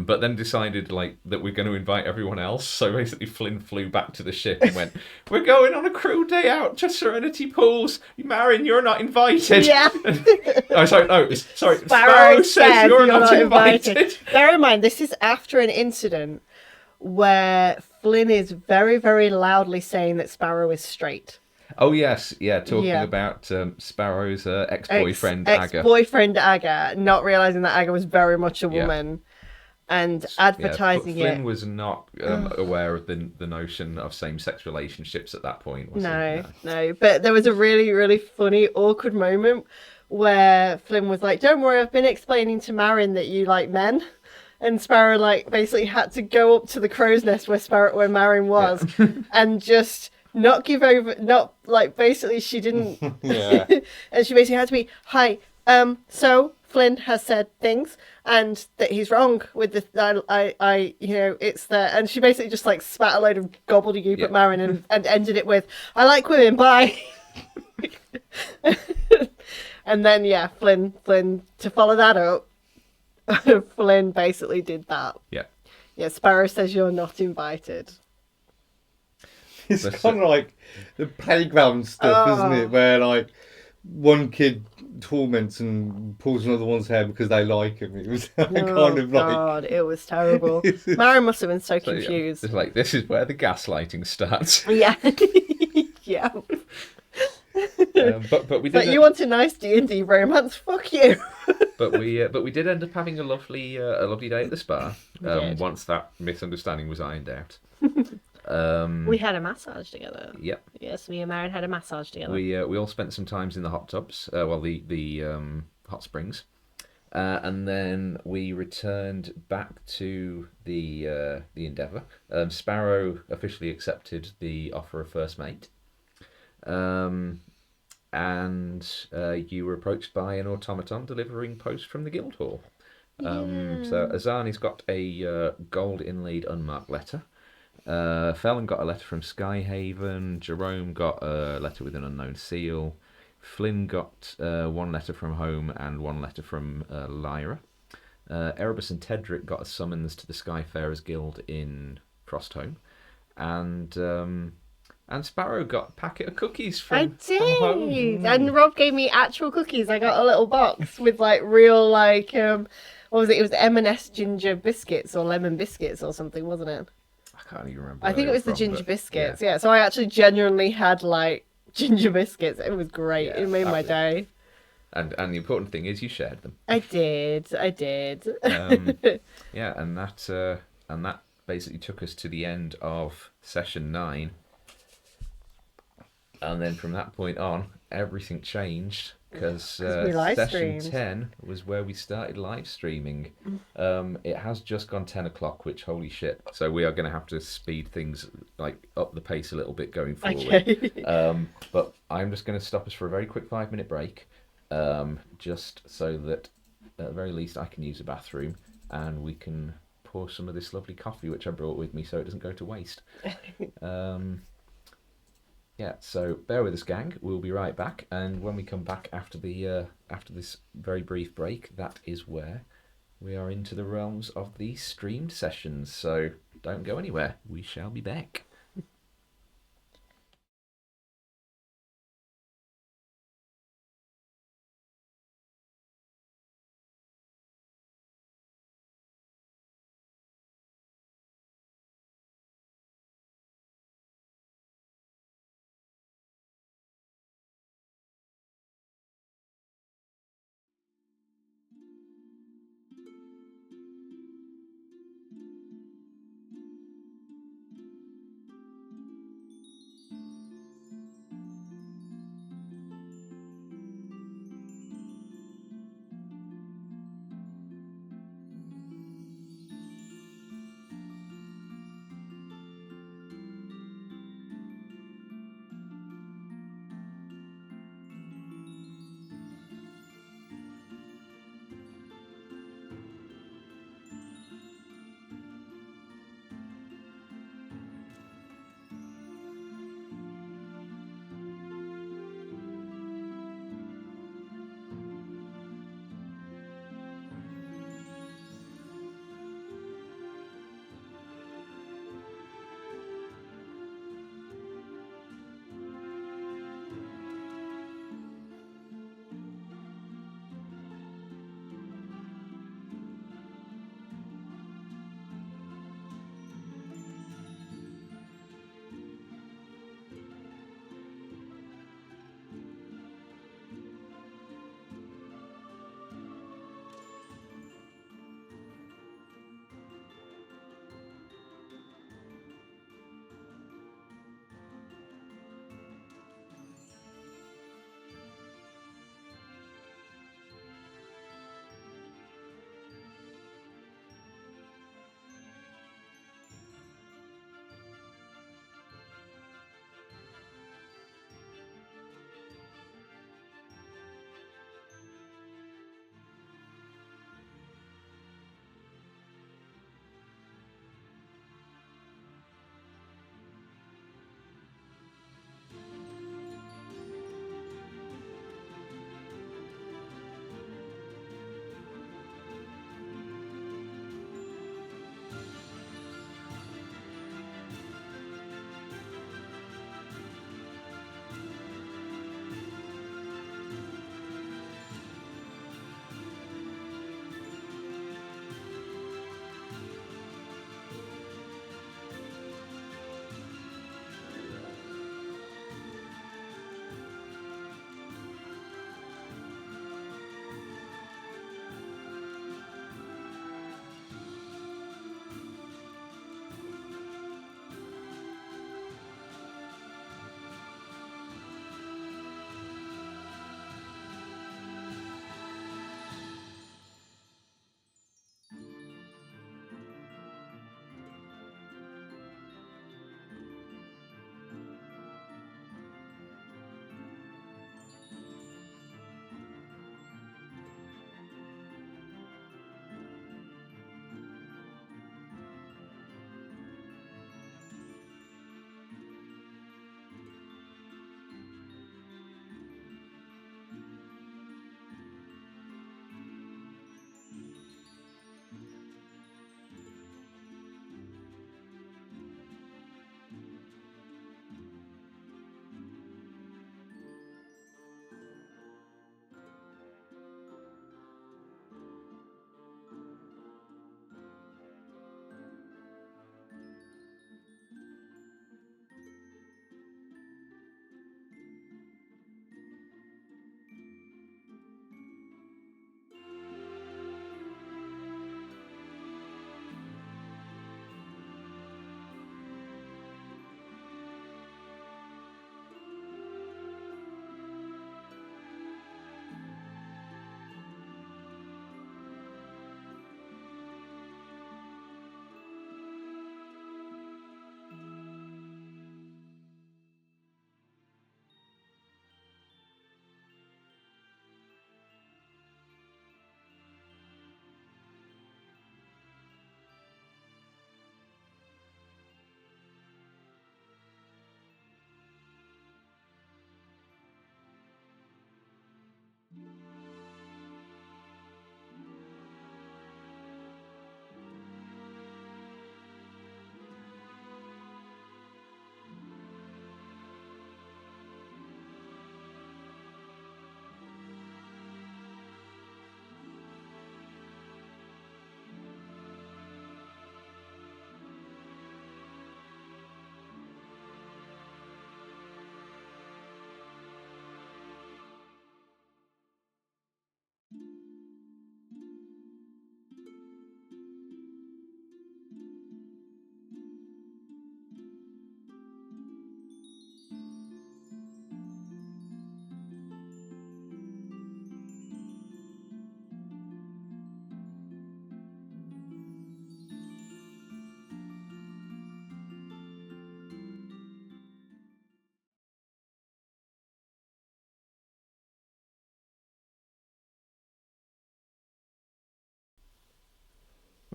but then decided like that we're going to invite everyone else. So basically, Flynn flew back to the ship and went, "We're going on a crew day out to Serenity Pools. Marion, you're not invited." Yeah. Oh, sorry, no, sorry. Sparrow says you're not invited. Bear in mind, this is after an incident where Flynn is very, very loudly saying that Sparrow is straight. Oh yes, yeah, talking Yeah. about Sparrow's ex-boyfriend Aga. Ex-boyfriend Aga, not realising that Aga was very much a Yeah. woman, and Yeah, advertising Flynn it. was not aware of the notion of same-sex relationships at that point. Was No, he? no. But there was a really, really funny, awkward moment where Flynn was like, "Don't worry, I've been explaining to Marion that you like men." And Sparrow like basically had to go up to the crow's nest where Marion was, and just not give over. Not like basically she didn't. Yeah. And she basically had to be, "Hi, so Flynn has said things, and that he's wrong with the I you know it's there." And she basically just like spat a load of gobbledygook at Marion and ended it with, "I like women, bye." And then yeah, Flynn to follow that up. Flynn basically did that. Yeah. Yeah, Sparrow says you're not invited. It's That's kind of like the playground stuff, isn't it? Where like one kid torments and pulls another one's hair because they like him. It was kind of like, God, it was terrible. Marion must have been so So, yeah, confused. it's like this is where the gaslighting starts. Yeah. Yeah. But we did. But you want a nice D&D romance? Fuck you. But we did end up having a lovely day at the spa. did. Once that misunderstanding was ironed out. We had a massage together. Yep. Yes, me and Marion had a massage together. We all spent some times in the hot tubs. The hot springs. And then we returned back to the Endeavour. Sparrow officially accepted the offer of first mate. And you were approached by an automaton delivering post from the Guildhall. So Azani's got a gold inlaid unmarked letter. Felon got a letter from Skyhaven. Jerome got a letter with an unknown seal. Flynn got one letter from home and one letter from Lyra. Erebus and Tedric got a summons to the Skyfarers Guild in Frostholme. And Sparrow got a packet of cookies from I from home. did. And Rob gave me actual cookies. I got a little box with like real like what was it? It was M&S ginger biscuits or lemon biscuits or something, wasn't it? I can't even remember. I where think they it was were the from, ginger but biscuits. yeah. Yeah. So I actually genuinely had like ginger biscuits. It was great. Yeah, It made my fabulous. day. And the important thing is you shared them. I did. Yeah, and that basically took us to the end of session 9. And then from that point on, everything changed because we live session streamed. 10 was where we started live streaming. It has just gone 10 o'clock, which holy shit. So we are going to have to speed things, like up the pace a little bit going forward. Okay. But I'm just going to stop us for a very quick 5-minute break, just so that at the very least I can use the bathroom and we can pour some of this lovely coffee which I brought with me so it doesn't go to waste. Yeah, so bear with us, gang. We'll be right back, and when we come back after the after this very brief break, that is where we are into the realms of the streamed sessions. So don't go anywhere. We shall be back.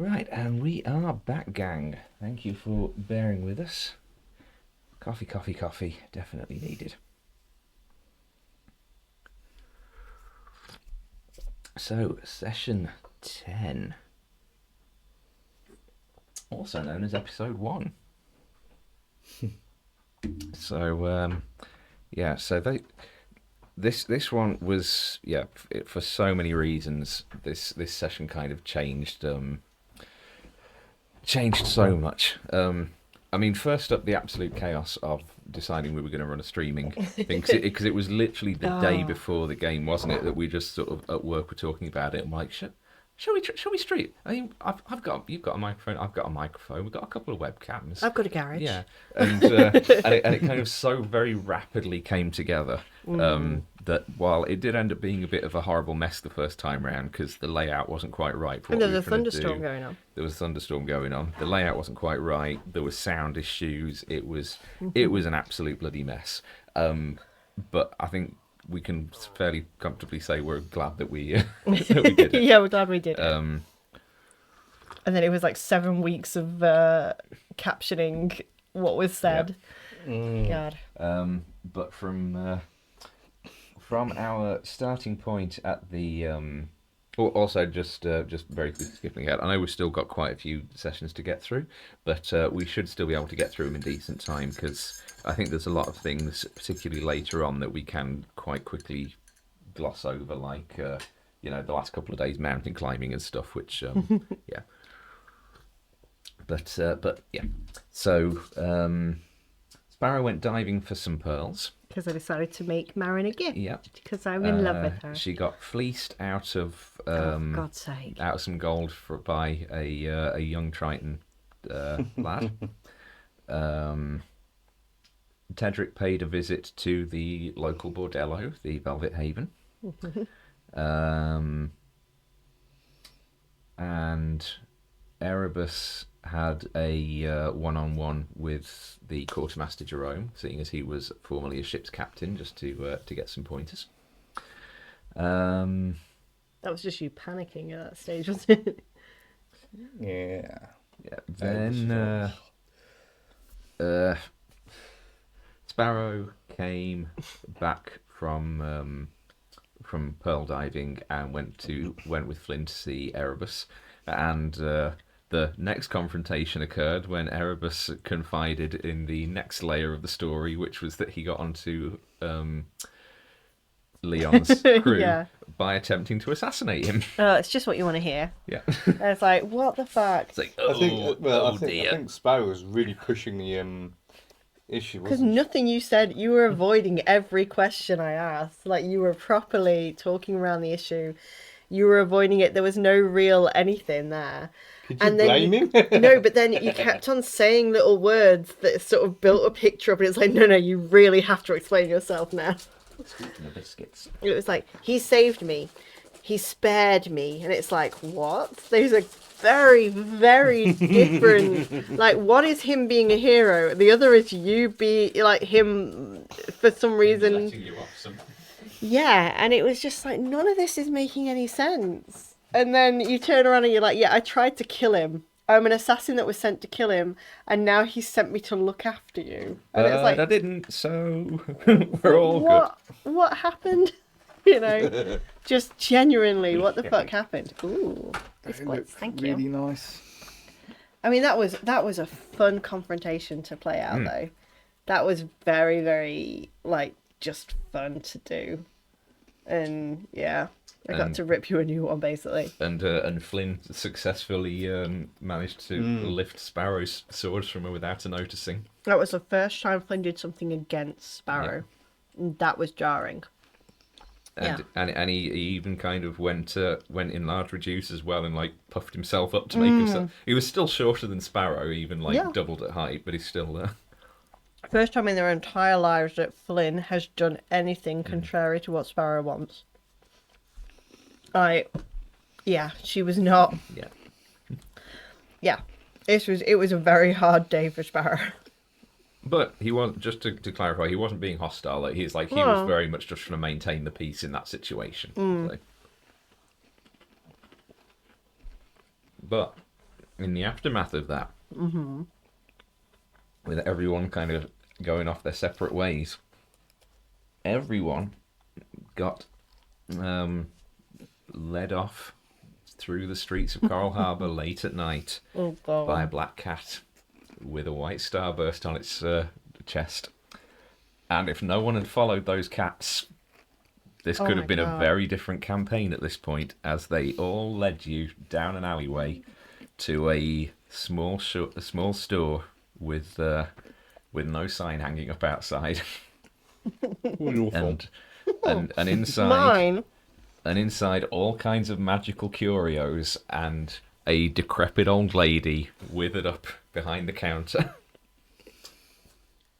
Right, and we are back, gang. Thank you for bearing with us. Coffee, coffee, coffee. Definitely needed. So, session 10. Also known as episode 1. So, yeah, so this one was, yeah, for so many reasons, this session kind of changed so much. I mean, first up, the absolute chaos of deciding we were going to run a streaming thing, because it was literally the day before the game, wasn't it, that we just sort of at work were talking about it. I'm like, shall we stream? I mean, you've got a microphone, I've got a microphone, we've got a couple of webcams. I've got a garage. Yeah, and it kind of so very rapidly came together that while it did end up being a bit of a horrible mess the first time round, because the layout wasn't quite right for what And we there's were a trying to thunderstorm do. going on. There was a thunderstorm going on. The layout wasn't quite right. There was sound issues. It was an absolute bloody mess. But I think we can fairly comfortably say we're glad that we that we did it. Yeah, we're glad we did it. Um, And then it was like 7 weeks of captioning what was said. God. But from our starting point at the also just very quickly skipping ahead. I know we've still got quite a few sessions to get through, but we should still be able to get through them in decent time, because I think there's a lot of things, particularly later on, that we can quite quickly gloss over, like the last couple of days mountain climbing and stuff, which yeah. But yeah. So Sparrow went diving for some pearls. Because I decided to make Marin a gift. Yep. Because I'm in love with her. She got fleeced out of For God's sake. out of some gold by a young Triton lad. Tedric paid a visit to the local bordello, the Velvet Haven. And Erebus had a one-on-one with the quartermaster Jerome, seeing as he was formerly a ship's captain, just to get some pointers. That was just you panicking at that stage, wasn't it? Yeah. Yeah. Then Sparrow came back from pearl diving and went with Flynn to see Erebus, and the next confrontation occurred when Erebus confided in the next layer of the story, which was that he got onto Leon's crew Yeah. by attempting to assassinate him. It's just what you want to hear. Yeah. And it's like, what the fuck? It's like, I dear. think Sparrow was really pushing the issue, Because wasn't nothing you said, you were avoiding every question I asked. Like, you were properly talking around the issue. You were avoiding it. There was no real anything there. Could you blame him? No, but then you kept on saying little words that sort of built a picture up, and it's like, no, you really have to explain yourself now. Speaking of biscuits. It was like, he saved me. He spared me. And it's like, what? Those are very, very different. Like, one is him being a hero. The other is you be like him for some reason. Letting you off some. Yeah, and it was just like, none of this is making any sense. And then you turn around and you're like, yeah, I tried to kill him. I'm an assassin that was sent to kill him, and now he sent me to look after you. And it's like, I didn't, so we're all good. What happened? You know, just genuinely, what the fuck happened? Ooh, biscuits, thank you. Really nice. I mean, that was a fun confrontation to play out, though. That was very, very, like, just fun to do. And, yeah, I got to rip you a new one, basically. And Flynn successfully managed to lift Sparrow's swords from her without her noticing. That was the first time Flynn did something against Sparrow. Yeah. And that was jarring. And he even kind of went in large reduce as well, and like puffed himself up to make himself. He was still shorter than Sparrow, even like doubled at height, but he's still there. First time in their entire lives that Flynn has done anything contrary to what Sparrow wants. She was not. Yeah. Yeah, it was a very hard day for Sparrow. But he wasn't, just to clarify, he wasn't being hostile. Like he was very much just trying to maintain the peace in that situation. So. But in the aftermath of that, with everyone kind of going off their separate ways, everyone got led off through the streets of Coral Harbour late at night Oh God. by a black cat with a white starburst on its chest. And if no one had followed those cats, this Oh could my have been a God. very different campaign at this point, as they all led you down an alleyway to a small store with no sign hanging up outside, and and inside Mine. and inside all kinds of magical curios and a decrepit old lady withered up behind the counter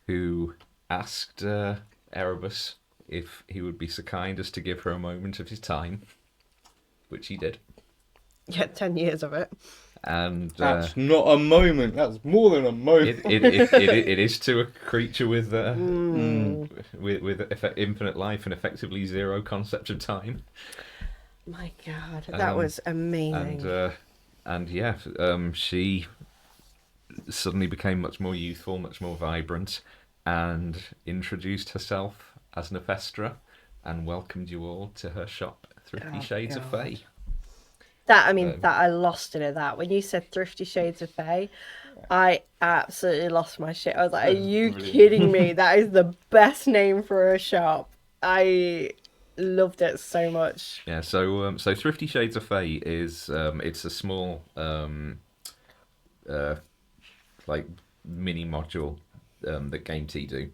who asked Erebus if he would be so kind as to give her a moment of his time, which he did. Yeah, 10 years of it. And That's not a moment. That's more than a moment. it is to a creature with infinite life and effectively zero concept of time. My God, that was amazing. And yeah, she suddenly became much more youthful, much more vibrant, and introduced herself as Nephestra, and welcomed you all to her shop, Thrifty Shades of God. Fey. That I lost it at that. When you said Thrifty Shades of Fey, I absolutely lost my shit. I was like, are you Brilliant. kidding me? That is the best name for a shop. I loved it so much. Yeah, so Thrifty Shades of Fey is it's a small like mini module that Game T do.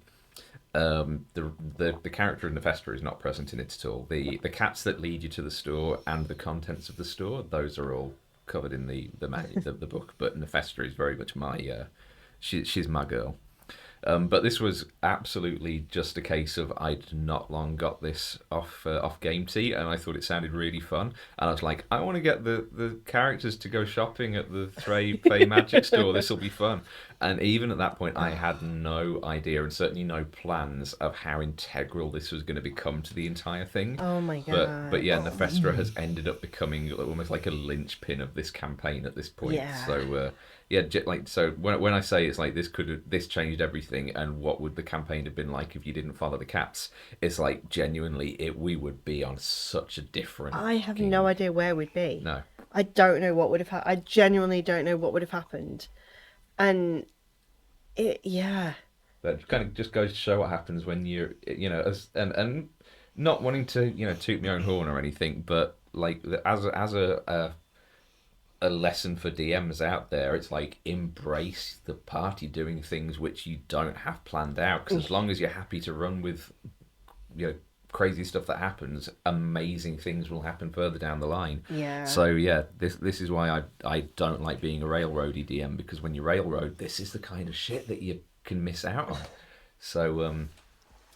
The character of Nephestra is not present in it at all. The cats that lead you to the store and the contents of the store, those are all covered in the book. But Nephestra is very much my she's my girl. But this was absolutely just a case of I'd not long got this off Game Tea, and I thought it sounded really fun. And I was like, I want to get the characters to go shopping at the Fey Magic store. This will be fun. And even at that point, I had no idea, and certainly no plans of how integral this was going to become to the entire thing. Oh my God. But yeah, Nephestra has ended up becoming almost like a linchpin of this campaign at this point. Yeah. So yeah, so when I say it's like this changed everything, and what would the campaign have been like if you didn't follow the cats? It's like genuinely, we would be on such a different. I have no idea where we'd be. No. I don't know what would have happened. I genuinely don't know what would have happened. And yeah. That kind of just goes to show what happens when you're, and not wanting to, toot my own horn or anything, but like as a lesson for DMs out there, it's like embrace the party doing things which you don't have planned out, because as long as you're happy to run with, crazy stuff that happens, amazing things will happen further down the line. Yeah. So yeah, this is why I don't like being a railroady DM, because when you railroad, this is the kind of shit that you can miss out on. So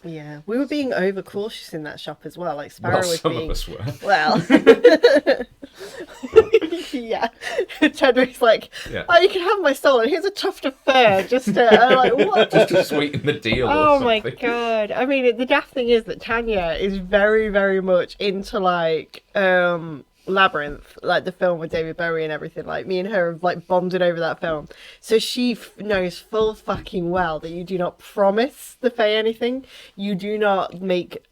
Yeah, we were being overcautious in that shop as well. Like Sparrow was some being of us were. well. Yeah, Tedrick's like, Yeah. oh, you can have my soul, and here's a tuft of fur. Just to, I'm like, what? Just to sweeten the deal. Oh or my something. God! I mean, the daft thing is that Tanya is very, very much into like Labyrinth, like the film with David Bowie and everything. Like me and her have like bonded over that film, so she knows full fucking well that you do not promise the Fae anything. You do not make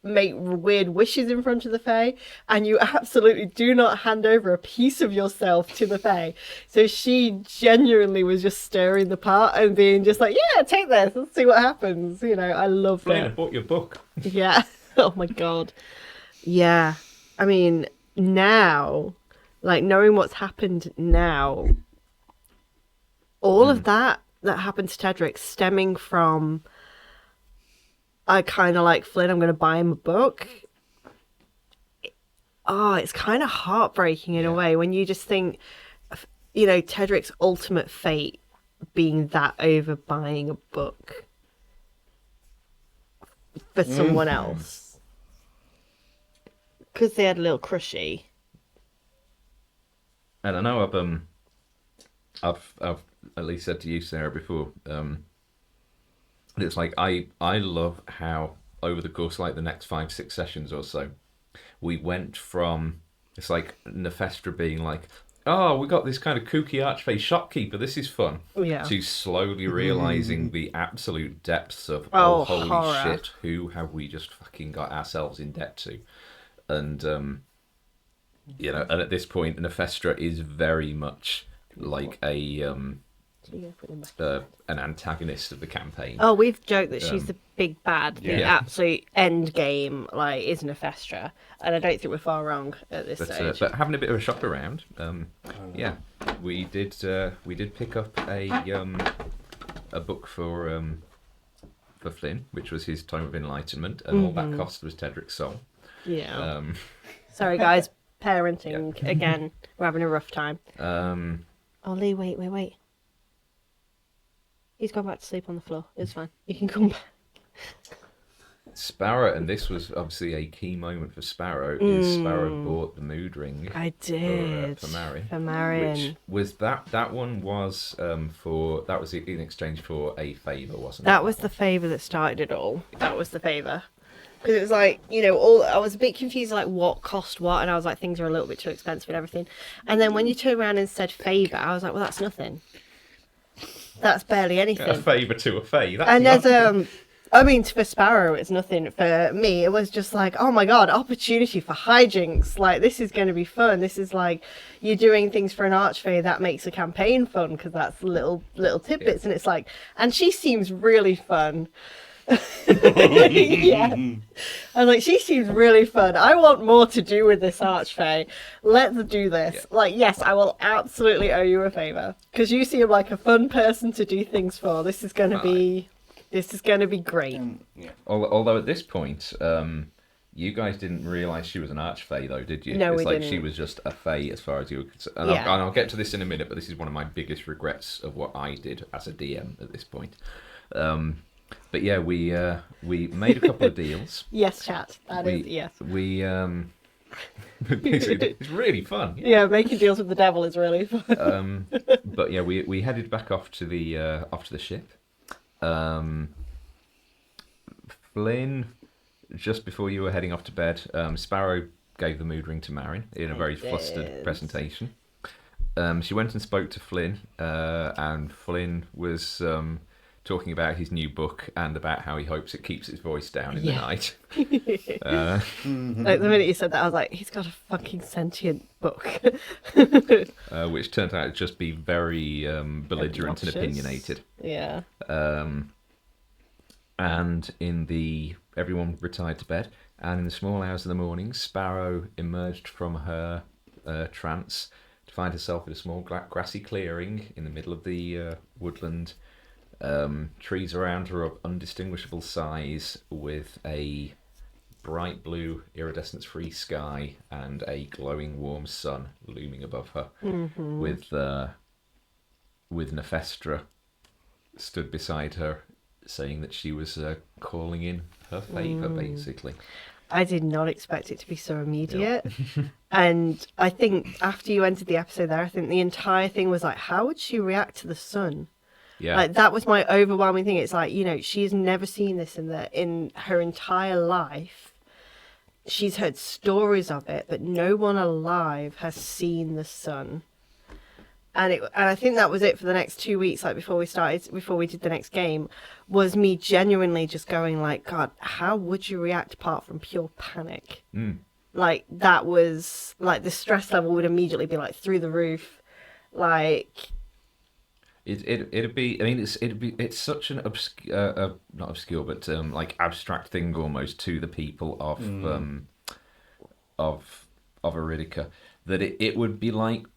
weird wishes in front of the Fae, and you absolutely do not hand over a piece of yourself to the Fae. So she genuinely was just stirring the pot and being just like, yeah, take this, let's see what happens. I loved Brian, I it. bought your book. Yeah. Oh my God. Yeah. I mean, now, like knowing what's happened now, all of that happened to Tedrick stemming from, I kind of like Flynn, I'm going to buy him a book. Oh, it's kind of heartbreaking in a way when you just think, Tedrick's ultimate fate being that over buying a book for someone else. Because they had a little crushy. And I know I've at least said to you, Sarah, before. It's like I love how over the course of like the next 5-6 sessions or so, we went from, it's like Nephestra being like, oh, we got this kind of kooky archfey shopkeeper. This is fun. Yeah. To slowly realizing the absolute depths of Oh, holy horror. shit, who have we just fucking got ourselves in debt to? And and at this point, Nephestra is very much like an antagonist of the campaign. Oh, we've joked that she's the big bad, the Yeah. absolute end game, like, is Nephestra, and I don't think we're far wrong at this stage. But having a bit of a shop around, we did pick up a book for Flynn, which was his Time of Enlightenment, and all that cost was Tedric's soul. Yeah. Sorry, guys. Parenting again. We're having a rough time. Oh, Lee, wait. He's gone back to sleep on the floor. It's fine. You can come back. Sparrow, and this was obviously a key moment for Sparrow, is Sparrow bought the mood ring. I did. For Marion. For Marion. Which was that one was in exchange for a favour, wasn't it? That was the favour that started it all. That was the favour. Because it was like, I was a bit confused, like, what cost what, and I was like, things are a little bit too expensive and everything. And then when you turn around and said favour, I was like, well, that's nothing. That's barely anything. A favour to a fae. That's And nothing. for Sparrow, it's nothing. For me, it was just like, oh my god, opportunity for hijinks. Like, this is going to be fun. This is like, you're doing things for an archfey that makes a campaign fun, because that's little tidbits. And it's like, and she seems really fun. Yeah. I was like, she seems really fun. I want more to do with this archfey. Let's do this. Yeah. Like, yes, I will absolutely owe you a favour, because you seem like a fun person to do things for. This is going to be great. Yeah. Although at this point, you guys didn't realise she was an archfey, though, did you? No, it's we like didn't. she was just a fae as far as you were concerned. And, Yeah. I'll get to this in a minute, but this is one of my biggest regrets of what I did as a DM at this point. But yeah, we made a couple of deals. Yes, chat. Yes. We basically, it's really fun. Yeah, making deals with the devil is really fun. But yeah, we headed back off to the ship. Flynn, just before you were heading off to bed, Sparrow gave the mood ring to Marion in a very flustered presentation. She went and spoke to Flynn, and Flynn was talking about his new book and about how he hopes it keeps its voice down in the night. Like, the minute you said that, I was like, he's got a fucking sentient book. Which turned out to just be very belligerent and Obnoxious. opinionated. Yeah. And everyone retired to bed, and in the small hours of the morning, Sparrow emerged from her trance to find herself in a small grassy clearing in the middle of the woodland. Trees around her of undistinguishable size, with a bright blue iridescence-free sky and a glowing warm sun looming above her, with Nephestra stood beside her, saying that she was calling in her favour, basically. I did not expect it to be so immediate. And I think after you entered the episode there, I think the entire thing was like, how would she react to the sun? Yeah. Like, that was my overwhelming thing. It's like, she's never seen this in her entire life. She's heard stories of it, but no one alive has seen the sun. And I think that was it for the next 2 weeks, like before we did the next game, was me genuinely just going like, God, how would you react apart from pure panic? Like, that was like, the stress level would immediately be like through the roof. Like, It'd be. I mean, it's such an not obscure, but like abstract thing almost to the people of Iridica, that it would be like.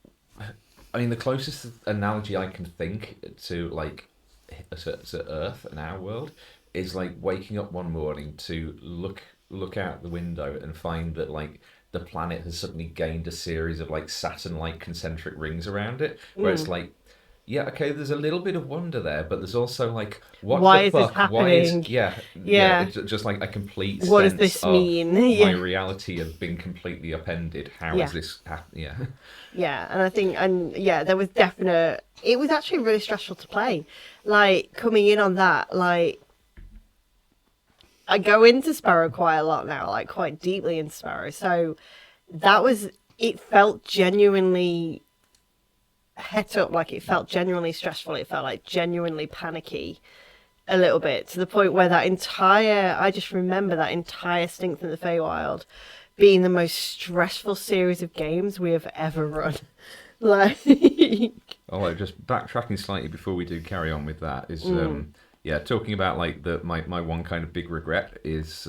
I mean, the closest analogy I can think to like to Earth and our world is like waking up one morning to look out the window and find that like the planet has suddenly gained a series of like Saturn-like concentric rings around it, where it's like. Yeah, okay, there's a little bit of wonder there, but there's also like, what Why the is this fuck? happening? Yeah. It's just like a complete What does sense this of mean? my Yeah. reality has been completely upended. How Yeah. is this happening? Yeah. Yeah, and I think, there was it was actually really stressful to play. Like, coming in on that, like, I go into Sparrow quite a lot now, like, quite deeply in Sparrow. So it felt genuinely het up, like it felt genuinely stressful. It felt like genuinely panicky a little bit, to the point where I just remember that entire Stink in the Feywild being the most stressful series of games we have ever run. Like, Oh, just backtracking slightly before we do carry on with that is, talking about like my one kind of big regret is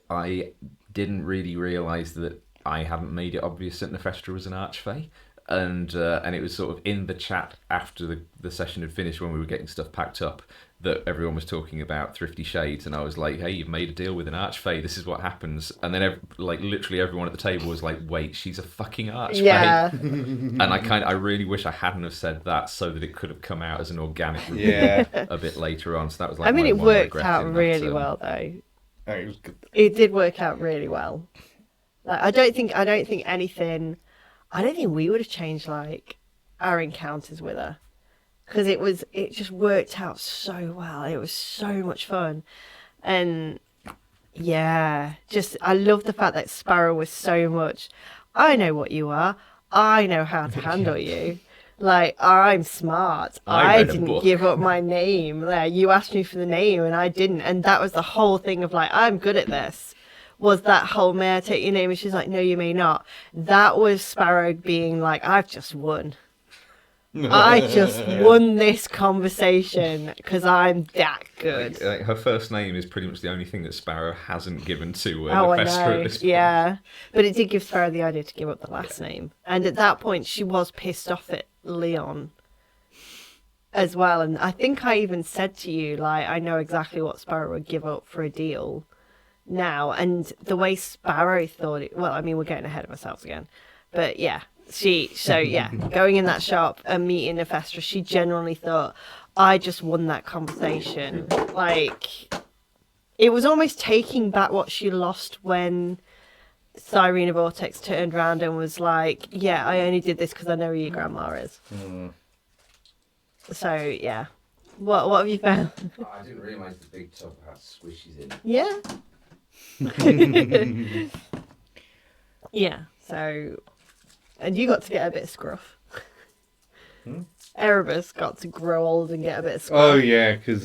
I didn't really realise that I hadn't made it obvious that Nefestra was an archfey. And it was sort of in the chat after the session had finished when we were getting stuff packed up that everyone was talking about Thrifty Shades, and I was like, hey, you've made a deal with an archfey, this is what happens. And then literally everyone at the table was like, wait, she's a fucking archfey. yeah. And I really wish I hadn't have said that, so that it could have come out as an organic reveal Yeah. a bit later on. So that was like I mean, my it one worked regret out in that, really well, though. Oh, it was good. It did work out really well. Like, I don't think we would have changed like our encounters with her, because it just worked out so well. It was so much fun, and yeah, just I love the fact that Sparrow was so much. I know what you are. I know how to handle you. Like, I'm smart. I read a didn't book. give up my name. Like, you asked me for the name and I didn't, and that was the whole thing of like, I'm good at this. Was that whole may I take your name? And she's like, no, you may not. That was Sparrow being like, I've just won. I just won this conversation because I'm that good. like her first name is pretty much the only thing that Sparrow hasn't given to Oh, I Nefestra know. at this point. Yeah. But it did give Sparrow the idea to give up the last name. And at that point, she was pissed off at Leon as well. And I think I even said to you, like, I know exactly what Sparrow would give up for a deal now. And the way Sparrow thought it, well, I mean, we're getting ahead of ourselves again. But yeah, going in that shop and meeting Nefestra, she genuinely thought, I just won that conversation. Like, it was almost taking back what she lost when Cyrena Vortex turned around and was like, yeah, I only did this because I know who your grandma is. So, yeah. What have you found? Oh, I didn't realise the big tub had squishies in it. Yeah. Yeah, so... And you got to get a bit of scruff. Erebus got to grow old and get a bit of scruff. Oh yeah, because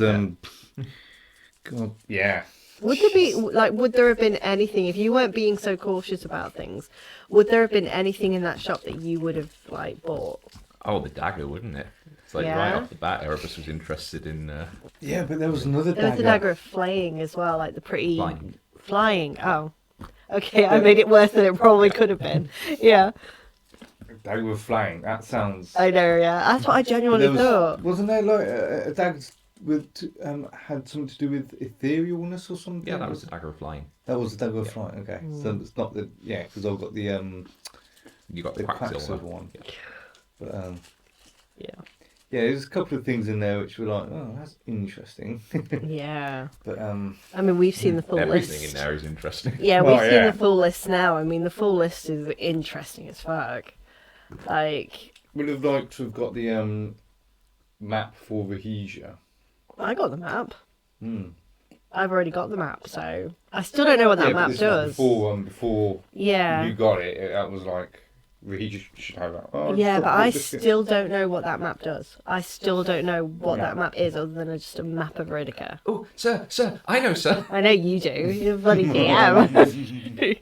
God, yeah. Would there have been anything, if you weren't being so cautious about things, would there have been anything in that shop that you would have, like, bought? Oh, the dagger, wouldn't it? It's like right off the bat, Erebus was interested in... Yeah, but there was another There was the dagger. dagger of flaying as well, like the pretty... Flying. Flying, oh. Okay, I made it worse than it probably could have been. Yeah, Dagger with flying. That sounds. I know, yeah. That's what I genuinely thought. Wasn't there like a dagger with had something to do with etherealness or something? Yeah, that was the dagger of flying. That was the dagger of flying. Okay, so it's not the because I've got the You got the Quacksilver Quacksilver one. Yeah. But Yeah. yeah, there's a couple of things in there which were like, oh, that's interesting. Yeah. But I mean, we've seen the full Everything list. in there is interesting. Yeah, Oh, we've seen yeah. the full list now. I mean, the full list is interesting as fuck. Like, would have liked to have got the map for Rhodesia. I got the map. Hmm. I've already got the map, so I still don't know what that Yeah, but map this was does. before Yeah. you got it, that was like Rhodesia should have that. Oh, Yeah, stop but I this. still don't know what that map does. I still don't know what that map is other than just a map of Iridica. Oh, sir, I know, sir. I know you do. You're a bloody DM.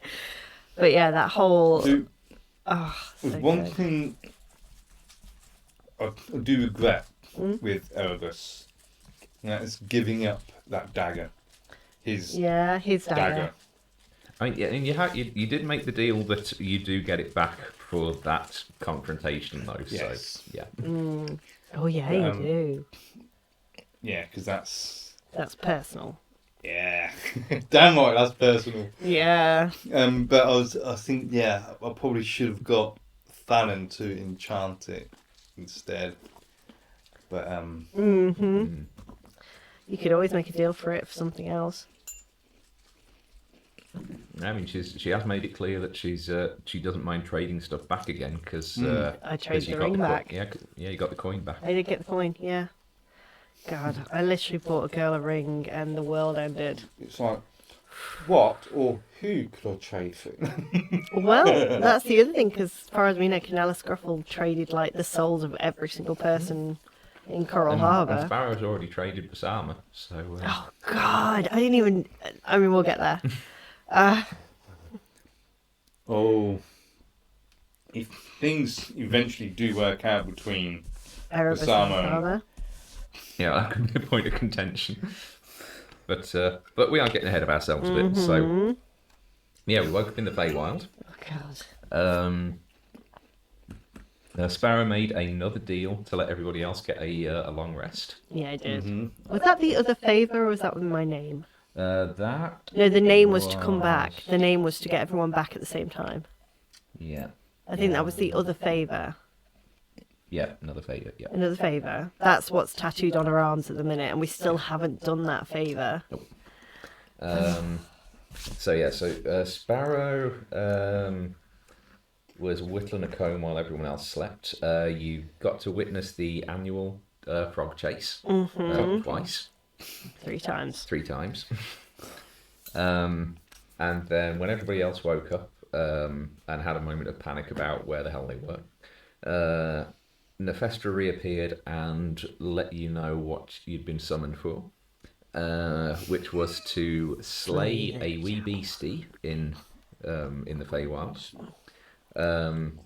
But yeah, that whole... So, Oh, there's so one good. thing I do regret Hmm? with Erebus, and that is giving up that dagger. His Yeah, his dagger. dagger. I mean, yeah, and you did make the deal that you do get it back for that confrontation, though. Yes. So yeah, Oh yeah, you Um, do. Yeah, because that's That's personal. yeah, damn right, that's personal. Yeah. But I think I probably should have got Fallon to enchant it instead. But You could always make a deal for it for something else. I mean, she has made it clear that she doesn't mind trading stuff back again because I traded the ring back. Yeah, you got the coin back. I did get the coin, yeah. God, I literally bought a girl a ring and the world ended. it's like What or who could I trade for? Well, that's the other thing, because as far as we know, Canella Scruffle traded like the souls of every single person in Coral And Harbour. Sparrow's already traded for Sama, so... Oh, God. I didn't even... I mean, we'll get there. Oh, if things eventually do work out between Erebus Osama and and- Harbour. Yeah, that could be a point of contention. But we are getting ahead of ourselves a bit, so... Yeah, we woke up in the Feywild. Oh, God. Sparrow made another deal to let everybody else get a long rest. Yeah, I did. Was that the other favour, or was that with my name? That... No, the name was to come back. The name was to get everyone back at the same time. Yeah. I think that was the other favour. Yeah, another favour, yeah. Another favour. That's what's tattooed on her arms at the minute, and we still haven't done that favour. So Sparrow was whittling a comb while everyone else slept. You got to witness the annual frog chase twice. 3 times. 3 times. And then when everybody else woke up and had a moment of panic about where the hell they were, Nefestra reappeared and let you know what you'd been summoned for, which was to slay a wee beastie in the Feywilds.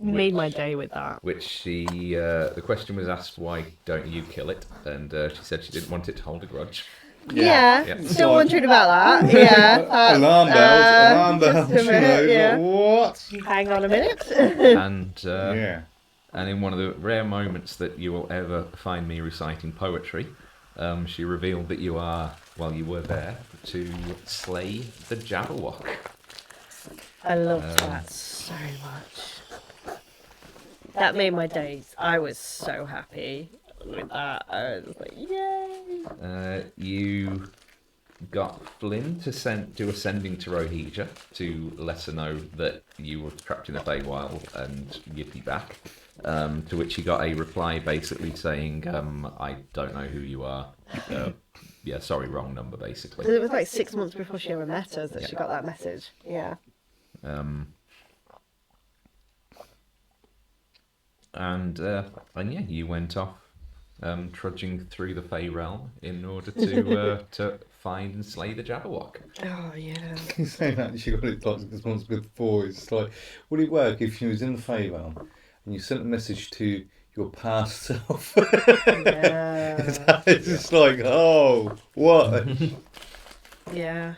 Made my day with that. Which the question was asked, why don't you kill it? And she said she didn't want it to hold a grudge. Yeah. Still wondering about that. Yeah. Alarm bells, just a minute, yeah. What? Hang on a minute. And Yeah. and in one of the rare moments that you will ever find me reciting poetry, she revealed that you were there to slay the Jabberwock. I love that so much. That made my days. I was so happy with that. I was like, yay! You got Flynn to do a sending to Rohija to let her know that you were trapped in the Feywild and you'd be back. To which he got a reply basically saying, I don't know who you are. Yeah, sorry, wrong number, basically. It was like 6 months before she ever met us that she got that message. Yeah. And yeah, you went off trudging through the Fey realm in order to find and slay the Jabberwock. Oh, yeah. Saying that she got it like 6 months before, it's like, would it work if she was in the Fey realm and you sent a message to your past self? Yeah. It's just like, oh, what? Yeah.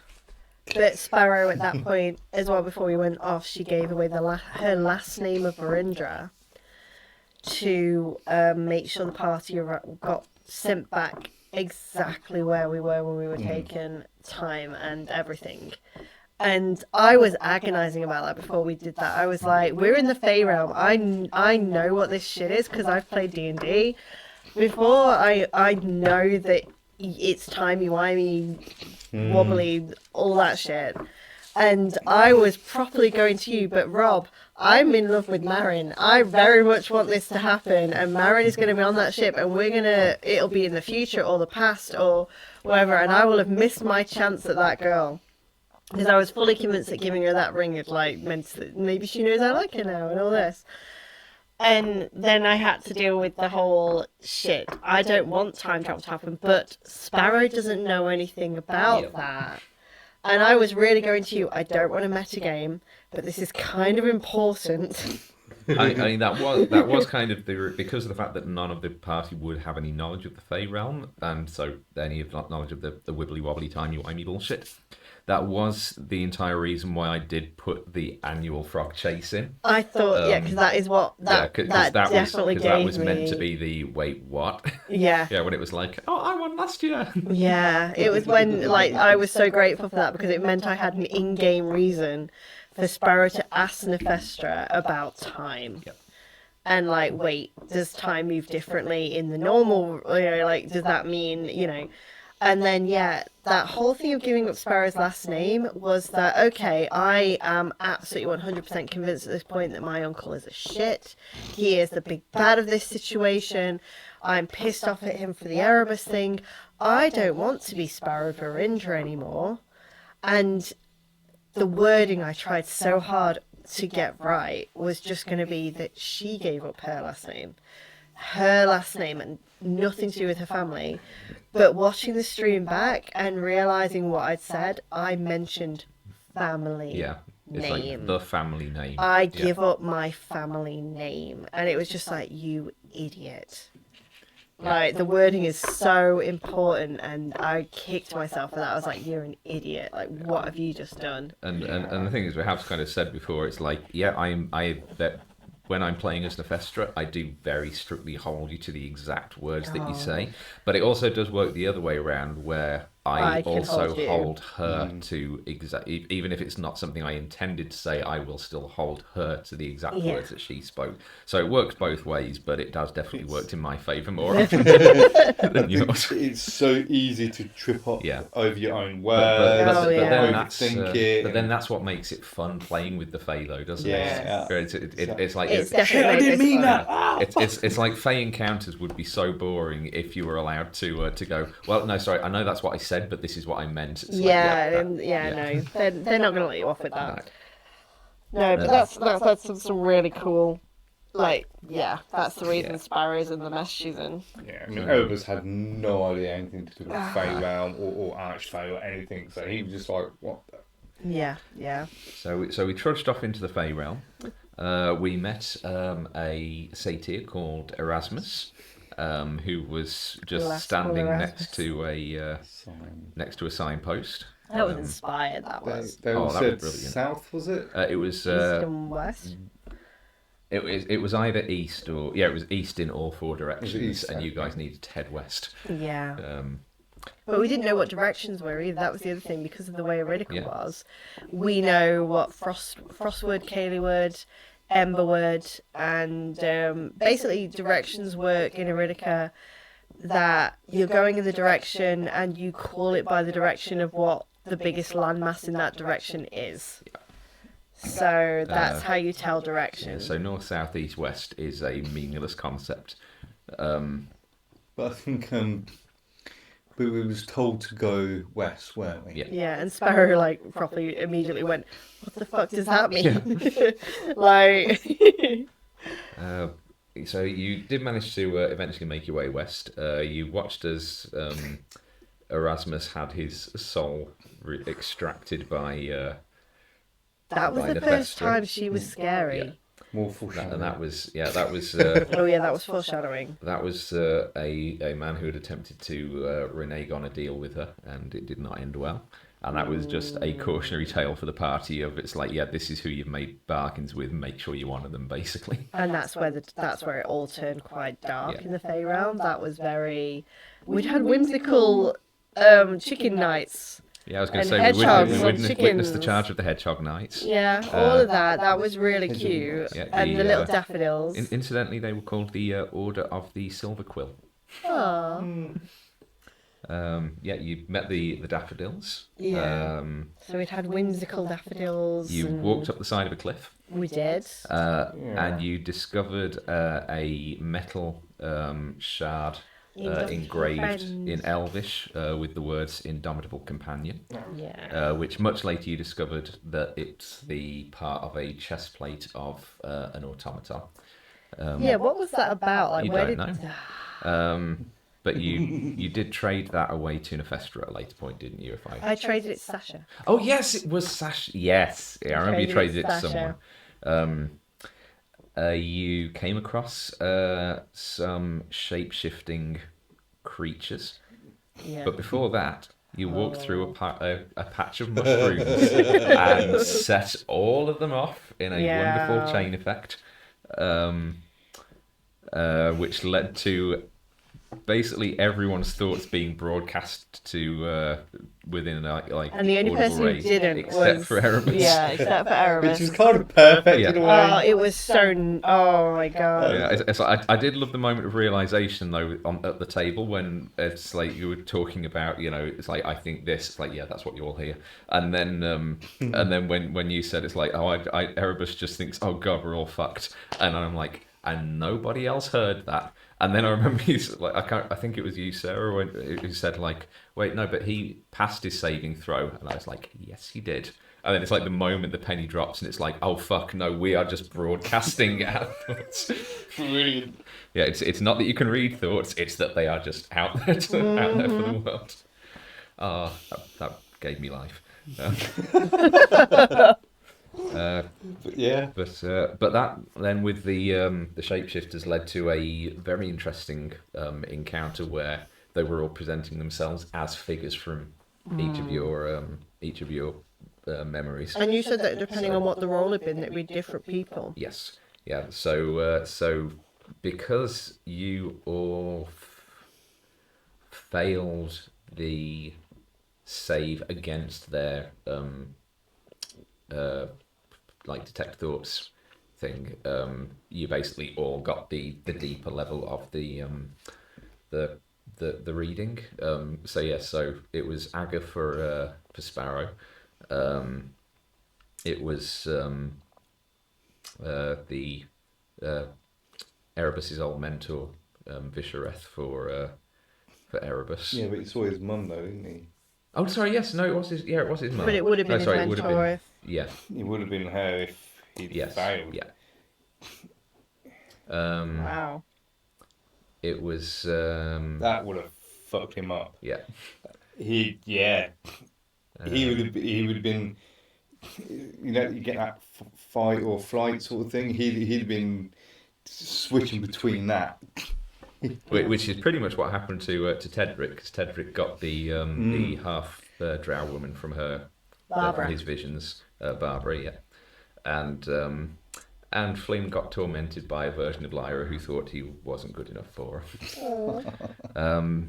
But Sparrow at that point, as well, before we went off, she gave away her last name of Verindra to make sure the party got sent back exactly where we were when we were taken, time and everything. And I was agonising about that before we did that. I was like, we're in the Fey realm. I know what this shit is because I've played D&D. Before, I know that it's timey-wimey, wobbly, all that shit. And I was properly going to you, but Rob, I'm in love with Marin. I very much want this to happen, and Marin is going to be on that ship, and it'll be in the future or the past or whatever, and I will have missed my chance at that girl. Because I was fully convinced that giving her that ring had meant that maybe she knows I like her now and all this. And then I had to deal with the whole shit. I don't want time travel to happen, but Sparrow doesn't know anything about that. And I was really going to you, I don't want a metagame, but this is kind of important. I mean, that was kind of because of the fact that none of the party would have any knowledge of the Fey realm, and so any of knowledge of the wibbly wobbly timey-wimey bullshit. That was the entire reason why I did put the annual frog chase in. I thought, because that is what that definitely gave me. That was meant to be the wait, what? Yeah. Yeah, when it was like, oh, I won last year. Yeah, it was when I was so grateful for that because it meant I had an in-game reason for Sparrow to ask Nefestra about time. Yep. And wait, does time move differently in the normal? Does that mean And then, that whole thing of giving up Sparrow's last name was that, okay, I am absolutely 100% convinced at this point that my uncle is a shit. He is the big bad of this situation. I'm pissed off at him for the Erebus thing. I don't want to be Sparrow Verindra anymore. And the wording I tried so hard to get right was just going to be that she gave up her last name and nothing to do with her family. But watching the stream back and realizing what I'd said, I mentioned family Yeah. It's name. like the family name. I give up my family name. And it was just like, you idiot. Like, the wording is so important, and I kicked myself for that. I was like, you're an idiot. Like, what have you just done? And the thing is, we have kind of said before, it's like, yeah, that when I'm playing as Nefestra, I do very strictly hold you to the exact words that you say. But it also does work the other way around, where I can also hold you. hold her to even if it's not something I intended to say, I will still hold her to the exact words that she spoke. So it works both ways, but it does definitely work in my favour more often than yours. It's so easy to trip up over your own words, but then that's what makes it fun playing with the Fae, though, doesn't it? It's like it's definitely I didn't mean that. It's like Fae encounters would be so boring if you were allowed to go, well, no, sorry, I know that's what I said, but this is what I meant. It's no, they're not going to let you off with that. No, but that's some really cool. Like, that's the reason Sparrow's in the mess she's in. Yeah, I mean, Erebus had no idea anything to do with Fae Realm or Archfey or anything, so he was just like, what the... Yeah. So we trudged off into the Fae Realm. We met a satyr called Erasmus, who was just standing next to a signpost. That was inspired. That was. They that said was brilliant. south, was it? It was East and west. It was either east or it was east in all four directions, east, and you guys needed to head west. Yeah. But we didn't know what directions were either. That was the other thing, because of the way Iridica was. We know what Frostwood, Caelywood, Emberwood, and basically directions work in Iridica, that you're going in the direction and you call it by the direction of what the biggest landmass in that direction is. So that's how you tell direction. Yeah, so north, south, east, west is a meaningless concept. But I think we was told to go west, weren't we? Yeah, and Sparrow properly immediately went, what the fuck does that mean? Like... So you did manage to eventually make your way west. You watched as Erasmus had his soul extracted by... that was the first time she was scary. Yeah. More foreshadowing. And that was... that was that was foreshadowing. That was a man who had attempted to renege on a deal with her, and it did not end well. And that was just a cautionary tale for the party of, it's like, this is who you've made bargains with, make sure you honour them, basically. And that's where it all turned quite dark in the Fae realm. That was very... We'd had whimsical chicken nights. Yeah, I was going to say, we witnessed the charge of the Hedgehog Knights. Yeah, all of that. That was really cute. Yeah, and the little daffodils. Incidentally, they were called the Order of the Silver Quill. Aww. You met the daffodils. Yeah. So we'd had whimsical daffodils. You walked up the side of a cliff. We did. And you discovered a metal shard engraved in Elvish with the words "Indomitable Companion." Yeah. Which much later you discovered that it's the part of a chest plate of an automaton. What was that about? Like, you don't know. But you did trade that away to Nefestra at a later point, didn't you? I traded it to Sasha. Oh yes, it was Sasha. Yes, I remember you traded it to someone. You came across some shape-shifting creatures. Yeah. But before that, you walked through a patch of mushrooms and set all of them off in a wonderful chain effect, which led to basically everyone's thoughts being broadcast to within and the only person who didn't except for Erebus. Yeah, except for Erebus. Which is kind of perfect in a way. Oh, it was so... Oh my god. Yeah, it's like, I did love the moment of realization though at the table when it's like you were talking about, it's like, I think this, it's like, yeah, that's what you all hear. And then and then when you said, it's like, Erebus just thinks, oh god, we're all fucked. And I'm like, and nobody else heard that. And then I remember I think it was you, Sarah, who said like, "Wait, no, but he passed his saving throw," and I was like, "Yes, he did." And then it's like the moment the penny drops, and it's like, "Oh fuck, no, we are just broadcasting our thoughts." Brilliant. Yeah, it's not that you can read thoughts; it's that they are just out there out there for the world. That gave me life. Yeah. But that then with the shapeshifters led to a very interesting encounter where they were all presenting themselves as figures from each of your memories. And you said that depending on what the role had been, that we'd different people. Yes, yeah. So because you all failed the save against their like detect thoughts thing, you basically all got the deeper level of the reading. So yeah, so it was Aga for Sparrow. It was the Erebus's old mentor, Vishareth for Erebus. Yeah, but he saw his mum though, didn't he? Oh, sorry. Yes, no, it was his. Yeah, it was his mum. But it would have been No, sorry, his it would have mentor. been. Yeah. It would have been her if he'd Yes. failed. Yeah. Wow. It was. That would have fucked him up. Yeah. He would have been, you know, you get that fight or flight sort of thing. He'd have been switching between that. Which is pretty much what happened to Tedric, because Tedric got the half drow woman from her Barbara. from his visions, Barbara, yeah, and Flynn got tormented by a version of Lyra who thought he wasn't good enough for her.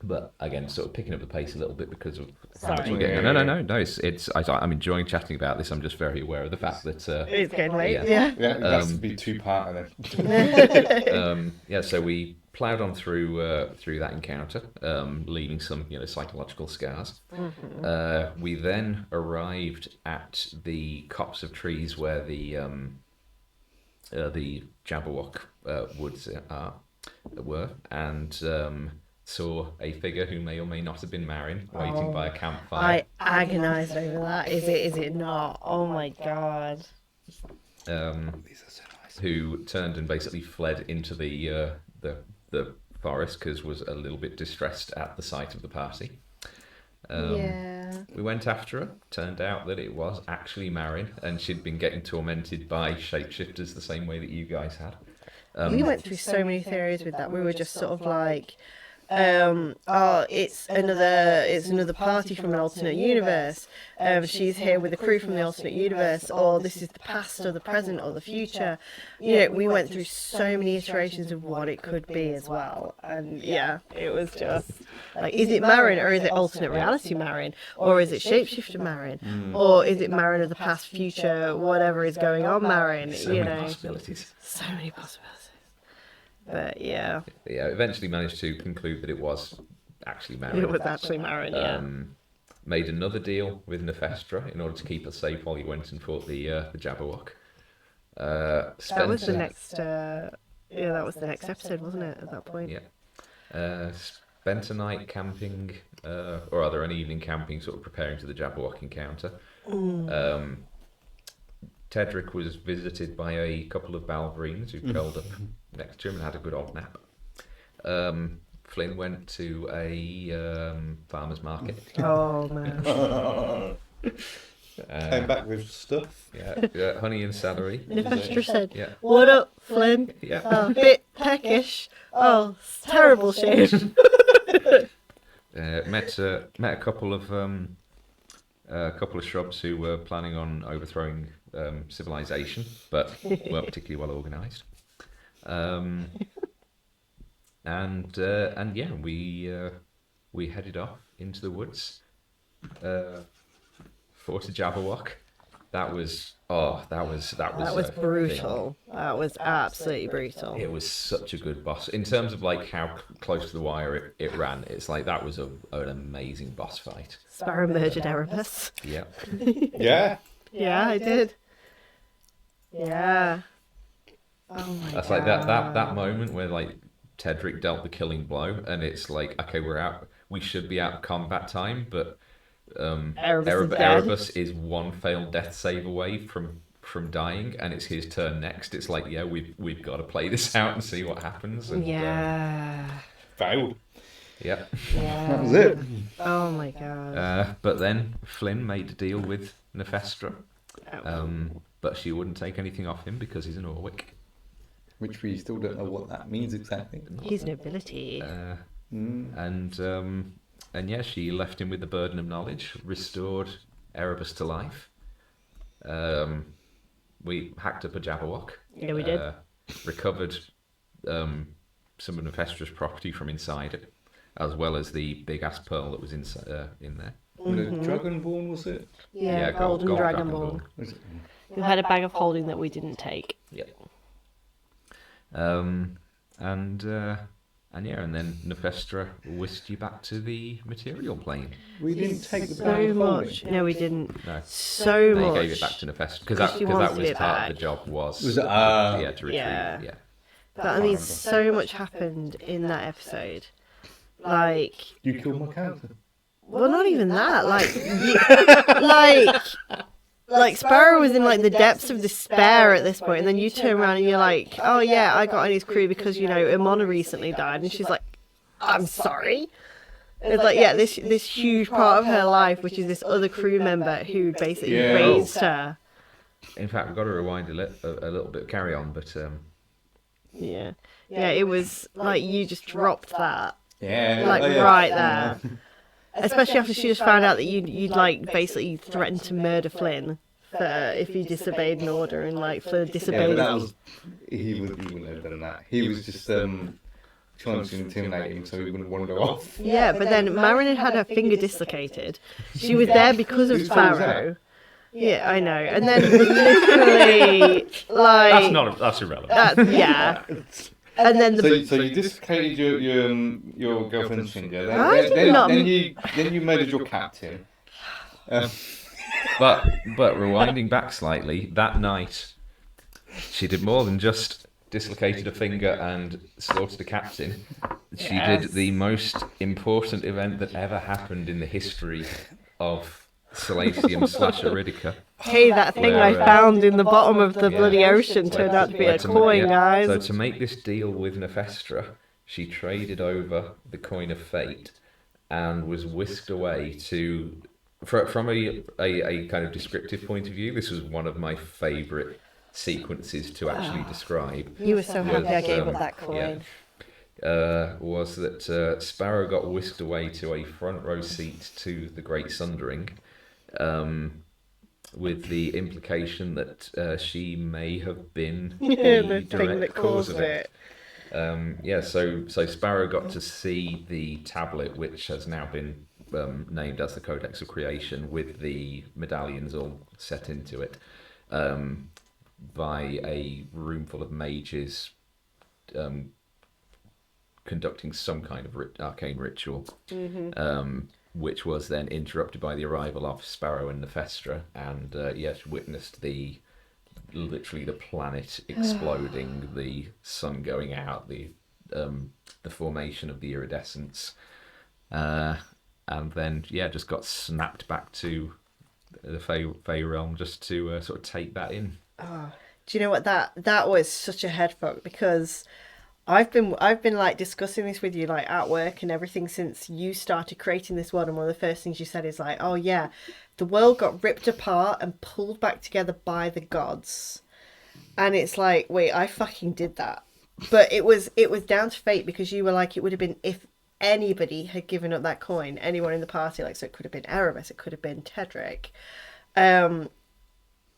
But again, sort of picking up the pace a little bit because of how much we're getting. No. I'm enjoying chatting about this. I'm just very aware of the fact that It's getting late. yeah. Yeah. Yeah, it has to be two-parter then. Yeah, so we ploughed on through that encounter, leaving some psychological scars. We then arrived at the copse of trees where the Jabberwock woods were, and saw a figure who may or may not have been Marin waiting by a campfire. I agonised over that. Is it not? Oh my god. Who turned and basically fled into the forest because was a little bit distressed at the sight of the party. Yeah. We went after her. Turned out that it was actually Marin, and she'd been getting tormented by shapeshifters the same way that you guys had. We went through so many theories with that. We were just sort of like, it's another party from an alternate universe. She's here with a crew from the alternate universe, or this is the past or the present or the future. We went through so many iterations of what it could be as well. And yeah, it was just like, is it Marin, or is it alternate reality Marin, or is it shapeshifter Marin, or is it Marin of the past, future, whatever is going on Marin? So many possibilities. So many possibilities. But yeah. Yeah, eventually managed to conclude that it was actually Marin. It was actually Marin, yeah. Made another deal with Nefestra in order to keep us safe while you went and fought the Jabberwock. That was the next. That was the next episode, wasn't it? At that point. Yeah. Spent a night camping, or rather an evening camping, sort of preparing for the Jabberwock encounter. Tedric was visited by a couple of Balverines who curled up next to him and had a good old nap. Flynn went to a farmer's market. Oh man. Came back with stuff. Yeah, honey and celery. Nefestra said, Yeah. "What up, Flynn? Yeah. Oh, bit peckish. Oh, it's terrible shame." Met a couple of shrubs who were planning on overthrowing civilization, but weren't particularly well organised. And yeah, we headed off into the woods, fought a Jabberwock. That was brutal. That was absolutely brutal. It was such a good boss in terms of like how close to the wire it ran. It's like that was an amazing boss fight. Sparrow murdered Erebus. Yeah. Yeah. Yeah, I did. Yeah. Oh my That's god. like that moment where like Tedric dealt the killing blow, and it's like, okay, we're out. We should be out of combat time, but Erebus is dead. Erebus is one failed death save away from dying, and it's his turn next. It's like, yeah, we've got to play this out and see what happens. And, Yeah. Failed. yeah. Yeah. That was it. Oh my god. But then Flynn made a deal with Nefestra, but she wouldn't take anything off him because he's an Orwick. Which we still don't know what that means exactly. His nobility. And yeah, she left him with the burden of knowledge, restored Erebus to life. We hacked up a Jabberwock. Yeah, we did. Recovered some of Nefestra's property from inside it, as well as the big ass pearl that was in there. The Dragonborn, was it? Yeah, golden Dragonborn. Was it? You had a bag of holding that we didn't take. Yeah. And then Nefestra whisked you back to the material plane. We didn't take the So bag of holding. much. No, we didn't. No. So They much. gave it back to Nefestra because Because she that wanted was it part back. of the job was Was it- to retrieve. Yeah. Yeah. But I mean, so much happened in that episode. Like, You killed my character. well, not even that. Like Sparrow was in like the depths of despair at this point, and then you turn around and you're like, oh yeah, I got on his crew because Imona recently died, and she's like, I'm sorry. It's like, yeah, this huge part of her life, which is this other crew member who basically Yeah. raised her. In fact, we've got to rewind a little bit, carry on, but Yeah, it was like you just dropped that, Yeah. like oh, yeah. right there. Especially after she just found out that you'd like basically threatened to murder Flynn for if he disobeyed an order, and like Flynn Yeah, but disobeyed. that was he wouldn't have done that. He was just trying to intimidate him so he wouldn't wander off. Yeah, but then Marin had her finger dislocated. She was there because of Whose fault was Sparrow. Yeah, I know. And then literally, like, that's irrelevant. yeah. And then the So you dislocated your girlfriend's finger. I did not- Then you murdered your captain. But rewinding back slightly, that night she did more than just dislocated a finger and slaughtered a captain. She did the most important event that ever happened in the history of Salacium / Iridica. hey, that thing I found in the bottom of the bloody ocean turned out to be a coin, guys. So to make this deal with Nefestra, she traded over the coin of fate and was whisked away to. From a kind of descriptive point of view, this was one of my favourite sequences to actually describe. You were so happy I was, gave up that coin. Was that Sparrow got whisked away to a front row seat to the Great Sundering, with the implication that she may have been The the thing direct that cause caused of it. So Sparrow got to see the tablet, which has now been named as the Codex of Creation, with the medallions all set into it, by a room full of mages conducting some kind of arcane ritual, which was then interrupted by the arrival of Sparrow and Nefestra, and yes, witnessed literally the planet exploding, the sun going out, the formation of the iridescence, and then just got snapped back to the Fey realm just to sort of take that in. Do you know what that was such a head fuck, because I've been like discussing this with you like at work and everything since you started creating this world, and one of the first things you said is like, oh yeah, the world got ripped apart and pulled back together by the gods. And it's like, wait, I fucking did that. But it was down to fate, because you were like, it would have been if anybody had given up that coin, anyone in the party, like, so it could have been Erebus, it could have been Tedric.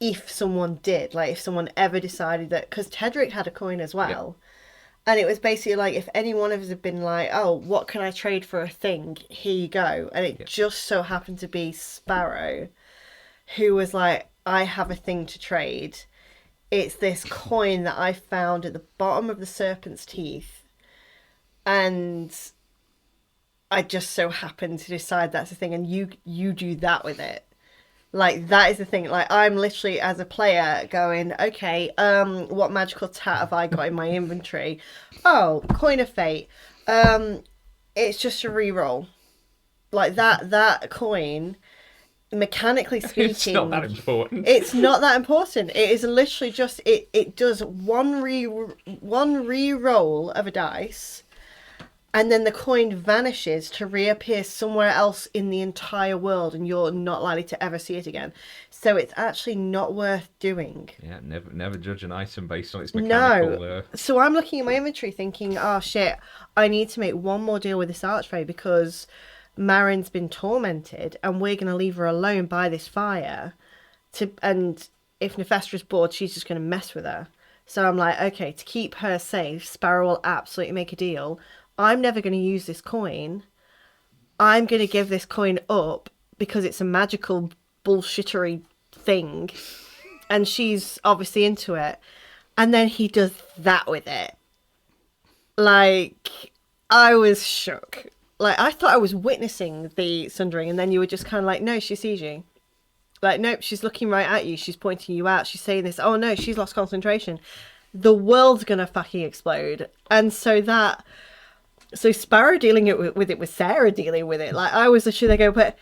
If someone did, like if someone ever decided that, because Tedric had a coin as well. Yep. And it was basically like, if any one of us had been like, oh, what can I trade for a thing? Here you go. And it just so happened to be Sparrow, who was like, I have a thing to trade. It's this coin that I found at the bottom of the serpent's teeth. And I just so happened to decide that's the thing. And you do that with it. Like, that is the thing. Like, I'm literally, as a player, going, okay, what magical tat have I got in my inventory? Oh, Coin of Fate. It's just a reroll. Like, that coin, mechanically speaking... It's not that important. It's not that important. It is literally just... It does one re-roll of a dice, and then the coin vanishes to reappear somewhere else in the entire world, and you're not likely to ever see it again. So it's actually not worth doing. Yeah, never judge an item based on its mechanical... No. So I'm looking at my inventory thinking, oh shit, I need to make one more deal with this archfey because Marin's been tormented and we're going to leave her alone by this fire. And if Nefestra's bored, she's just going to mess with her. So I'm like, okay, to keep her safe, Sparrow will absolutely make a deal. I'm never going to use this coin. I'm going to give this coin up because it's a magical bullshittery thing. And she's obviously into it. And then he does that with it. Like, I was shook. Like, I thought I was witnessing the sundering, and then you were just kind of like, no, she sees you. Like, nope, she's looking right at you. She's pointing you out. She's saying this. Oh, no, she's lost concentration. The world's going to fucking explode. And so Sparrow dealing with it was Sarah dealing with it. Like, I was literally there going,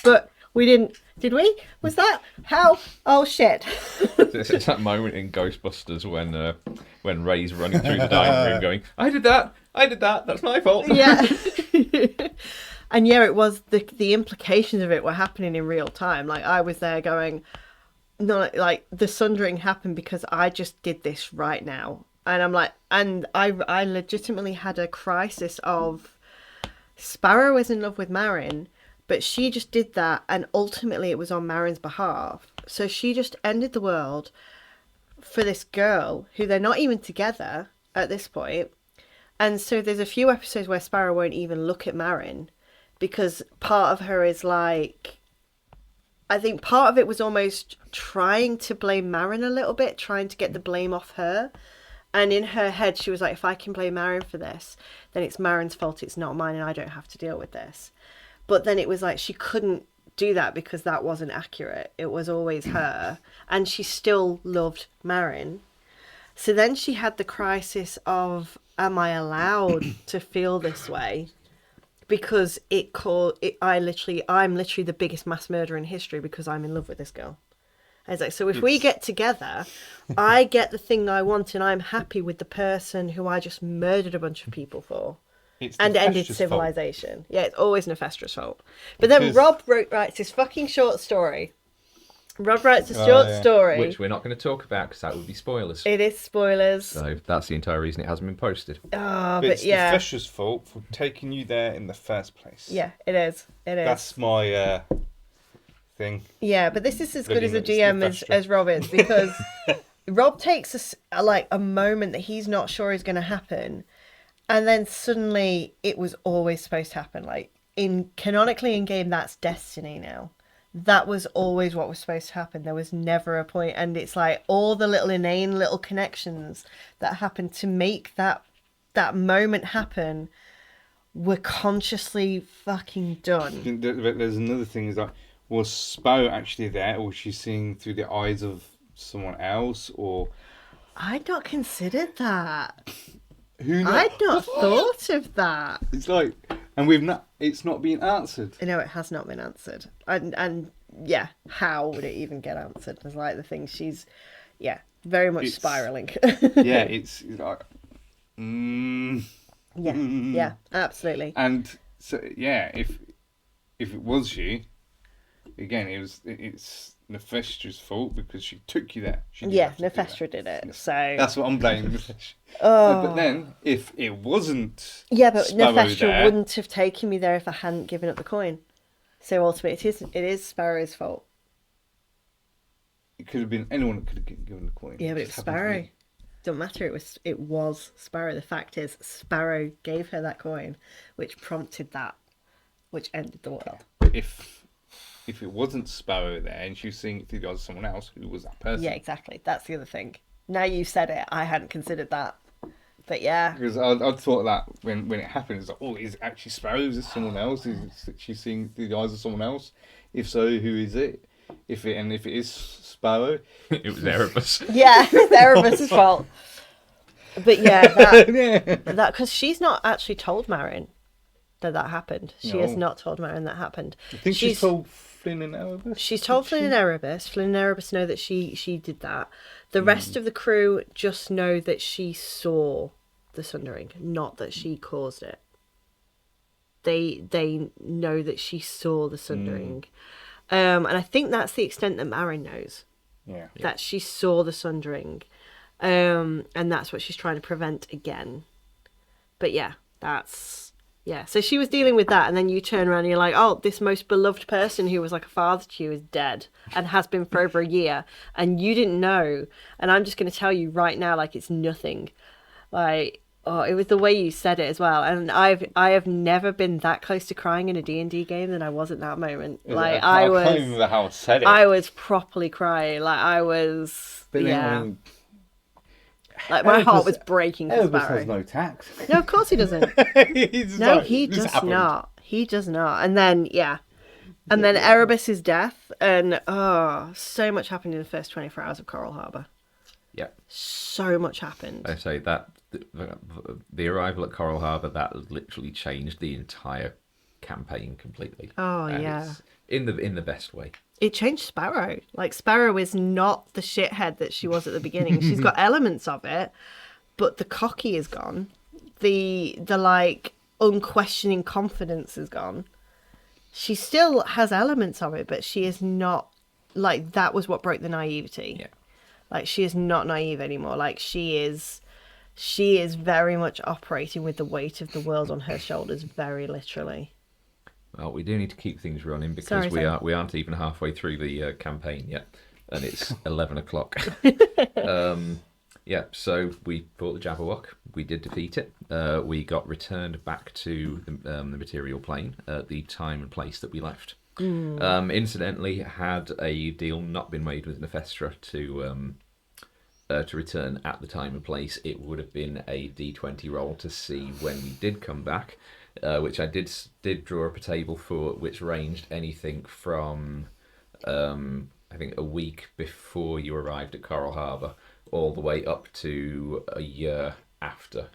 but we didn't. Did we? Was that? How? Oh, shit. It's that moment in Ghostbusters when Ray's running through the dining room going, I did that, that's my fault. Yeah. And yeah, it was the implications of it were happening in real time. Like, I was there going, no, like, the sundering happened because I just did this right now. And I'm like, and I legitimately had a crisis of Sparrow is in love with Marin, but she just did that, and ultimately it was on Marin's behalf. So she just ended the world for this girl who they're not even together at this point. And so there's a few episodes where Sparrow won't even look at Marin because part of her is like, I think part of it was almost trying to blame Marin a little bit, trying to get the blame off her. And in her head, she was like, if I can blame Marin for this, then it's Marin's fault, it's not mine, and I don't have to deal with this. But then it was like she couldn't do that because that wasn't accurate. It was always her. And she still loved Marin. So then she had the crisis of, am I allowed to feel this way? Because I'm literally the biggest mass murderer in history because I'm in love with this girl. I was like, so if we get together, I get the thing I want and I'm happy with the person who I just murdered a bunch of people for. And ended civilization. Fault. Yeah, it's always Nefestra's fault. But then Rob writes his fucking short story. Rob writes a short story. Which we're not going to talk about because that would be spoilers. It is spoilers. So that's the entire reason it hasn't been posted. Oh, but it's yeah. It's Nefestra's fault for taking you there in the first place. Yeah, it is. It is. That's my thing. Yeah, but this is as good as a GM as Rob is because Rob takes a moment that he's not sure is going to happen. And then suddenly it was always supposed to happen. Like, canonically in game, that's destiny now. That was always what was supposed to happen. There was never a point. And it's like all the little inane little connections that happened to make that moment happen were consciously fucking done. There's another thing is like, was Sparrow actually there, or was she seeing through the eyes of someone else, or... I'd not considered that. Who knows? I'd not thought of that. It's like, and it's not been answered. No, it has not been answered. And yeah, how would it even get answered? It's like the thing she's, very much spiraling. Yeah, it's like, yeah, absolutely. And so, yeah, if it was you, again, it's Nefestra's fault because she took you there. Nefestra did it. So that's what I'm blaming. Oh. But then, if it wasn't, but Sparrow Nefestra wouldn't have taken me there if I hadn't given up the coin. So ultimately, it is Sparrow's fault. It could have been anyone that could have given the coin. Yeah, but it was Sparrow. Don't matter. It was Sparrow. The fact is, Sparrow gave her that coin, which prompted that, which ended the world. But if it wasn't Sparrow there and she was seeing it through the eyes of someone else, who was that person? Yeah, exactly. That's the other thing. Now you said it, I hadn't considered that. But yeah. Because I'd thought that when it happened, it's like, oh, is it actually Sparrow? Is it someone else? Is she seeing through the eyes of someone else? If so, who is it? if it is Sparrow, It was Erebus. Yeah, it's Erebus' fault. But yeah, yeah. that because she's not actually told Marin that happened. She has No. not told Marin that happened. I think she's told Flynn and Erebus. She's told Flynn and Erebus. Flynn and Erebus know that she did that. The rest of the crew just know that she saw the Sundering, not that she caused it. They know that she saw the Sundering. And I think that's the extent that Marin knows. Yeah. That she saw the Sundering. And that's what she's trying to prevent again. But yeah, so she was dealing with that, and then you turn around and you're like, oh, this most beloved person who was like a father to you is dead and has been for over a year, and you didn't know. And I'm just going to tell you right now, like, it's nothing. Like, oh, it was the way you said it as well. And I have never been that close to crying in a D&D game than I was at that moment. Like, I can't remember how I said it. I was properly crying. Like, I was, But then, yeah. I mean, Like, my heart was breaking for Erebus Sparrow. has no tact. No, of course he doesn't. He's No, like, he "This does happened." not. He does not. And then, yeah. And then Erebus's death. And, so much happened in the first 24 hours of Coral Harbour. Yeah. So much happened. I say that the arrival at Coral Harbour, that literally changed the entire campaign completely. Oh, And yeah. it's in the best way. It changed Sparrow. Like, Sparrow is not the shithead that she was at the beginning. She's got elements of it, but the cocky is gone. The like, unquestioning confidence is gone. She still has elements of it, but she is not, like, that was what broke the naivety. Yeah. Like, she is not naive anymore. Like, she is very much operating with the weight of the world on her shoulders, very literally. Well, we do need to keep things running because Sorry. we aren't even halfway through the campaign yet, and it's 11 o'clock. Yeah, so we fought the Jabberwock. We did defeat it. We got returned back to the material plane at the time and place that we left. Incidentally, had a deal not been made with Nephestra to return at the time and place, it would have been a D20 roll to see when we did come back. Which I did draw up a table for, which ranged anything from I think a week before you arrived at Coral Harbour, all the way up to a year after.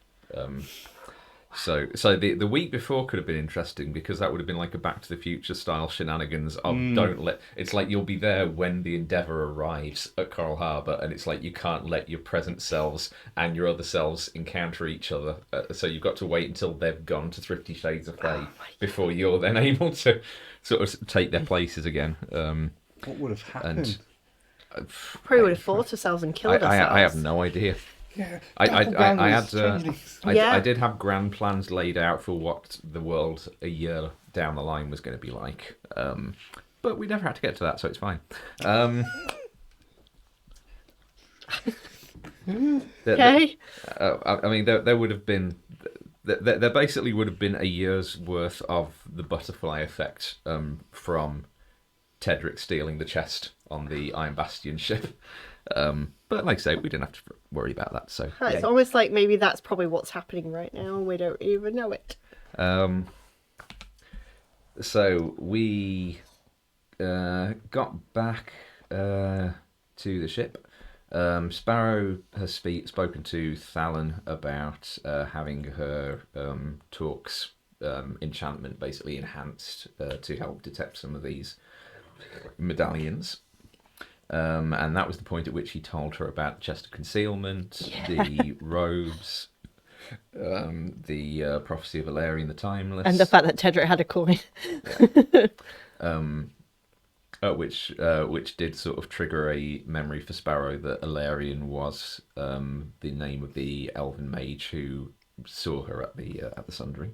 So the week before could have been interesting because that would have been like a Back to the Future style shenanigans of it's like you'll be there when the Endeavour arrives at Coral Harbour, and it's like you can't let your present selves and your other selves encounter each other. So you've got to wait until they've gone to Thrifty Shades of Grey before you're then able to sort of take their places again. What would have happened? Probably would have fought ourselves and killed ourselves. I have no idea. Yeah, I did have grand plans laid out for what the world a year down the line was going to be like, but we never had to get to that, so it's fine. Okay. I mean, there would have been, there basically would have been a year's worth of the butterfly effect from Tedric stealing the chest on the Iron Bastion ship. But like I say, we didn't have to worry about that. So It's almost like maybe that's probably what's happening right now, and we don't even know it. So we got back to the ship. Sparrow has spoken to Thalon about having her Torque's enchantment basically enhanced to help detect some of these medallions. And that was the point at which he told her about chest of concealment, the robes, the prophecy of Valerian the Timeless, And the fact that Tedric had a coin. which did sort of trigger a memory for Sparrow that Alarian was the name of the elven mage who saw her at the Sundering.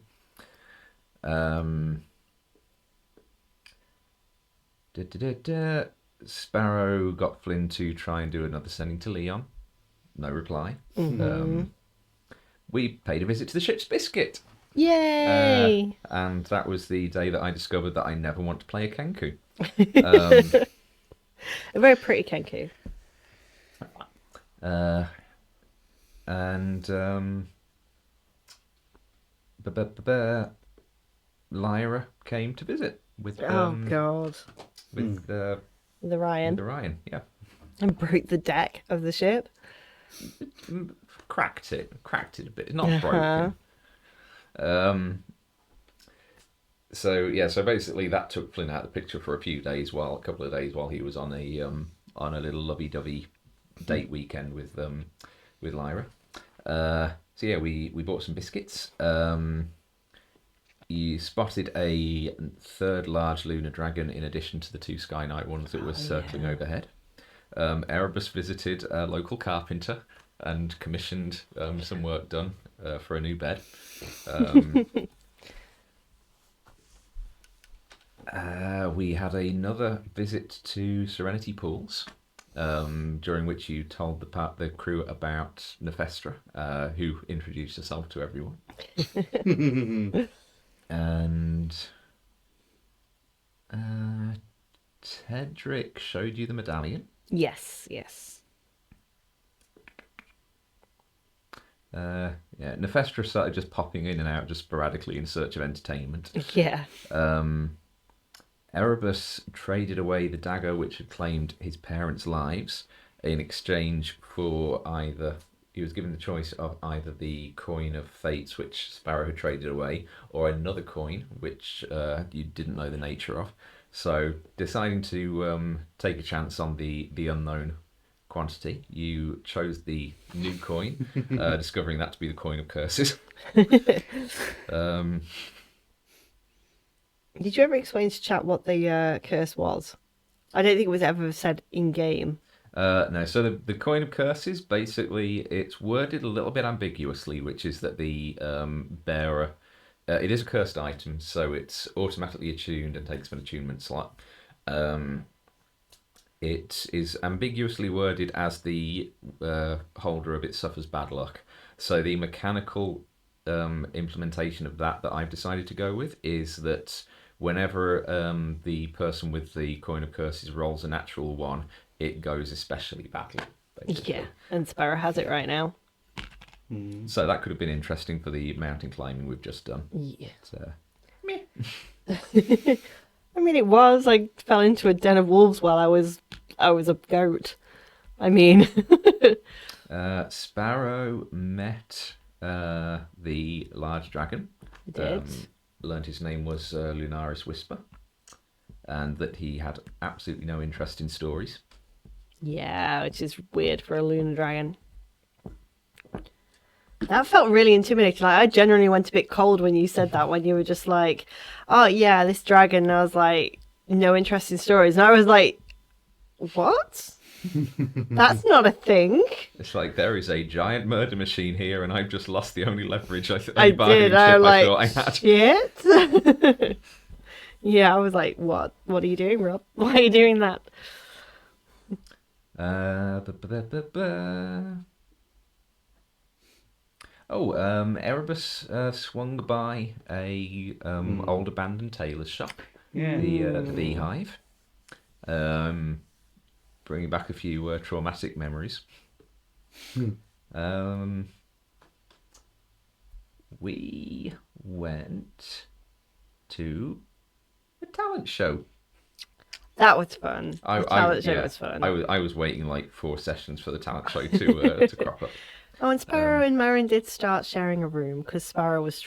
Sparrow got Flynn to try and do another sending to Leon. No reply. We paid a visit to the ship's biscuit. Yay! And that was the day that I discovered that I never want to play a Kenku. A very pretty Kenku. Lyra came to visit with Oh God! with The Ryan. The Ryan, yeah. And broke the deck of the ship. Cracked it a bit. Not broken. So basically that took Flynn out of the picture for a couple of days while he was on a little lovey-dovey date weekend with Lyra. We bought some biscuits. You spotted a third large lunar dragon in addition to the 2 Sky Knight ones that were circling overhead. Erebus visited a local carpenter and commissioned some work done for a new bed. We had another visit to Serenity Pools, during which you told the crew about Nephestra, who introduced herself to everyone. And Tedric showed you the medallion. Yes. Nephestra started just popping in and out just sporadically in search of entertainment. Yeah. Erebus traded away the dagger which had claimed his parents' lives in exchange for he was given the choice of either the coin of fates which Sparrow had traded away or another coin which you didn't know the nature of. So deciding to take a chance on the unknown quantity, you chose the new coin, discovering that to be the coin of curses. Did you ever explain to chat what the curse was? I don't think it was ever said in game. No, so the coin of curses, basically, it's worded a little bit ambiguously, which is that the bearer, it is a cursed item, so it's automatically attuned and takes an attunement slot. It is ambiguously worded as the holder of it suffers bad luck. So the mechanical implementation of that I've decided to go with is that whenever the person with the coin of curses rolls a natural 1, it goes especially badly. Basically. Yeah, and Sparrow has it right now. So that could have been interesting for the mountain climbing we've just done. Yeah. So. I mean, it was. I fell into a den of wolves while I was a goat. I mean. Sparrow met the large dragon. He did. Learned his name was Lunaris Whisper, and that he had absolutely no interest in stories. Yeah, which is weird for a lunar dragon. That felt really intimidating. Like, I genuinely went a bit cold when you said that, when you were just like, oh yeah, this dragon. And I was like, no interest in stories. And I was like, what? That's not a thing. It's like, there is a giant murder machine here, and I've just lost the only leverage I did. I thought I had. Shit. Yeah, I was like, what? What are you doing, Rob? Why are you doing that? Erebus swung by a old abandoned tailor's shop, the Beehive, bringing back a few traumatic memories. We went to a talent show. That was fun. The talent show was fun. I was waiting like 4 sessions for the talent show to crop up. Oh, and Sparrow and Marin did start sharing a room because Marin was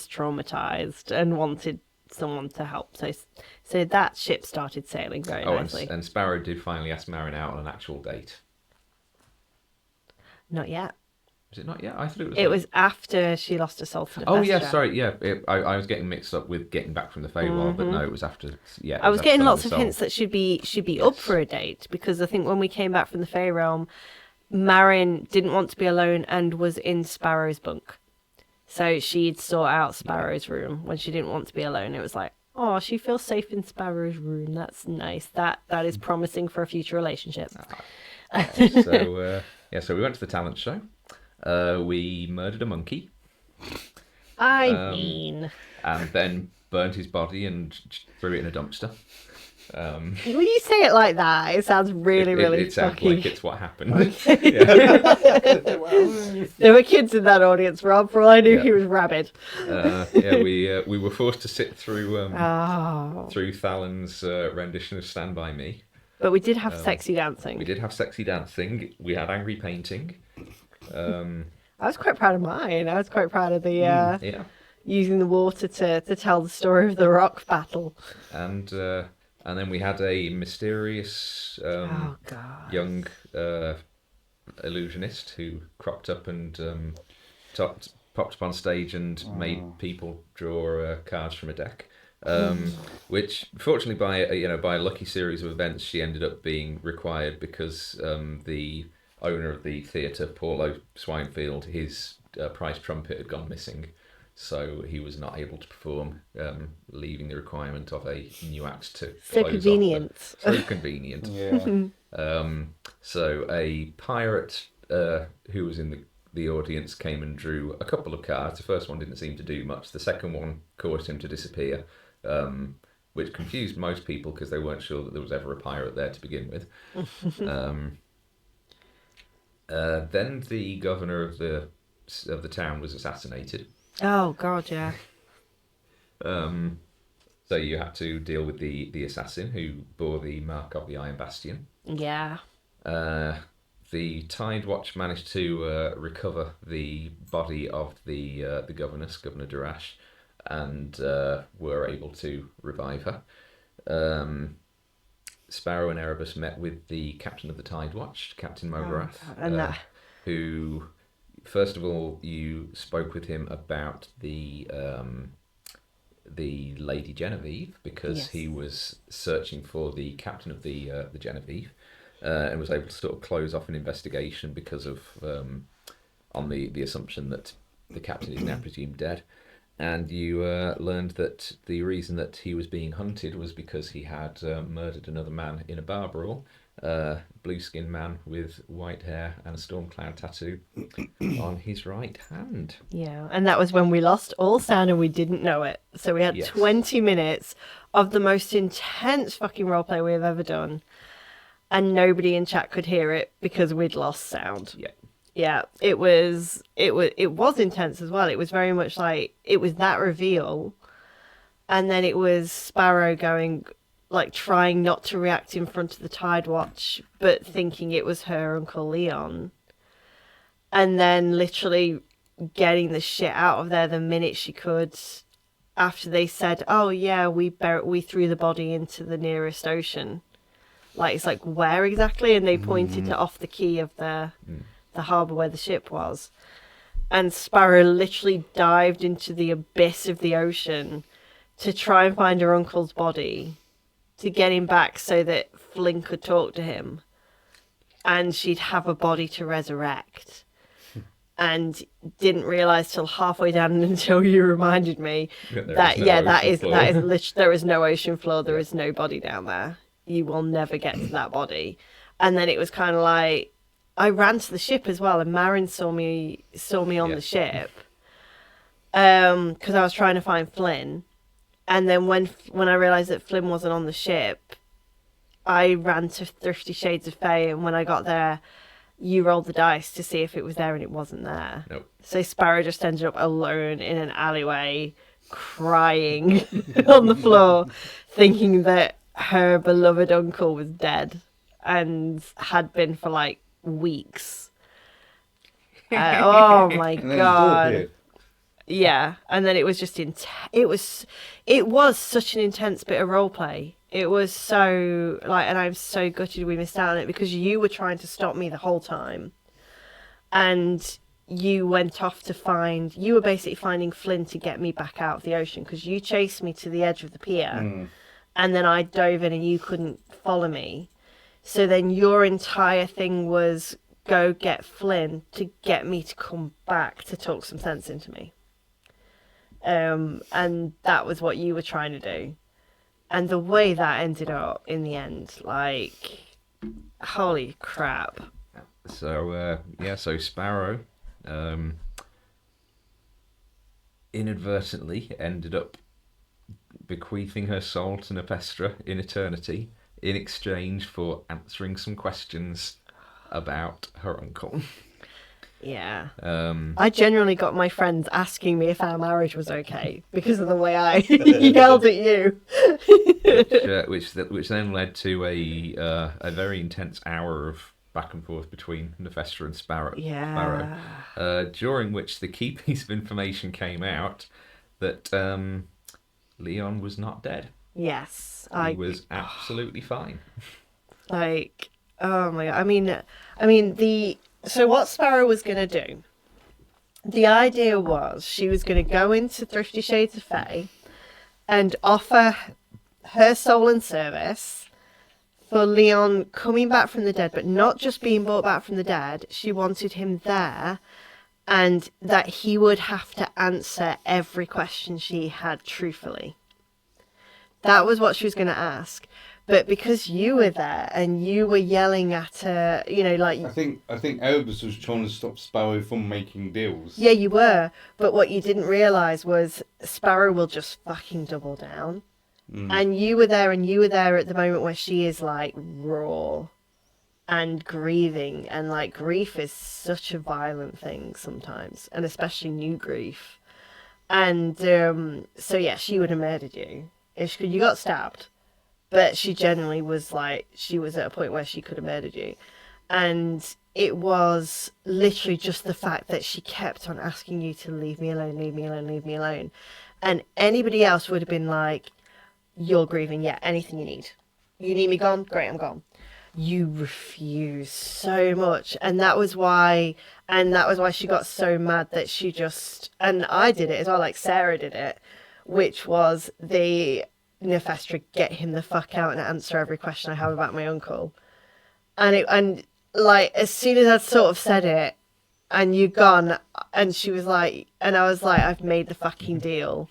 traumatized and wanted someone to help. So that ship started sailing very nicely. And Sparrow did finally ask Marin out on an actual date. Not yet. Was it not yet? I thought it was. It was after she lost her soul to the Oh yeah, sorry, yeah. I was getting mixed up with getting back from the Feywild, but no, it was after. Yeah, I was getting lots of hints that she'd be up for a date, because I think when we came back from the Fey realm, Marin didn't want to be alone and was in Sparrow's bunk. So she'd sort out Sparrow's room when she didn't want to be alone. It was like, oh, she feels safe in Sparrow's room. That's nice. That is promising for a future relationship. So we went to the talent show. We murdered a monkey. And then burned his body and threw it in a dumpster. When you say it like that, it sounds really it sounds like it's what happened. There were kids in that audience, Rob. For all I knew, he was rabid. We were forced to sit through through Thalen's rendition of "Stand By Me." But we did have sexy dancing. We did have sexy dancing. We had angry painting. I was quite proud of mine. I was quite proud of the Yeah. using the water to tell the story of the rock battle. And then we had a mysterious Oh God. young illusionist who cropped up and popped up on stage and made people draw cards from a deck. Which, fortunately, by a lucky series of events, she ended up being required because the owner of the theatre, Paulo Swinefield, his prize trumpet had gone missing, so he was not able to perform, leaving the requirement of a new act to So close convenient. off. So convenient. Yeah. So a pirate who was in the audience came and drew a couple of cards. The first one didn't seem to do much. The second one caused him to disappear, which confused most people because they weren't sure that there was ever a pirate there to begin with. Then the governor of the town was assassinated. Oh God, yeah. So you had to deal with the assassin who bore the mark of the Iron Bastion. Yeah. The Tide Watch managed to recover the body of the governess, Governor Darash, and were able to revive her. Sparrow and Erebus met with the captain of the Tide Watch, Captain Mograth, who, first of all, you spoke with him about the Lady Genevieve, because he was searching for the captain of the Genevieve, and was able to sort of close off an investigation because of on the assumption that the captain is now presumed dead. And you learned that the reason that he was being hunted was because he had murdered another man in a bar brawl, blue-skinned man with white hair and a storm cloud tattoo on his right hand. Yeah, and that was when we lost all sound and we didn't know it. So we had 20 minutes of the most intense fucking roleplay we've ever done, and nobody in chat could hear it because we'd lost sound. Yeah. Yeah, it was intense as well. It was very much like, it was that reveal, and then it was Sparrow going, like, trying not to react in front of the Tide Watch, but thinking it was her Uncle Leon, and then literally getting the shit out of there the minute she could, after they said, "Oh yeah, we threw the body into the nearest ocean." Like, it's like, where exactly? And they pointed to off the quay of the harbour where the ship was. And Sparrow literally dived into the abyss of the ocean to try and find her uncle's body, to get him back so that Flynn could talk to him and she'd have a body to resurrect. And didn't realise till halfway down until you reminded me that there is no ocean floor, there is no body down there. You will never get to that body. And then it was kind of like, I ran to the ship as well, and Marin saw me on the ship, because I was trying to find Flynn. And then when I realised that Flynn wasn't on the ship, I ran to 50 Shades of Fey, and when I got there, you rolled the dice to see if it was there, and it wasn't there. Nope. So Sparrow just ended up alone in an alleyway, crying on the floor, thinking that her beloved uncle was dead, and had been for like weeks. Oh my God. Yeah, and then it was just it was such an intense bit of role play. It was so, like, and I'm so gutted we missed out on it, because you were trying to stop me the whole time, and you went off you were basically finding Flynn to get me back out of the ocean, because you chased me to the edge of the pier, and then I dove in and you couldn't follow me. So then your entire thing was go get Flynn to get me to come back to talk some sense into me. And that was what you were trying to do. And the way that ended up in the end, like, holy crap. So, so Sparrow inadvertently ended up bequeathing her soul to Nepestra in eternity in exchange for answering some questions about her uncle. Yeah. Um, I generally got my friends asking me if our marriage was okay because of the way I yelled at you. which then led to a very intense hour of back and forth between Nefestra and Sparrow. Yeah. During which the key piece of information came out that Leon was not dead. Yes. He was absolutely fine. Like, oh my god. So what Sparrow was gonna do? The idea was she was gonna go into 50 Shades of Fae and offer her soul and service for Leon coming back from the dead, but not just being brought back from the dead. She wanted him there, and that he would have to answer every question she had truthfully. That was what she was going to ask. But because you were there and you were yelling at her, like... I think Erebus was trying to stop Sparrow from making deals. Yeah, you were. But what you didn't realise was Sparrow will just fucking double down. And you were there at the moment where she is, like, raw and grieving. And, like, grief is such a violent thing sometimes. And especially new grief. And so, yeah, she would have murdered you. You got stabbed. But she generally was like, she was at a point where she could have murdered you. And it was literally just the fact that she kept on asking you to leave me alone, leave me alone, leave me alone. And anybody else would have been like, you're grieving, yeah, anything you need. You need me gone? Great, I'm gone. You refuse so much. And that was why she got so mad that she just, and I did it as well, like Sarah did it, which was the Nefestra, get him the fuck out and answer every question I have about my uncle. And like, as soon as I'd sort of said it, and you'd gone, and she was like, and I was like, I've made the fucking deal.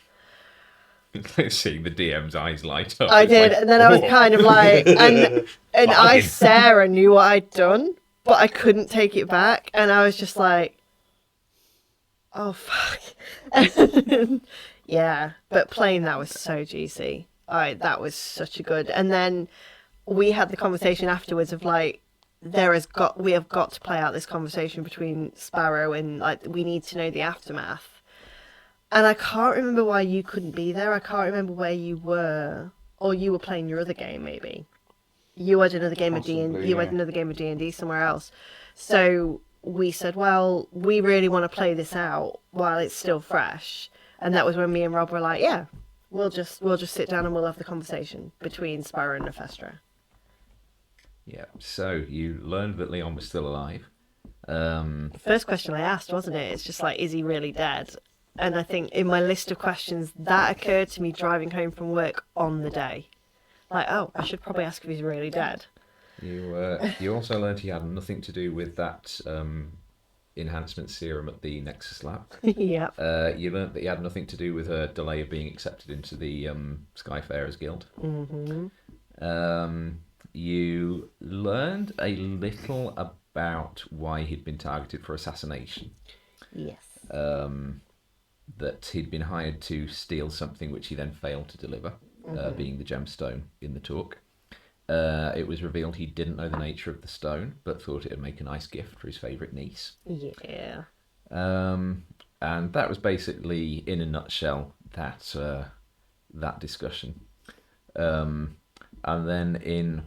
It's like seeing the DM's eyes light up. I did, and then I was kind of like, and Sarah knew what I'd done, but I couldn't take it back, and I was just like, oh fuck. Yeah, but playing that was so juicy. That was such a good. And then we had the conversation afterwards of like, we have got to play out this conversation between Sparrow and like, we need to know the aftermath. And I can't remember why you couldn't be there. I can't remember where you were, or you were playing your other game maybe. You had another game of D&D. You had another game of D&D somewhere else. So we said, well, we really want to play this out while it's still fresh. And that was when me and Rob were like, yeah, we'll just sit down and we'll have the conversation between Sparrow and Nefestra. Yeah, so you learned that Leon was still alive. First question I asked, wasn't it? It's just like, is he really dead? And I think in my list of questions, that occurred to me driving home from work on the day. Like, oh, I should probably ask if he's really dead. You also learned he had nothing to do with that enhancement serum at the Nexus Lab. Yep. You learned that he had nothing to do with her delay of being accepted into the Skyfarers Guild. Mm-hmm. You learned a little about why he'd been targeted for assassination. Yes. That he'd been hired to steal something which he then failed to deliver, being the gemstone in the talk. It was revealed he didn't know the nature of the stone, but thought it would make a nice gift for his favourite niece. Yeah. And that was basically, in a nutshell, that discussion. And then in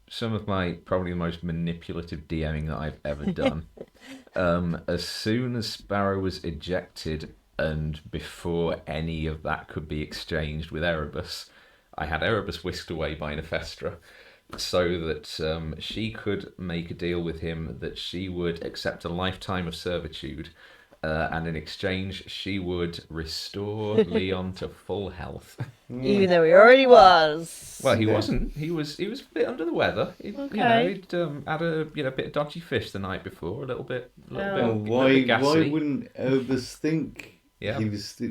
some of my probably the most manipulative DMing that I've ever done, as soon as Sparrow was ejected and before any of that could be exchanged with Erebus, I had Erebus whisked away by Nefestra so that she could make a deal with him that she would accept a lifetime of servitude, and in exchange she would restore Leon to full health. Even though he already was. Well, he wasn't. He was a bit under the weather. He'd had a bit of dodgy fish the night before, a little bit Why gassy. wouldn't Erebus think? Yeah. He was, I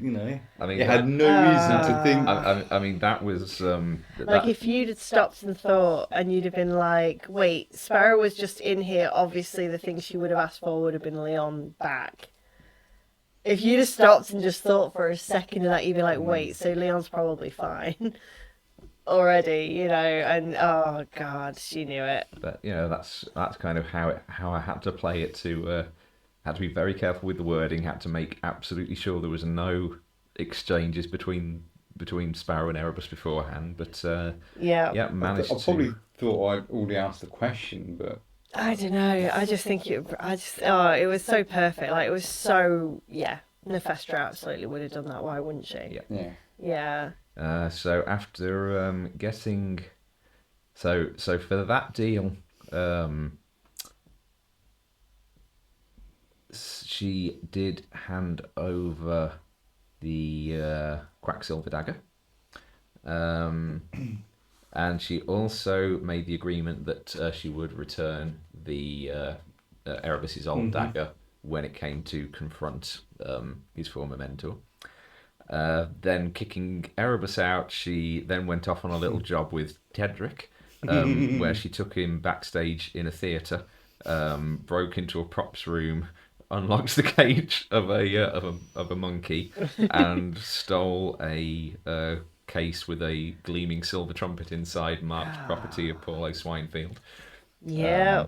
mean, he had no reason to think. I mean, that was like if you'd have stopped and thought, and you'd have been like, "Wait, Sparrow was just in here. Obviously, the thing she would have asked for would have been Leon back." If you'd have stopped and just thought for a second of that, you'd be like, "Wait, so Leon's probably fine already," And oh god, she knew it. But that's kind of how I had to play it to had to be very careful with the wording. Had to make absolutely sure there was no exchanges between Sparrow and Erebus beforehand. But Yeah. managed I probably thought I'd already asked the question, but I don't know. I just think it was so perfect. Like, it was so, yeah. Nephestra absolutely would have done that. Why wouldn't she? yeah. Yeah. So after getting, so for that deal, she did hand over the Quacksilver dagger, and she also made the agreement that she would return the Erebus's old dagger when it came to confront his former mentor. Then kicking Erebus out, she then went off on a little job with Tedric, where she took him backstage in a theatre, broke into a props room, unlocked the cage of a monkey, and stole a case with a gleaming silver trumpet inside, marked property of Paulo Swinefield. Yeah.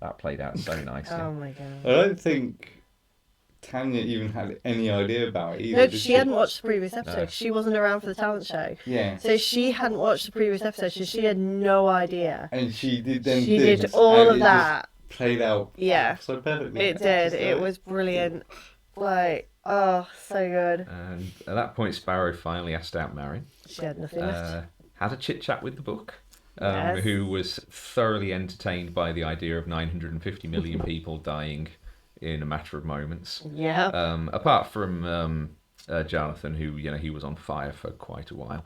That played out so nicely. Oh my god. I don't think Tanya even had any idea about it either. No, did she hadn't watched the previous episode. No. She wasn't around for the talent show. Yeah. So she hadn't watched the previous episode, so she had no idea. And she did them She things, did all and of it that. just played out Yeah. so perfectly. It did. It was brilliant. Like, oh, so good. And at that point, Sparrow finally asked out Marion. She had nothing left. Had a chit chat with the book, Yes. who was thoroughly entertained by the idea of 950 million people dying in a matter of moments. Yeah. Apart from Jonathan, who he was on fire for quite a while.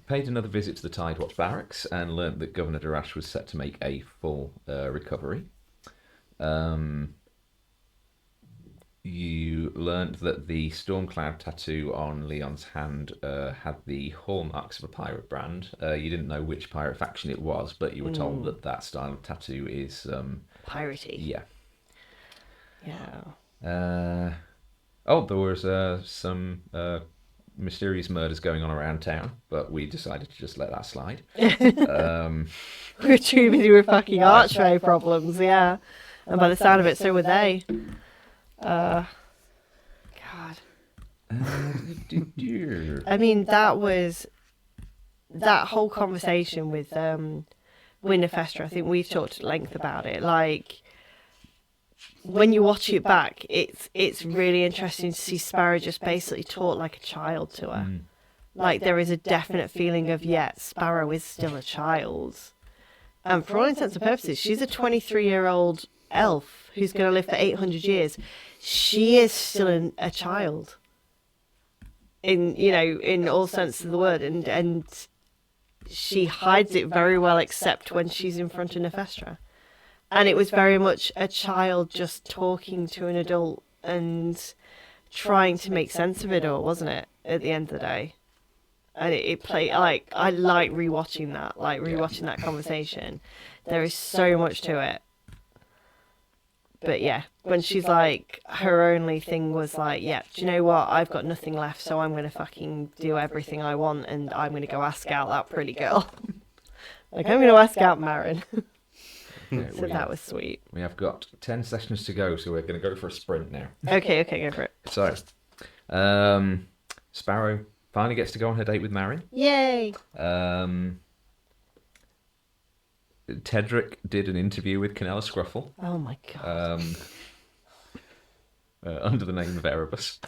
Paid another visit to the Tidewatch barracks and learnt that Governor Darash was set to make a full recovery. You learnt that the Stormcloud tattoo on Leon's hand had the hallmarks of a pirate brand. You didn't know which pirate faction it was, but you were told that that style of tattoo is... piratey. Yeah. Yeah. There was some mysterious murders going on around town, but we decided to just let that slide. We were too busy with fucking archway problems, yeah. And by the sound of it, so were they. God. I mean, that whole conversation with Winifestra, I think we've talked at length about it. Like, when you watch it back, it's really interesting to see Sparrow just basically talk like a child to her. Like, there is a definite feeling of, Sparrow is still a child. And for all intents and purposes, she's a 23-year-old elf who's going to live for 800 years. She is still a child. In all sense of the word. And she hides it very well, except when she's in front of Nephestra. And it was very much a child just talking to an adult and trying to make sense of it all, wasn't it, at the end of the day? And it played, like, I like rewatching that, that conversation. There is so much to it. But yeah, when she's like, her only thing was like, do you know what? I've got nothing left, so I'm going to fucking do everything I want, and I'm going to go ask out that pretty girl. Like, I'm going to ask out Marin. So that was sweet. We have got 10 sessions to go, so we're going to go for a sprint now. Okay, go for it. So, Sparrow finally gets to go on her date with Marin. Yay! Tedric did an interview with Canella Scruffle. Oh my god. Under the name of Erebus.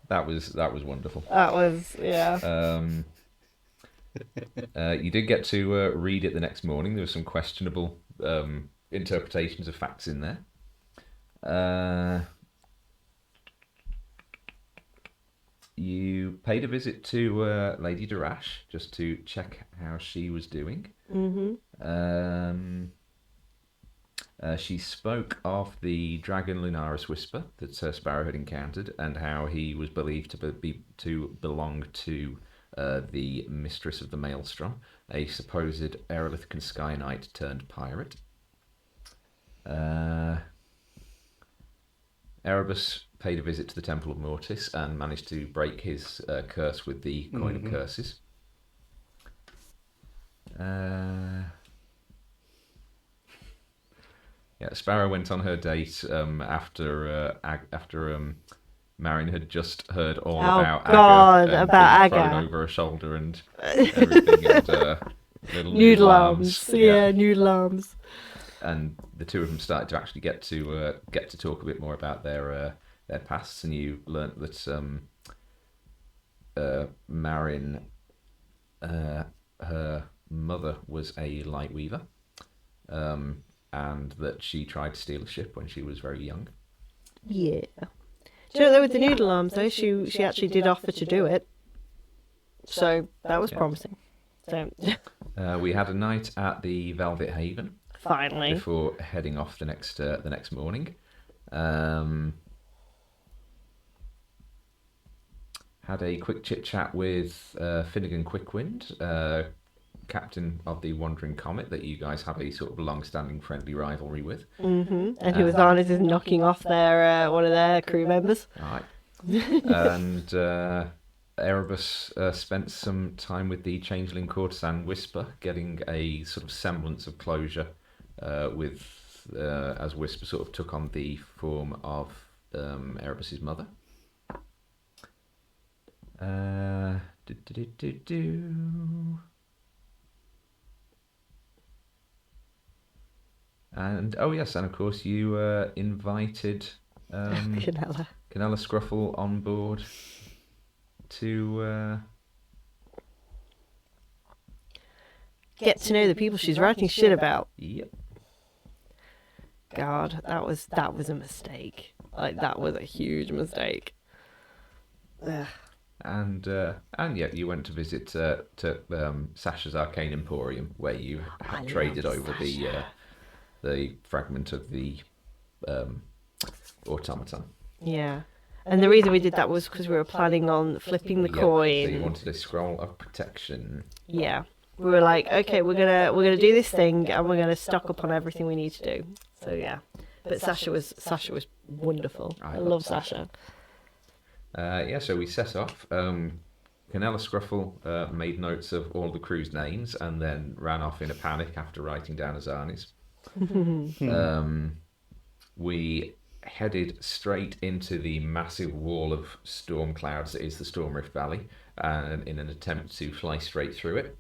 That was wonderful. That was, yeah. You did get to read it the next morning. There were some questionable interpretations of facts in there. You paid a visit to Lady Darash just to check how she was doing. She spoke of the dragon Lunaris Whisper that Sparrow had encountered and how he was believed to belong to the Mistress of the Maelstrom, a supposed Erelithican Sky Knight turned pirate. Erebus paid a visit to the Temple of Mortis and managed to break his curse with the Coin of Curses. Yeah, Sparrow went on her date after Marion had just heard all Oh, about God, Aga and about being thrown Aga. over her shoulder and everything, and little Noodle arms. Yeah, noodle arms. And the two of them started to actually get to talk a bit more about their pasts, and you learnt that Marion, her mother was a light weaver, and that she tried to steal a ship when she was very young. Yeah. Do you know, though, with the noodle arms, though, she actually did offer to do it. So that was promising. So We had a night at the Velvet Haven finally, before heading off the next morning. Had a quick chit chat with Finnegan Quickwind, captain of the Wandering Comet, that you guys have a sort of long-standing friendly rivalry with. and who was honest is knocking off their one of their crew members. Right. And Erebus spent some time with the changeling courtesan Whisper, getting a sort of semblance of closure as Whisper sort of took on the form of Erebus's mother. And oh yes, and of course you invited Canella. Canella Scruffle on board to Get to know the people she's writing shit about. Yep. God, that was a mistake. Like, that was a huge mistake. Ugh. And yeah, you went to visit Sasha's Arcane Emporium, where you had traded over the fragment of the automaton. Yeah. And the reason we did that was because we were planning on flipping the coin. So you wanted a scroll of protection. Yeah. We were like, okay, we're gonna do this thing, and we're gonna stock up on everything we need to do. So yeah. But Sasha was wonderful. I love Sasha. So we set off. Canella Scruffle made notes of all the crew's names and then ran off in a panic after writing down Azani's. We headed straight into the massive wall of storm clouds that is the Storm Rift Valley, and in an attempt to fly straight through it.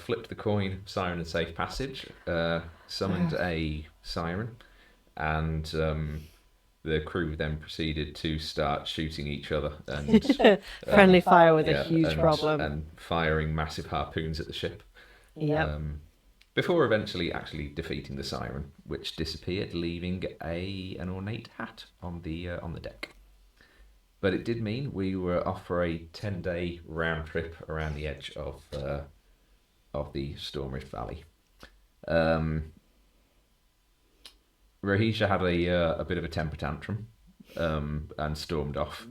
Flipped the coin, siren and safe passage, summoned a siren, and the crew then proceeded to start shooting each other and friendly fire was a huge problem, and firing massive harpoons at the ship. Yep. Before eventually actually defeating the siren, which disappeared, leaving an ornate hat on the deck. But it did mean we were off for a 10-day round trip around the edge of the Storm Rift Valley. Rahisha had a bit of a temper tantrum and stormed off,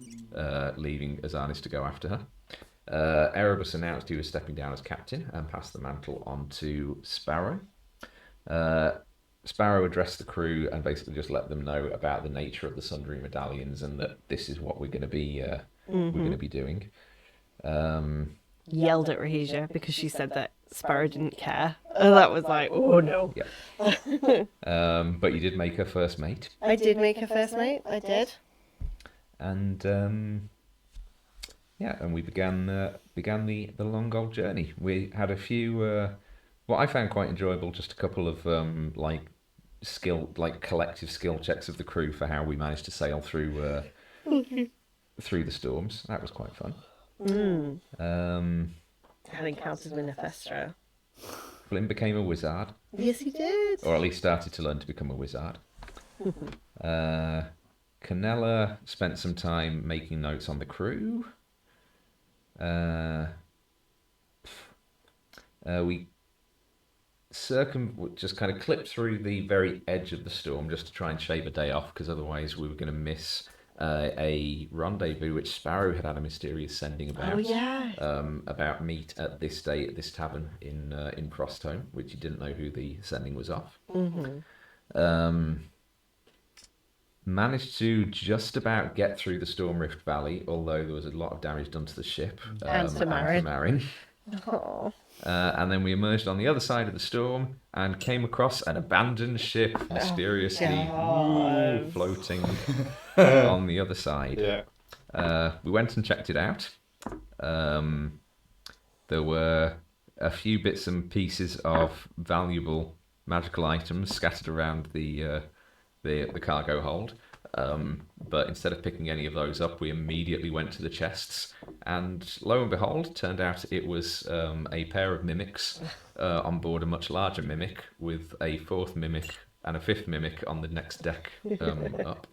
leaving Azanis to go after her. Erebus announced he was stepping down as captain and passed the mantle on to Sparrow. Sparrow addressed the crew and basically just let them know about the nature of the Sundry Medallions and that this is what we're going to be doing. Yelled at Rahisha because she said that Sparrow didn't care. And that was like, oh no. Yeah. But you did make her first mate. I did make her first mate. I did. And and we began the long old journey. We had a few what I found quite enjoyable, just a couple of collective skill checks of the crew for how we managed to sail through through the storms. That was quite fun. Had encounters with Nephestra. Flynn became a wizard. Yes, he did. Or at least started to learn to become a wizard. Canella spent some time making notes on the crew. We just kind of clipped through the very edge of the storm just to try and shave a day off, because otherwise we were going to miss a rendezvous which Sparrow had a mysterious sending about. Oh yeah. About meet at this day at this tavern in Frostholm, which he didn't know who the sending was of. Managed to just about get through the Storm Rift Valley, although there was a lot of damage done to the ship And to Marin. Marin. Oh. And then we emerged on the other side of the storm and came across an abandoned ship mysteriously floating on the other side. Yeah. We went and checked it out. There were a few bits and pieces of valuable magical items scattered around the cargo hold. But instead of picking any of those up, we immediately went to the chests, and lo and behold, turned out it was a pair of mimics on board a much larger mimic, with a fourth mimic and a fifth mimic on the next deck up.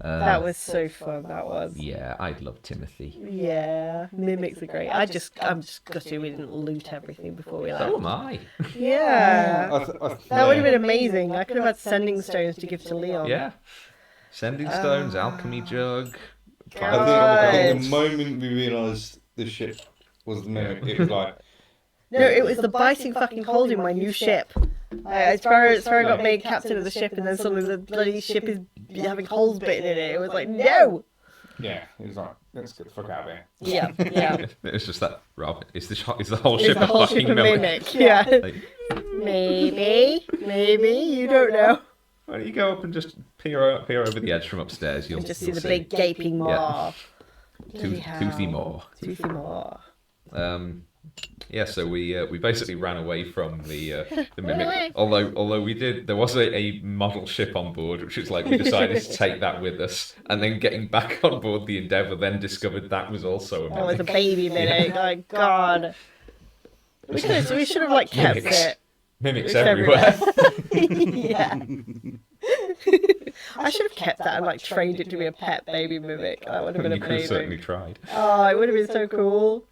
That was so fun. That was. Yeah, I love Timothy. Yeah, mimics are great. I'm just gutted we didn't loot everything before we left. So am I. Yeah, that would have been amazing. I could have had sending stones to give to Leon. Yeah. Sending stones, alchemy jug. I think the moment we realised the ship was the mimic, it was like... No, it was the biting fucking cold in my new ship. Sparrow got made captain of the ship, and then suddenly the bloody ship is having holes bitten in it. It was like, no! Yeah, it was like, let's get the fuck out of here. Yeah, yeah. It's just that, Rob, is the whole It's ship the a whole fucking ship a mimic? mimic, yeah. Like, Maybe, you don't know. why don't you go up and just peer over the edge from upstairs? You'll And just see you'll the big gaping maw. Toothy maw. Toothy maw. Yeah, so we basically ran away from the mimic. Although there was a model ship on board, which was like we decided to take that with us, and then getting back on board the Endeavour, then discovered that was also a mimic. Oh, it's a baby mimic. Oh, God. We should have like kept it. Mimics It's everywhere. Yeah. I should have kept that and like trained it to be a pet baby mimic. That would have been You could have certainly amazing. tried. Oh, it would have been so cool.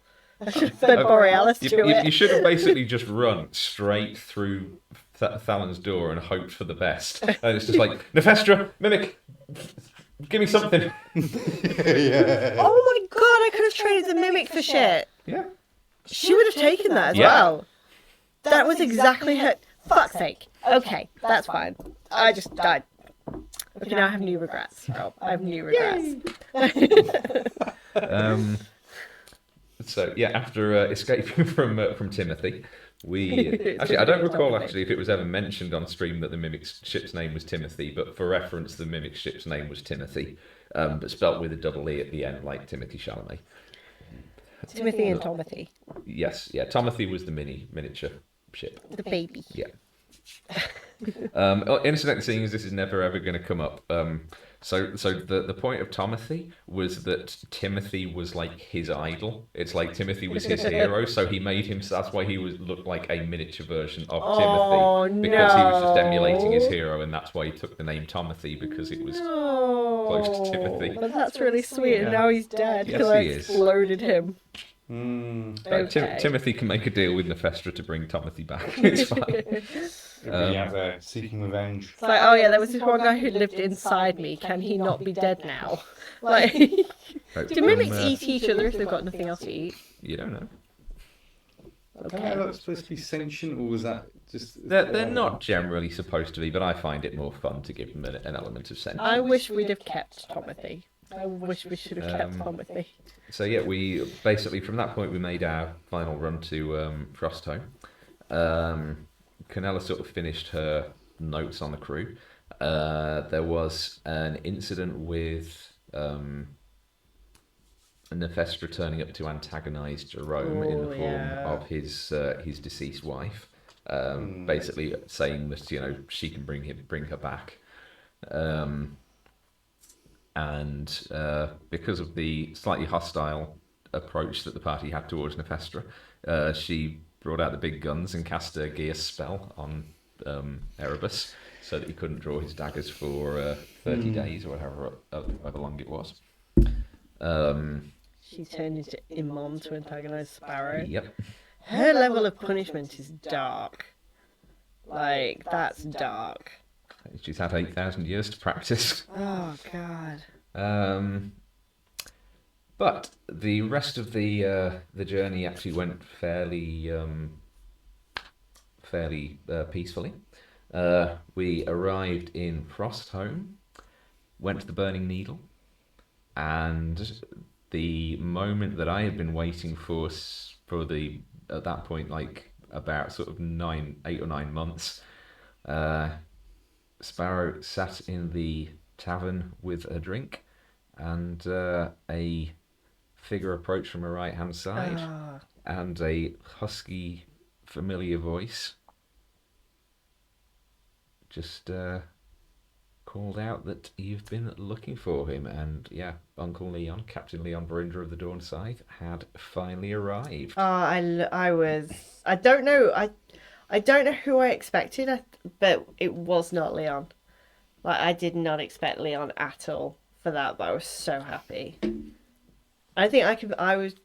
I should have fed Borealis to You it. should have basically just run straight through Thalan's door and hoped for the best. And it's just like, Nephestra, mimic, give me something. Yeah. Oh my God, I could have traded the mimic for shit. Yeah. She would have taken that as Yeah. well. That was exactly her. Fuck's sake. Okay, that's fine. I just died. Okay, now I have new regrets. Rob. I have new regrets. So yeah, after escaping from Timothy, we actually I don't recall actually if it was ever mentioned on stream that the mimic's ship's name was Timothy, but for reference, the mimic's ship's name was Timothy, but spelt with a double E at the end, like Timothy Chalamet. Timothy and Tomothy. Yes, yeah, Timothy was the miniature ship. The baby. Yeah. Incidentally, seeing as this is never ever going to come up, so the point of Timothy was that Timothy was like his idol. It's like Timothy was his hero, so he made him. That's why he looked like a miniature version of Timothy, because he was just emulating his hero, and that's why he took the name Timothy, because it was close to Timothy. But that's really sweet, and now he's dead Yes, because I he is. exploded him. Okay. Timothy can make a deal with Nephestra to bring Timothy back. It's fine. Be out there seeking revenge. It's like, oh yeah, there was this one guy who lived inside me. Can he not be dead now? Like, do mimics eat each other if they've got nothing else to eat? You don't know. Okay. Are they supposed to be sentient, or was that just... They're not generally supposed to be, but I find it more fun to give them an element of sentience. I wish we'd have kept Timothy. I wish we should have kept Timothy. So yeah, we basically from that point we made our final run to Frosthome. Canella sort of finished her notes on the crew. There was an incident with Nephestra turning up to antagonise Jerome in the form of his deceased wife, basically saying that she can bring her back. And because of the slightly hostile approach that the party had towards Nephestra, she brought out the big guns and cast a gear spell on Erebus, so that he couldn't draw his daggers for 30 days or however long it was. She turned into Imam to antagonise Sparrow. Yep. Her level of punishment is dark. Like, that's dark. She's had 8,000 years to practice. Oh, God. But the rest of the journey actually went fairly peacefully. We arrived in Frosthome, went to the Burning Needle, and the moment that I had been waiting for the at that point, like about sort of 8 or 9 months, Sparrow sat in the tavern with a drink, and a figure approached from her right hand side, and a husky, familiar voice just called out that you've been looking for him. And yeah, Uncle Leon, Captain Leon Verinder of the Dawn Scythe, had finally arrived. I don't know. I don't know who I expected, but it was not Leon. Like, I did not expect Leon at all for that, but I was so happy. I think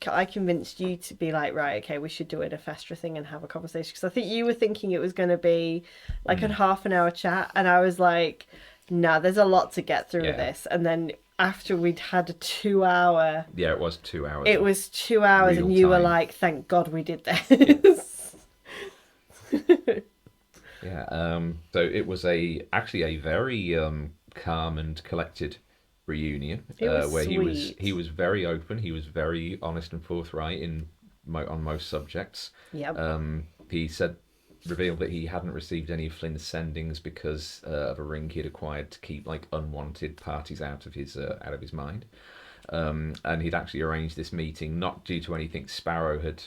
I convinced you to be like, right, okay, we should do an Festra thing and have a conversation, because I think you were thinking it was going to be like a half an hour chat, and I was like, no, there's a lot to get through with this. And then after we'd had a 2 hour, it was 2 hours. It was 2 hours, and you were like, thank God we did this. So it was actually a very calm and collected reunion, where sweet. he was very open. He was very honest and forthright on most subjects. Yep. He revealed that he hadn't received any of Flynn's sendings because of a ring he'd acquired to keep like unwanted parties out of his mind. And he'd actually arranged this meeting not due to anything Sparrow had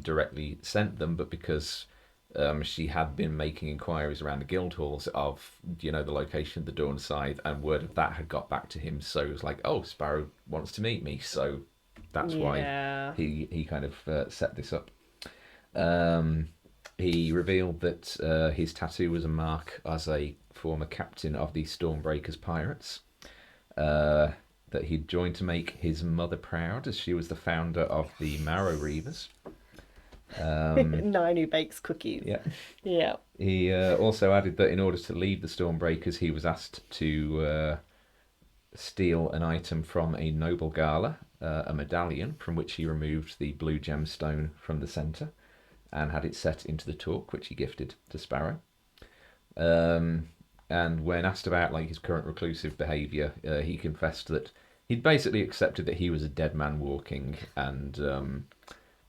directly sent them, but because she had been making inquiries around the guild halls of, the location of the Dawn Scythe, and word of that had got back to him. So it was like, oh, Sparrow wants to meet me. So that's why he kind of set this up. He revealed that his tattoo was a mark as a former captain of the Stormbreakers pirates, that he'd joined to make his mother proud, as she was the founder of the Marrow Reavers. Nine who bakes cookies. Yeah. He also added that in order to lead the Stormbreakers, he was asked to steal an item from a noble gala, a medallion from which he removed the blue gemstone from the centre and had it set into the torque, which he gifted to Sparrow. And when asked about like his current reclusive behaviour, he confessed that he'd basically accepted that he was a dead man walking, and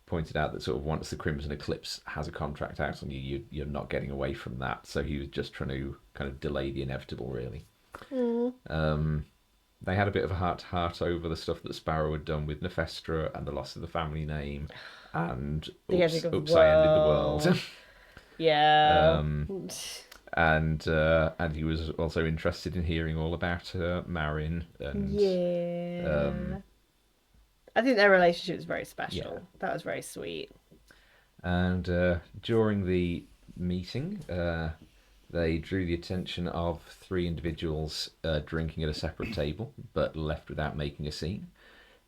pointed out that sort of once the Crimson Eclipse has a contract out on you, you're not getting away from that. So he was just trying to kind of delay the inevitable, really. They had a bit of a heart-to-heart over the stuff that Sparrow had done with Nefestra and the loss of the family name, and I ended the world. Yeah. And he was also interested in hearing all about Marin. And, I think their relationship was very special. Yeah. That was very sweet. And during the meeting, they drew the attention of 3 individuals drinking at a separate table, but left without making a scene.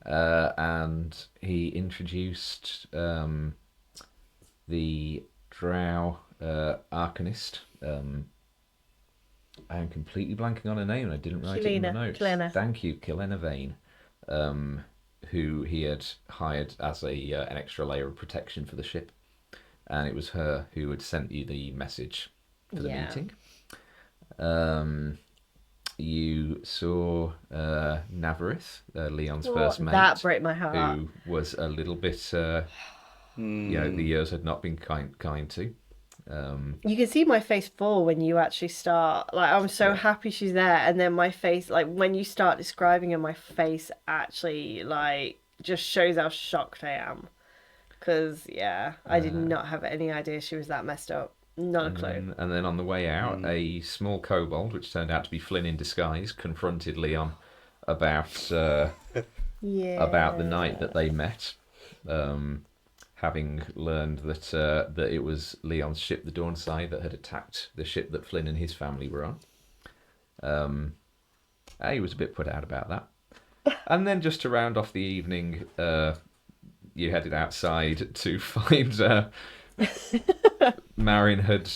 And he introduced the Drow Arcanist. I am completely blanking on her name, and I didn't write it in the notes. Thank you, Kilena Vane, who he had hired as an extra layer of protection for the ship. And it was her who had sent you the message for the meeting. You saw Navarith, Leon's first mate. That broke my heart. Who was a little bit, the years had not been kind to. You can see my face fall when you actually start. Like, I'm so happy she's there, and then my face, like when you start describing her, my face actually like just shows how shocked I am. Because I did not have any idea she was that messed up. Not a clue. And then on the way out, a small kobold, which turned out to be Flynn in disguise, confronted Leon about the night that they met, having learned that it was Leon's ship, the Dawn Scythe, that had attacked the ship that Flynn and his family were on. He was a bit put out about that. And then just to round off the evening, you headed outside to find Marin had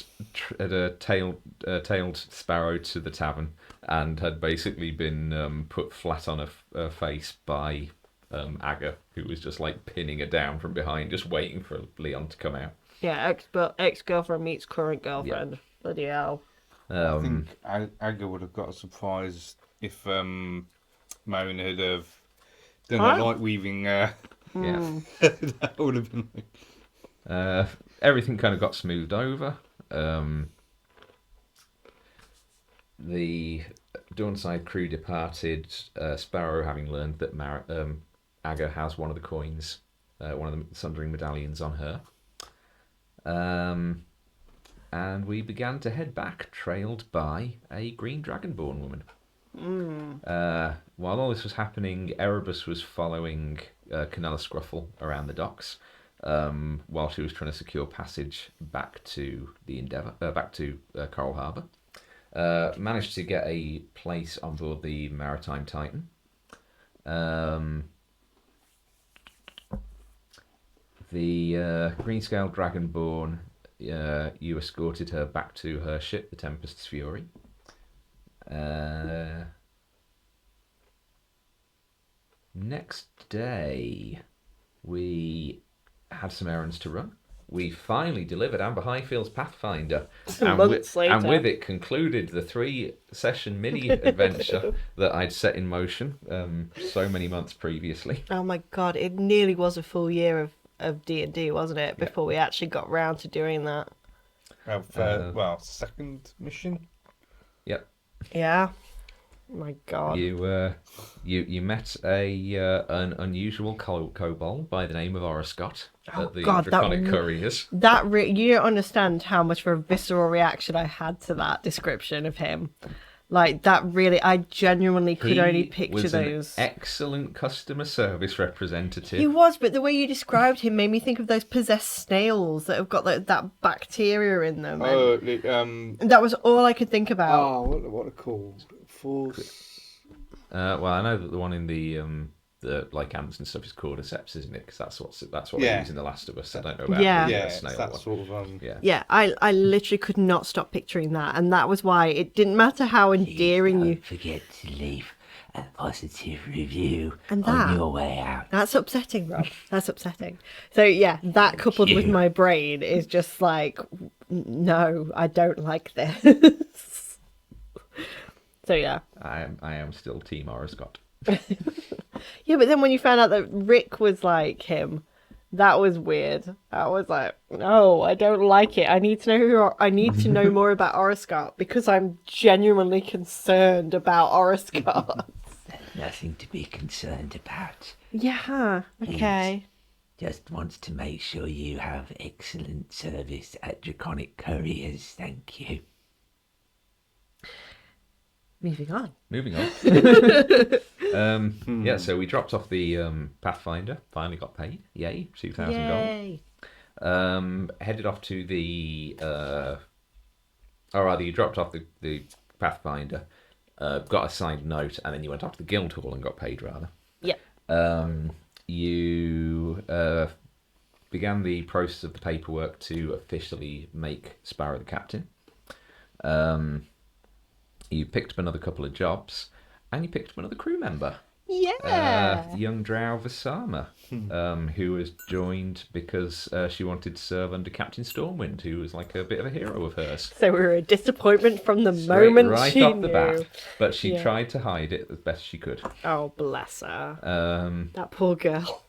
tailed Sparrow to the tavern and had basically been put flat on her face by Aga, who was just like pinning her down from behind, just waiting for Leon to come out. Yeah, ex-girlfriend meets current girlfriend. Yeah. Bloody hell. I think Aga would have got a surprise if Marin had done a light weaving. Yeah. That would have been like... Everything kind of got smoothed over. The Dawnside crew departed, Sparrow having learned that Aga has one of the coins, one of the Sundering medallions on her. And we began to head back, trailed by a green dragonborn woman. While all this was happening, Erebus was following Canella Scruffle around the docks, while she was trying to secure passage back to the Endeavour, back to Coral Harbour. Managed to get a place on board the Maritime Titan. The Greenscale Dragonborn, you escorted her back to her ship, the Tempest's Fury. Next day, we had some errands to run. We finally delivered Amber Highfield's Pathfinder, Months later. And with it concluded the 3-session mini adventure that I'd set in motion so many months previously. Oh my god, it nearly was a full year of D&D, wasn't it, before we actually got round to doing that. Second mission. Yep. Yeah. My god. You met an unusual kobold by the name of Oroscott at the Draconic Couriers. You don't understand how much of a visceral reaction I had to that description of him. Like, that really, I genuinely could only picture those. An excellent customer service representative. He was, but the way you described him made me think of those possessed snails that have got that bacteria in them. And that was all I could think about. Oh, what are called? Well, I know that the one in the like ants and stuff is cordyceps, isn't it? Because that's what they use in The Last of Us. I don't know about the snail that one. sort of Yeah, I literally could not stop picturing that, and that was why it didn't matter how endearing Don't you. forget to leave a positive review And on your way out. That's upsetting, Rob. That's upsetting. So yeah, that coupled with my brain is just like, no, I don't like this. So yeah. I am still Team Oroscott. Yeah, but then when you found out that Rick was like him, that was weird. I was like, no, I don't like it. I need to know I need to know more about Oroscott because I'm genuinely concerned about Oroscott. Nothing to be concerned about. Yeah. Okay. Just wants to make sure you have excellent service at Draconic Couriers. Thank you. Moving on. Yeah, so we dropped off the Pathfinder, finally got paid. Yay, 2,000 gold. Headed off to the... or rather, you dropped off the Pathfinder, got a signed note, and then you went off to the Guildhall and got paid, rather. Yep. You began the process of the paperwork to officially make Sparrow the captain. You picked up another couple of jobs, and you picked up another crew member. Yeah. Young Drow Vasama, who was joined because she wanted to serve under Captain Stormwind, who was like a bit of a hero of hers. So we were a disappointment from the moment right she off knew. the bat. But she tried to hide it as best she could. Oh, bless her. That poor girl.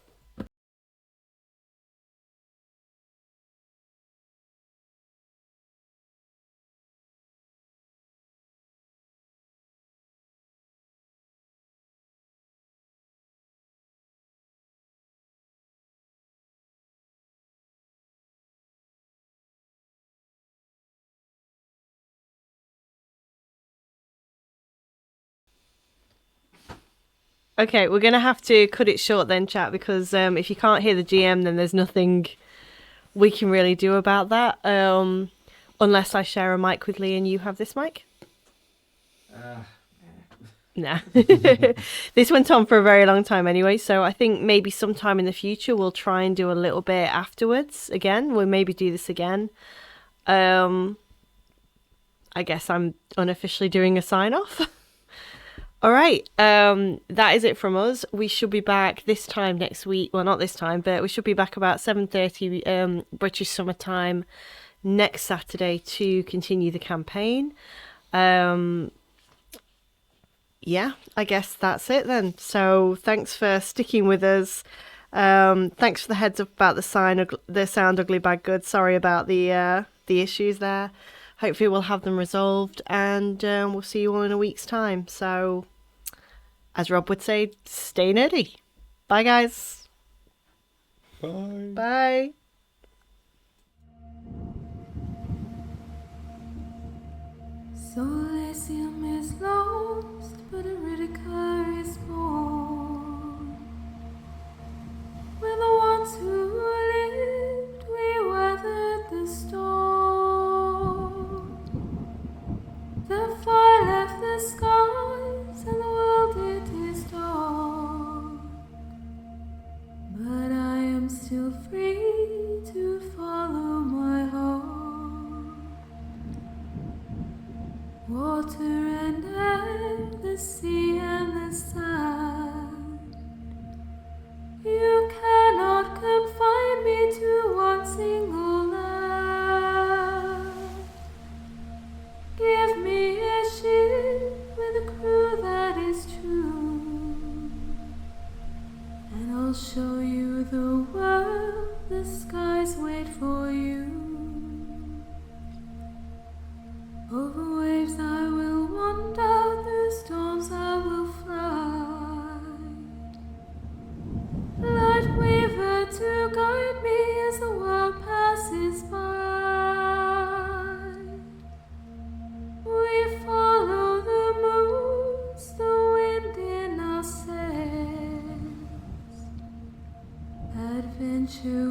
Okay, we're going to have to cut it short then, chat, because if you can't hear the GM, then there's nothing we can really do about that. Unless I share a mic with Lee and you have this mic. Nah. This went on for a very long time anyway, so I think maybe sometime in the future we'll try and do a little bit afterwards again. We'll maybe do this again. I guess I'm unofficially doing a sign-off. All right, that is it from us. We should be back this time next week. Well, not this time, but we should be back about 7:30 British Summer Time next Saturday to continue the campaign. Yeah, I guess that's it then. So thanks for sticking with us. Thanks for the heads up about the sound ugly bad good. Sorry about the issues there. Hopefully we'll have them resolved, and we'll see you all in a week's time. So, as Rob would say, stay nerdy. Bye, guys. Bye. Bye. So Elysium is lost, but Iridica is born. We're the ones who lived, we weathered the storm. The fire left the skies, and the world it is dark. But I am still free to follow my heart. Water and air, the sea and the sand. You cannot confine me to one single land. Give me a ship with a crew that is true, and I'll show you the world, the skies wait for you. Over waves I will wander, through storms I will fly. Light weaver to guide me as the world passes by. We follow the moons, the wind in our sails. Adventure